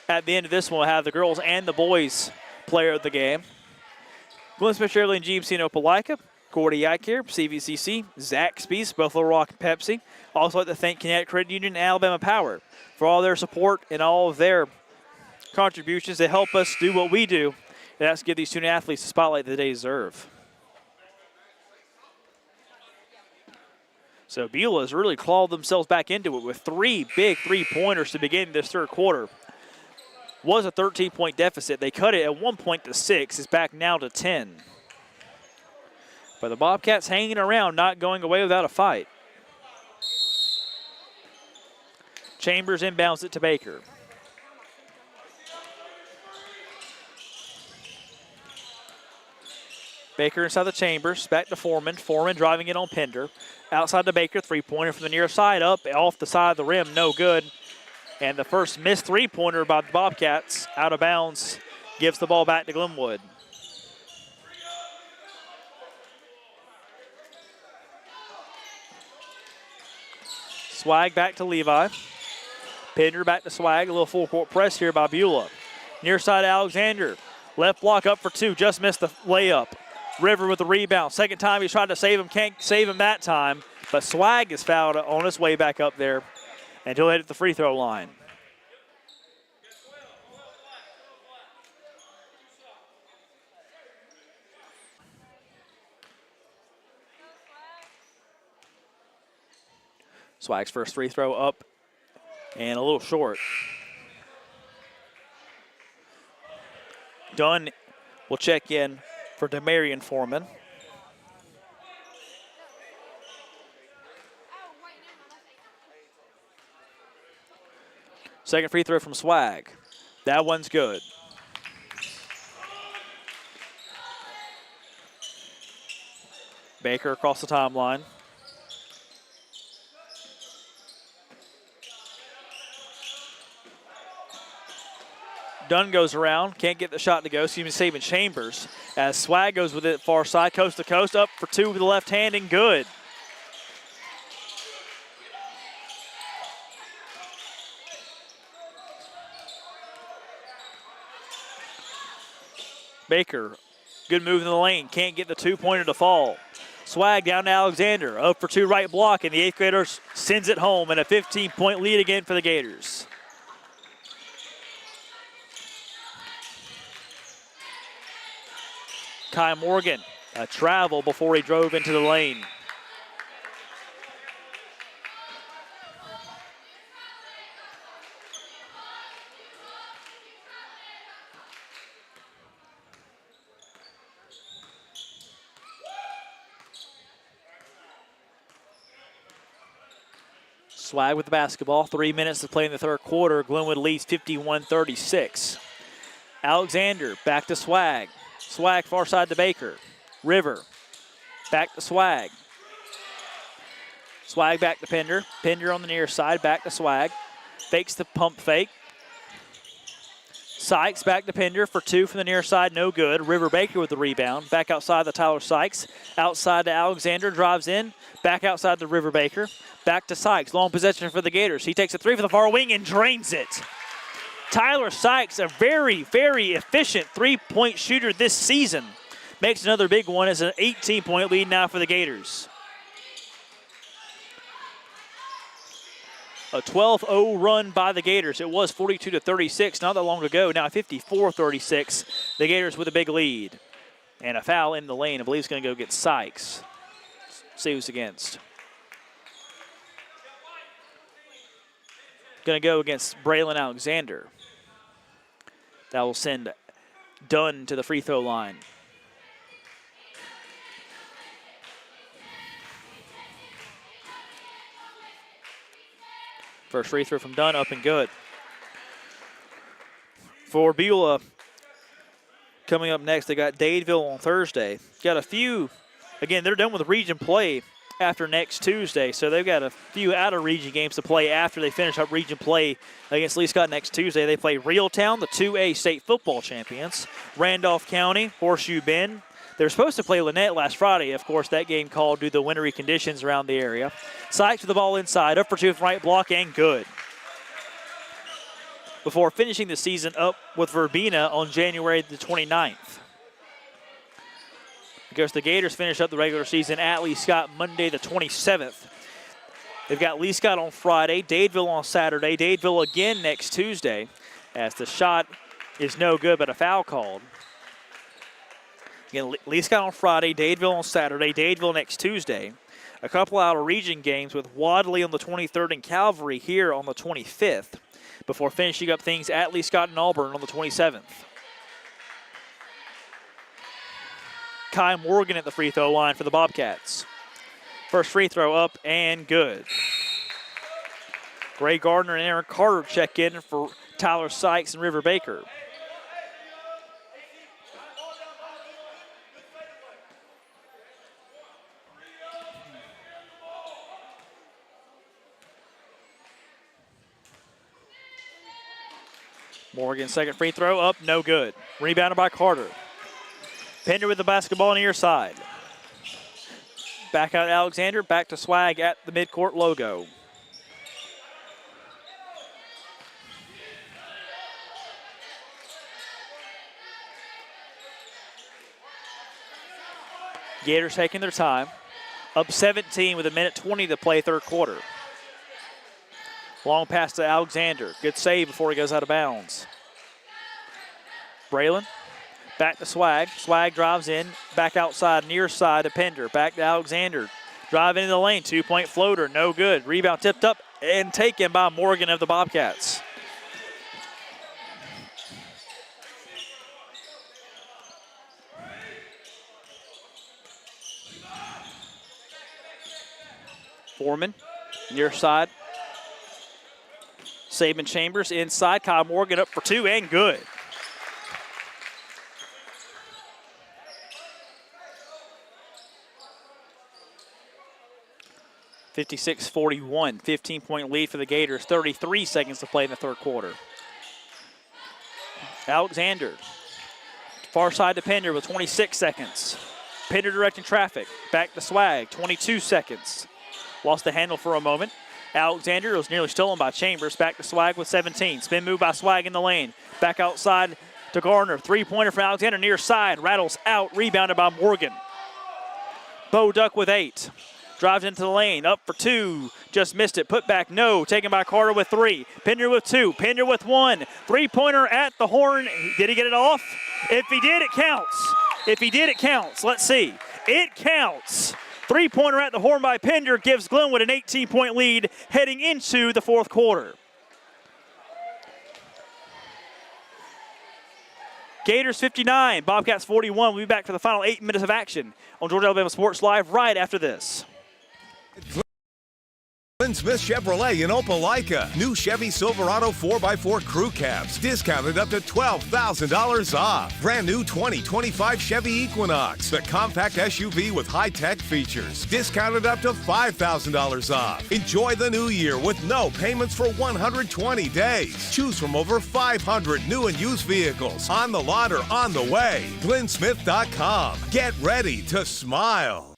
At the end of this one, we'll have the girls and the boys player of the game. Glenwood Smith Chevrolet and GMC in Opelika. Gordy Eye Care, CVCC, Zaxby's, Buffalo Rock and Pepsi. Also like to thank Connecticut Credit Union and Alabama Power for all their support and all of their contributions that help us do what we do. And that's to give these student athletes the spotlight that they deserve. So Beulah has really clawed themselves back into it with 3 big three-pointers to begin this third quarter. Was a 13-point deficit. They cut it at 1 point to 6. It's back now to 10. But the Bobcats hanging around, not going away without a fight. Chambers inbounds it to Baker. Baker inside the Chambers, back to Foreman. Foreman driving it on Pender. Outside to Baker, three-pointer from the near side, up off the side of the rim, no good. And the first missed three-pointer by the Bobcats, out of bounds, gives the ball back to Glenwood. Swag back to Levi. Pender back to Swag. A little full court press here by Beulah. Near side Alexander. Left block up for 2. Just missed the layup. River with the rebound. Second time he's tried to save him. Can't save him that time. But Swag is fouled on his way back up there. And he'll hit at the free throw line. Swag's first free throw up and a little short. Dunn will check in for Demarion Foreman. Second free throw from Swag. That one's good. Baker across the timeline. Dunn goes around, can't get the shot to go, so he's saving Chambers. As Swag goes with it far side, coast to coast, up for 2 with the left hand and good. Baker, good move in the lane, can't get the 2-pointer to fall. Swag down to Alexander, up for 2 right block, and the 8th grader sends it home, and a 15-point lead again for the Gators. Kai Morgan, a travel before he drove into the lane. Swag with the basketball. 3 minutes to play in the third quarter. Glenwood leads 51-36. Alexander back to Swag. Swag far side to Baker. River back to Swag. Swag back to Pender. Pender on the near side, back to Swag. Fakes the pump fake. Sykes back to Pender for 2 from the near side, no good. River Baker with the rebound. Back outside to Tyler Sykes. Outside to Alexander, drives in. Back outside to River Baker. Back to Sykes, long possession for the Gators. He takes a 3 for the far wing and drains it. Tyler Sykes, a very, very efficient three-point shooter this season, makes another big one as an 18-point lead now for the Gators. A 12-0 run by the Gators. It was 42-36 not that long ago. Now 54-36. The Gators with a big lead. And a foul in the lane. I believe it's going to go get Sykes. See who's against. Going to go against Braylon Alexander. That will send Dunn to the free throw line. First free throw from Dunn, up and good. For Beulah, coming up next, they got Dadeville on Thursday. Got a few, again, they're done with region play after next Tuesday, so they've got a few out-of-region games to play after they finish up region play against Lee Scott next Tuesday. They play Reeltown, the 2A state football champions, Randolph County, Horseshoe Bend. They were supposed to play Lynette last Friday. Of course, that game called due to the wintry conditions around the area. Sykes with the ball inside, up for two from right block, and good. Before finishing the season up with Verbena on January the 29th. Because the Gators finish up the regular season at Lee Scott Monday the 27th. They've got Lee Scott on Friday, Dadeville on Saturday, Dadeville again next Tuesday, as the shot is no good but a foul called. Again, Lee Scott on Friday, Dadeville on Saturday, Dadeville next Tuesday. A couple out-of-region games with Wadley on the 23rd and Calvary here on the 25th, before finishing up things at Lee Scott and Auburn on the 27th. Kai Morgan at the free throw line for the Bobcats. First free throw up and good. Gray Gardner and Aaron Carter check in for Tyler Sykes and River Baker. Morgan second free throw up, no good. Rebounded by Carter. Pender with the basketball near side. Back out Alexander, back to Swag at the midcourt logo. Gators taking their time. Up 17 with 1:20 to play third quarter. Long pass to Alexander. Good save before he goes out of bounds. Braylon. Back to Swag. Swag drives in. Back outside, near side to Pender. Back to Alexander. Drive into the lane. Two-point floater. No good. Rebound tipped up and taken by Morgan of the Bobcats. Foreman, near side. Saban Chambers inside. Kyle Morgan up for two and good. (56-41), 15-point lead for the Gators. 33 seconds to play in the third quarter. Alexander, far side to Pender with 26 seconds. Pender directing traffic. Back to Swag, 22 seconds. Lost the handle for a moment. Alexander was nearly stolen by Chambers. Back to Swag with 17. Spin move by Swag in the lane. Back outside to Gardner. Three-pointer from Alexander near side. Rattles out. Rebounded by Morgan. Bo Duck with 8. Drives into the lane. Up for two. Just missed it. Put back. No. Taken by Carter with 3. Pender with 2. Pender with 1. Three-pointer at the horn. Did he get it off? If he did, it counts. If he did, it counts. Let's see. It counts. Three-pointer at the horn by Pender gives Glenwood an 18-point lead heading into the fourth quarter. Gators 59, Bobcats 41. We'll be back for the final 8 minutes of action on Georgia Alabama Sports Live right after this. Glenn Smith Chevrolet in Opelika. New Chevy Silverado 4x4 crew cabs. Discounted up to $12,000 off. Brand new 2025 Chevy Equinox. The compact SUV with high-tech features. Discounted up to $5,000 off. Enjoy the new year with no payments for 120 days. Choose from over 500 new and used vehicles. On the lot or on the way. GlennSmith.com. Get ready to smile.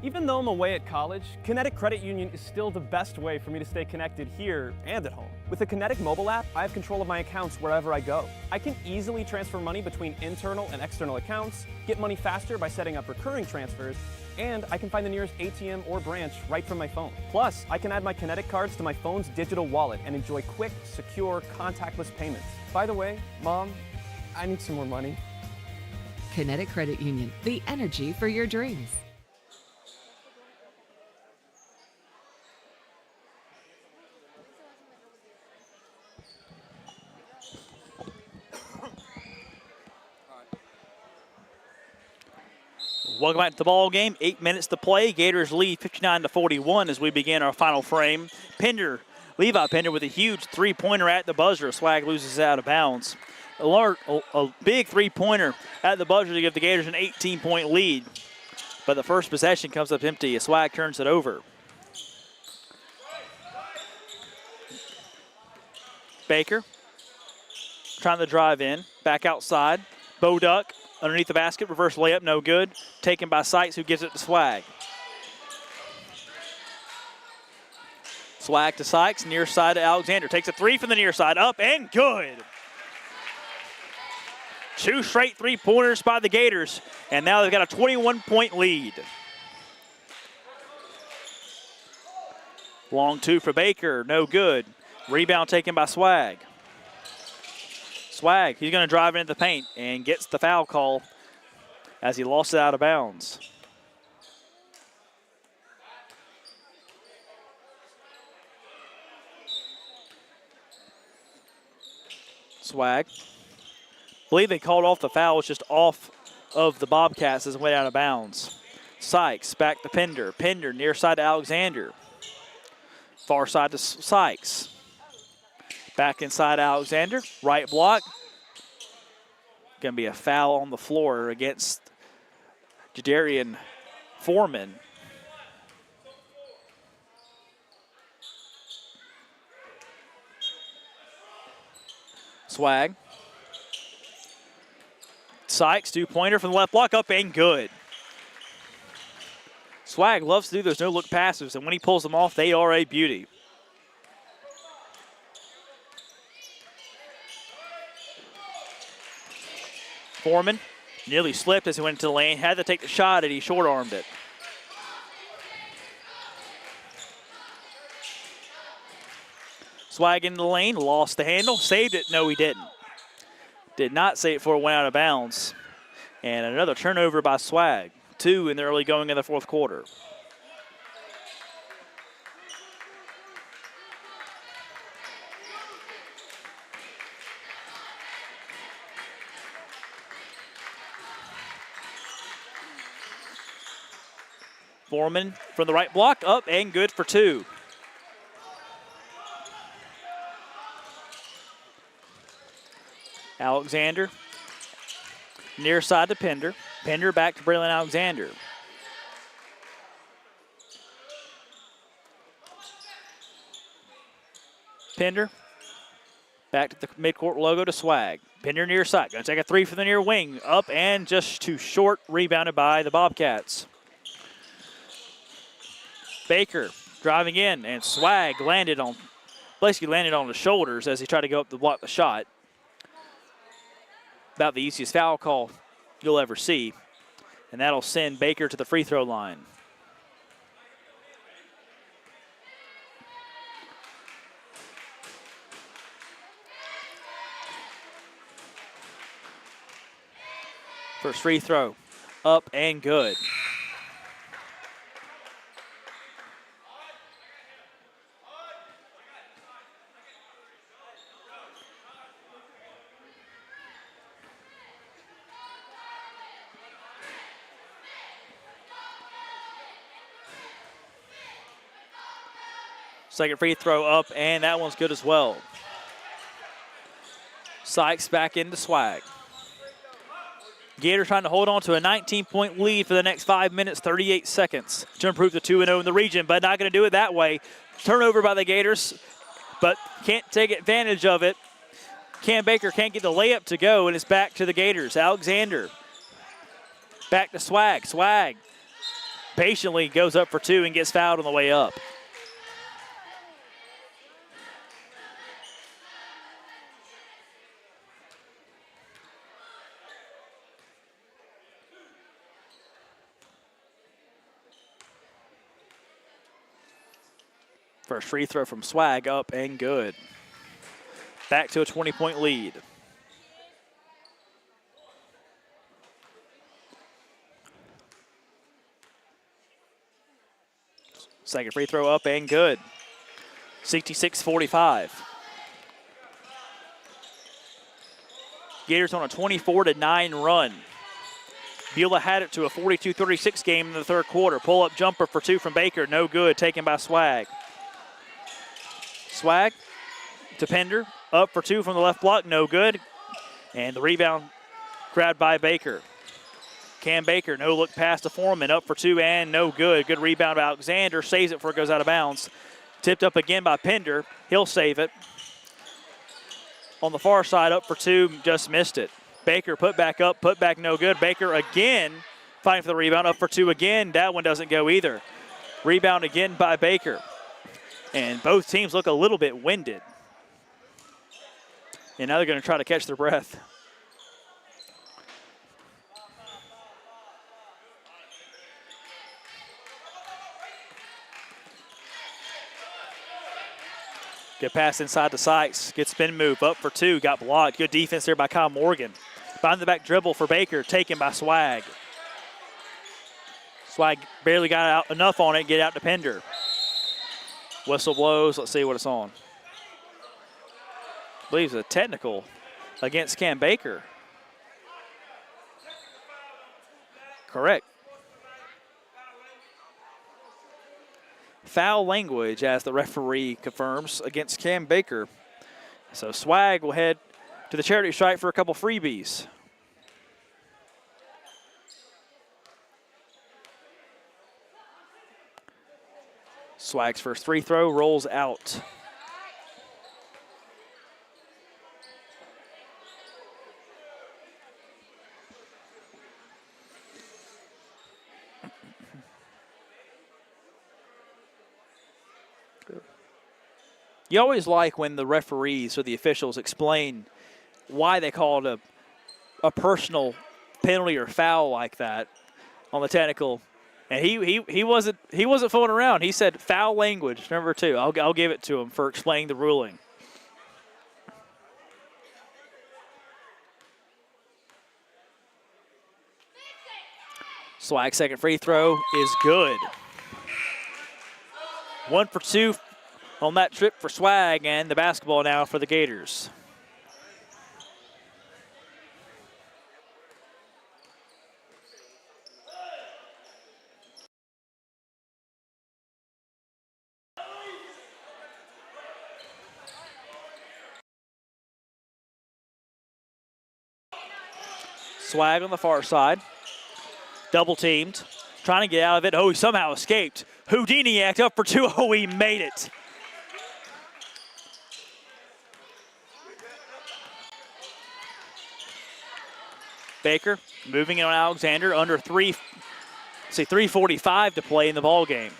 Even though I'm away at college, Kinetic Credit Union is still the best way for me to stay connected here and at home. With the Kinetic mobile app, I have control of my accounts wherever I go. I can easily transfer money between internal and external accounts, get money faster by setting up recurring transfers, and I can find the nearest ATM or branch right from my phone. Plus, I can add my Kinetic cards to my phone's digital wallet and enjoy quick, secure, contactless payments. By the way, Mom, I need some more money. Kinetic Credit Union, the energy for your dreams. Welcome back to the ball game. 8 minutes to play. Gators lead 59-41 as we begin our final frame. Pender Levi Pender with a huge three-pointer at the buzzer. Swag loses out of bounds. A big three-pointer at the buzzer to give the Gators an 18-point lead. But the first possession comes up empty as Swag turns it over. Baker trying to drive in, back outside. Boduck underneath the basket, reverse layup, no good. Taken by Sykes, who gives it to Swag. Swag to Sykes, near side to Alexander. Takes a three from the near side, up and good. 2 straight three-pointers by the Gators, and now they've got a 21-point lead. Long two for Baker, no good. Rebound taken by Swag. Swag, he's going to drive into the paint and gets the foul call as he lost it out of bounds. Swag. Believe they called off the foul. It's just off of the Bobcats as it went out of bounds. Sykes back to Pender. Pender near side to Alexander. Far side to Sykes. Back inside Alexander. Right block. Going to be a foul on the floor against Jadarian Foreman. Swag. Sykes, two-pointer from the left block, up and good. Swag loves to do those no-look passes, and when he pulls them off, they are a beauty. Foreman nearly slipped as he went into the lane, had to take the shot, and he short-armed it. Swag into the lane, lost the handle, saved it. No, he didn't. Did not save it before it went out of bounds. And another turnover by Swag. 2 in the early going in the fourth quarter. Foreman from the right block, up and good for 2. Alexander, near side to Pender. Pender back to Braylon Alexander. Pender, back to the midcourt logo to Swag. Pender near side, gonna take a three from the near wing. Up and just too short, rebounded by the Bobcats. Baker driving in, and Swag basically landed on his shoulders as he tried to go up to block the shot. About the easiest foul call you'll ever see, and that'll send Baker to the free throw line. First free throw, up and good. Second free throw up, and that one's good as well. Sykes back into Swag. Gators trying to hold on to a 19-point lead for the next 5 minutes, 38 seconds to improve to 2-0 in the region, but not going to do it that way. Turnover by the Gators, but can't take advantage of it. Cam Baker can't get the layup to go, and it's back to the Gators. Alexander back to Swag. Swag patiently goes up for 2 and gets fouled on the way up. First free throw from Swag, up and good. Back to a 20-point lead. Second free throw up and good. 66-45. Gators on a 24-9 run. Beulah had it to a 42-36 game in the third quarter. Pull-up jumper for 2 from Baker, no good, taken by Swag. Swag to Pender. Up for two from the left block, no good. And the rebound grabbed by Baker. Cam Baker, no look pass to Foreman, up for two and no good. Good rebound by Alexander, saves it before it goes out of bounds. Tipped up again by Pender, he'll save it. On the far side, up for two, just missed it. Baker put back up, put back no good. Baker again fighting for the rebound, up for two again. That one doesn't go either. Rebound again by Baker. And both teams look a little bit winded. And now they're going to try to catch their breath. Good pass inside to Sykes. Good spin move, up for two, got blocked. Good defense there by Kyle Morgan. Behind the back dribble for Baker, taken by Swag. Swag barely got out enough on it, get out to Pender. Whistle blows, let's see what it's on. I believe it's a technical against Cam Baker. Correct. Foul language, as the referee confirms, against Cam Baker. So Swag will head to the charity stripe for a couple freebies. Swag's first free throw rolls out. You always like when the referees or the officials explain why they called a personal penalty or foul like that on the technical. And he wasn't fooling around. He said foul language, number two. I'll give it to him for explaining the ruling. Swag second free throw is good. 1 for 2 on that trip for Swag, and the basketball now for the Gators. Swag on the far side. Double teamed. Trying to get out of it. Oh, he somehow escaped. Houdini act up for two. Oh, he made it. Baker moving in on Alexander. Under 3:45 to play in the ball game.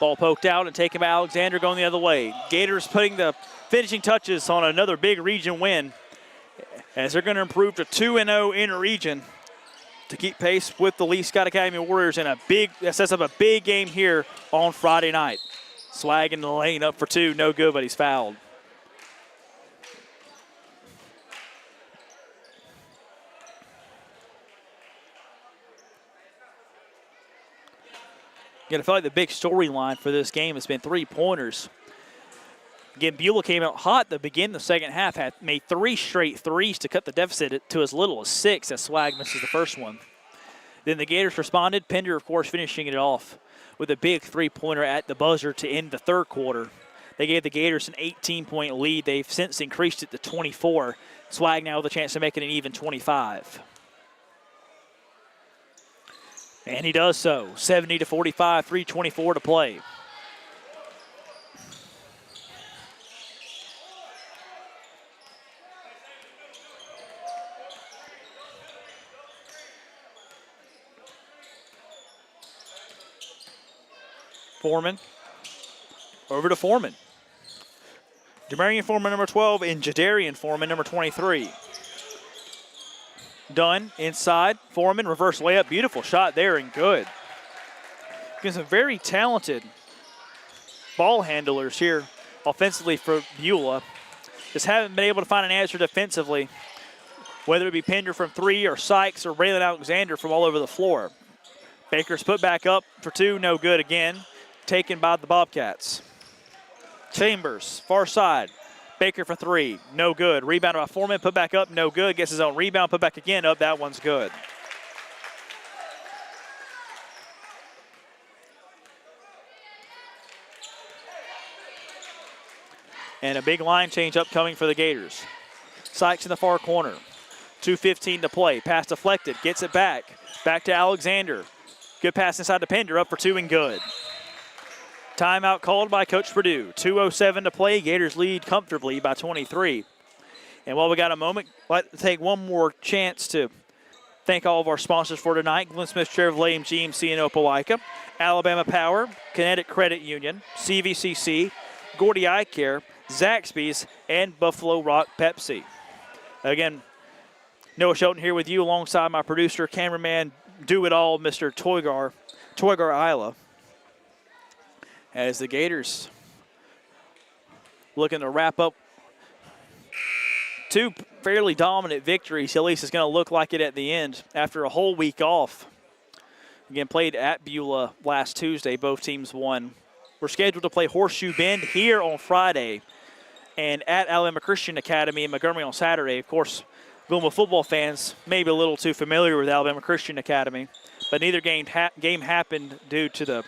Ball poked out and taken by Alexander, going the other way. Gators putting the finishing touches on another big region win, as they're going to improve to 2-0 in a region to keep pace with the Lee Scott Academy Warriors in that sets up a big game here on Friday night. Swag in the lane, up for two, no good, but he's fouled. I feel like the big storyline for this game has been three-pointers. Again, Beulah came out hot to begin the second half, had made 3 straight threes to cut the deficit to as little as 6 as Swag misses the first one. Then the Gators responded. Pender, of course, finishing it off with a big three-pointer at the buzzer to end the third quarter. They gave the Gators an 18-point lead. They've since increased it to 24. Swag now with a chance to make it an even 25. And he does so. 70-45, 3:24 to play. Foreman. Over to Foreman. Demarion Foreman, number 12, and Jadarian Foreman, number 23. Dunn inside. Foreman, reverse layup. Beautiful shot there and good. Again, some very talented ball handlers here offensively for Beulah. Just haven't been able to find an answer defensively, whether it be Pender from 3 or Sykes or Braylon Alexander from all over the floor. Baker's put back up for 2, no good again. Taken by the Bobcats. Chambers, far side. Baker for 3, no good. Rebound by Foreman, put back up, no good. Gets his own rebound, put back again up. That one's good. And a big line change upcoming for the Gators. Sykes in the far corner. 2:15 to play. Pass deflected. Gets it back. Back to Alexander. Good pass inside the Pender. Up for 2 and good. Timeout called by Coach Purdue. 2:07 to play. Gators lead comfortably by 23. And while we got a moment, let's take one more chance to thank all of our sponsors for tonight. Glenn Smith Chevrolet and GMC in Opelika, Alabama Power, Kinetic Credit Union, CVCC, Gordy Eye Care, Zaxby's, and Buffalo Rock Pepsi. Again, Noah Shelton here with you alongside my producer, cameraman, do-it-all, Mr. Toygar Isla. As the Gators looking to wrap up 2 fairly dominant victories. At least it's going to look like it at the end after a whole week off. Again, played at Beulah last Tuesday. Both teams won. We're scheduled to play Horseshoe Bend here on Friday and at Alabama Christian Academy in Montgomery on Saturday. Of course, Glenwood football fans may be a little too familiar with Alabama Christian Academy, but neither game happened due to the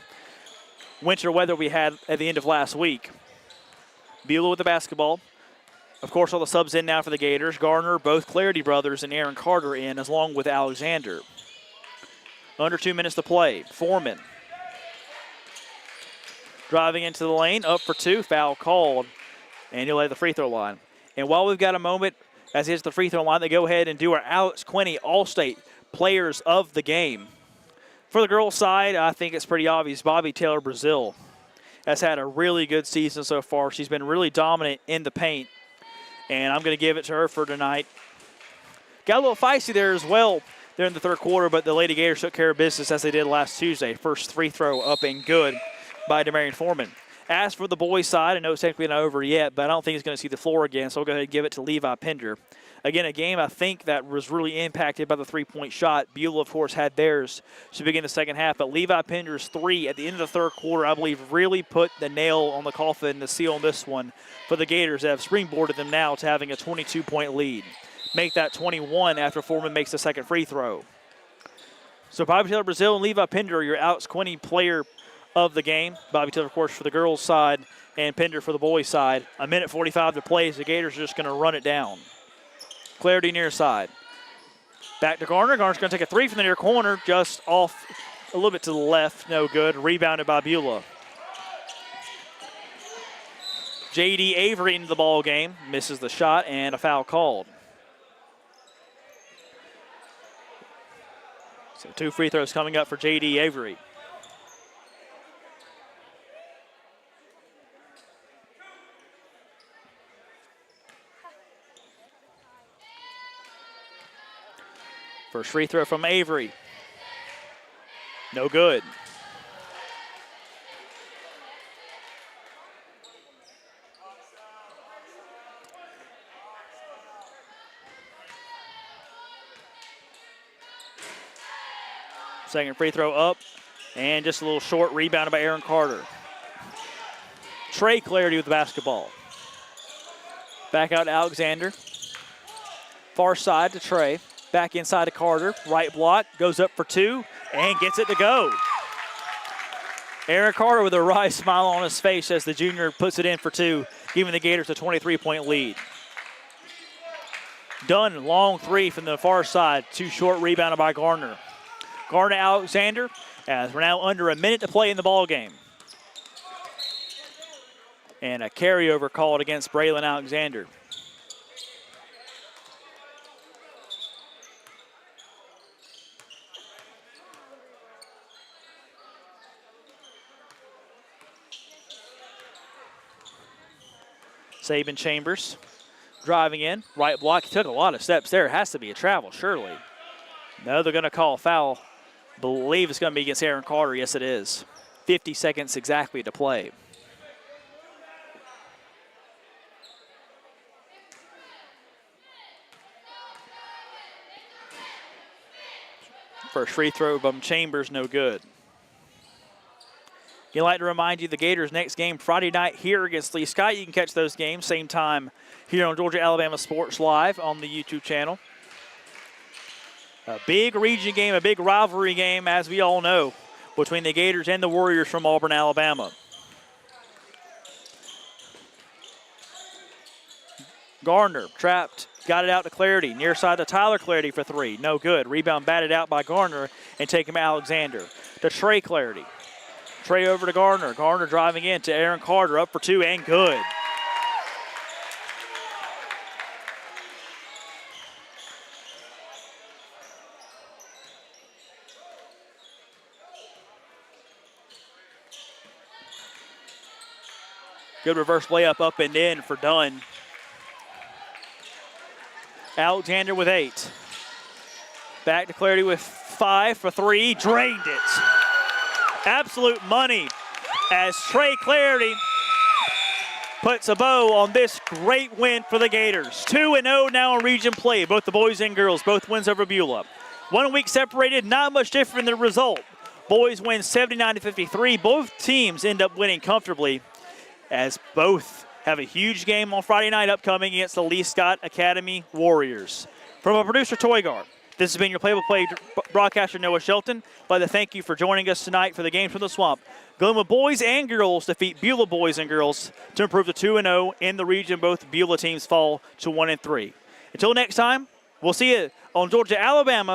winter weather we had at the end of last week. Beulah with the basketball. Of course, all the subs in now for the Gators. Garner, both Clarity brothers, and Aaron Carter in, along with Alexander. Under 2 minutes to play. Foreman driving into the lane, up for 2, foul called, and he'll lay the free throw line. And while we've got a moment, as he hits the free throw line, they go ahead and do our Alex Quinney All-State Players of the Game. For the girls' side, I think it's pretty obvious. Bobby Taylor Brazil has had a really good season so far. She's been really dominant in the paint, and I'm going to give it to her for tonight. Got a little feisty there as well there in the third quarter, but the Lady Gators took care of business as they did last Tuesday. First free throw up and good by Demarion Foreman. As for the boys' side, I know it's technically not over yet, but I don't think he's going to see the floor again, so I'll go ahead and give it to Levi Pender. Again, a game I think that was really impacted by the three-point shot. Beulah, of course, had theirs to begin the second half, but Levi Pender's 3 at the end of the third quarter, I believe, really put the nail on the coffin, the seal on this one for the Gators that have springboarded them now to having a 22-point lead. Make that 21 after Foreman makes the second free throw. So Bobby Taylor Brazil and Levi Pender, your Alex Quinney player of the game. Bobby Taylor, of course, for the girls' side, and Pender for the boys' side. 1:45 to play as the Gators are just going to run it down. Clarity near side. Back to Garner. Garner's going to take a 3 from the near corner, just off a little bit to the left. No good. Rebounded by Beulah. J.D. Avery into the ball game. Misses the shot, and a foul called. So 2 free throws coming up for J.D. Avery. First free throw from Avery. No good. Second free throw up, and just a little short, rebounded by Aaron Carter. Trey Clarity with the basketball. Back out to Alexander. Far side to Trey. Back inside to Carter. Right block, goes up for 2, and gets it to go. Aaron Carter with a wry smile on his face as the junior puts it in for 2, giving the Gators a 23-point lead. Dunn, long 3 from the far side. Too short, rebounded by Garner. Garner Alexander, as we're now under a minute to play in the ball game. And a carryover called against Braylon Alexander. Saban Chambers driving in, right block. He took a lot of steps there. It has to be a travel, surely. No, they're going to call a foul. Believe it's going to be against Aaron Carter. Yes, it is. 50 seconds exactly to play. First free throw from Chambers, no good. I'd like to remind you the Gators' next game Friday night here against Lee Scott. You can catch those games same time here on Georgia Alabama Sports Live on the YouTube channel. A big region game, a big rivalry game, as we all know, between the Gators and the Warriors from Auburn, Alabama. Garner trapped, got it out to Clarity. Near side to Tyler Clarity for three. No good. Rebound batted out by Garner and taken by Alexander. To Trey Clarity. Trey over to Garner. Garner driving in to Aaron Carter. Up for two and good. Good reverse layup up and in for Dunn. Alexander with 8. Back to Clarity with 5 for 3. Drained it. Absolute money as Trey Clarity puts a bow on this great win for the Gators. 2-0 now in region play, both the boys and girls, both wins over Beulah. 1 week separated, not much different in the result. Boys win 79-53. Both teams end up winning comfortably as both have a huge game on Friday night upcoming against the Lee Scott Academy Warriors. From a producer, Toygar, this has been your play-by-play broadcaster, Noah Shelton. I'd like to thank you for joining us tonight for the Games from the Swamp. Glenwood boys and girls defeat Beulah boys and girls to improve to 2-0 in the region. Both Beulah teams fall to 1-3. Until next time, we'll see you on Georgia-Alabama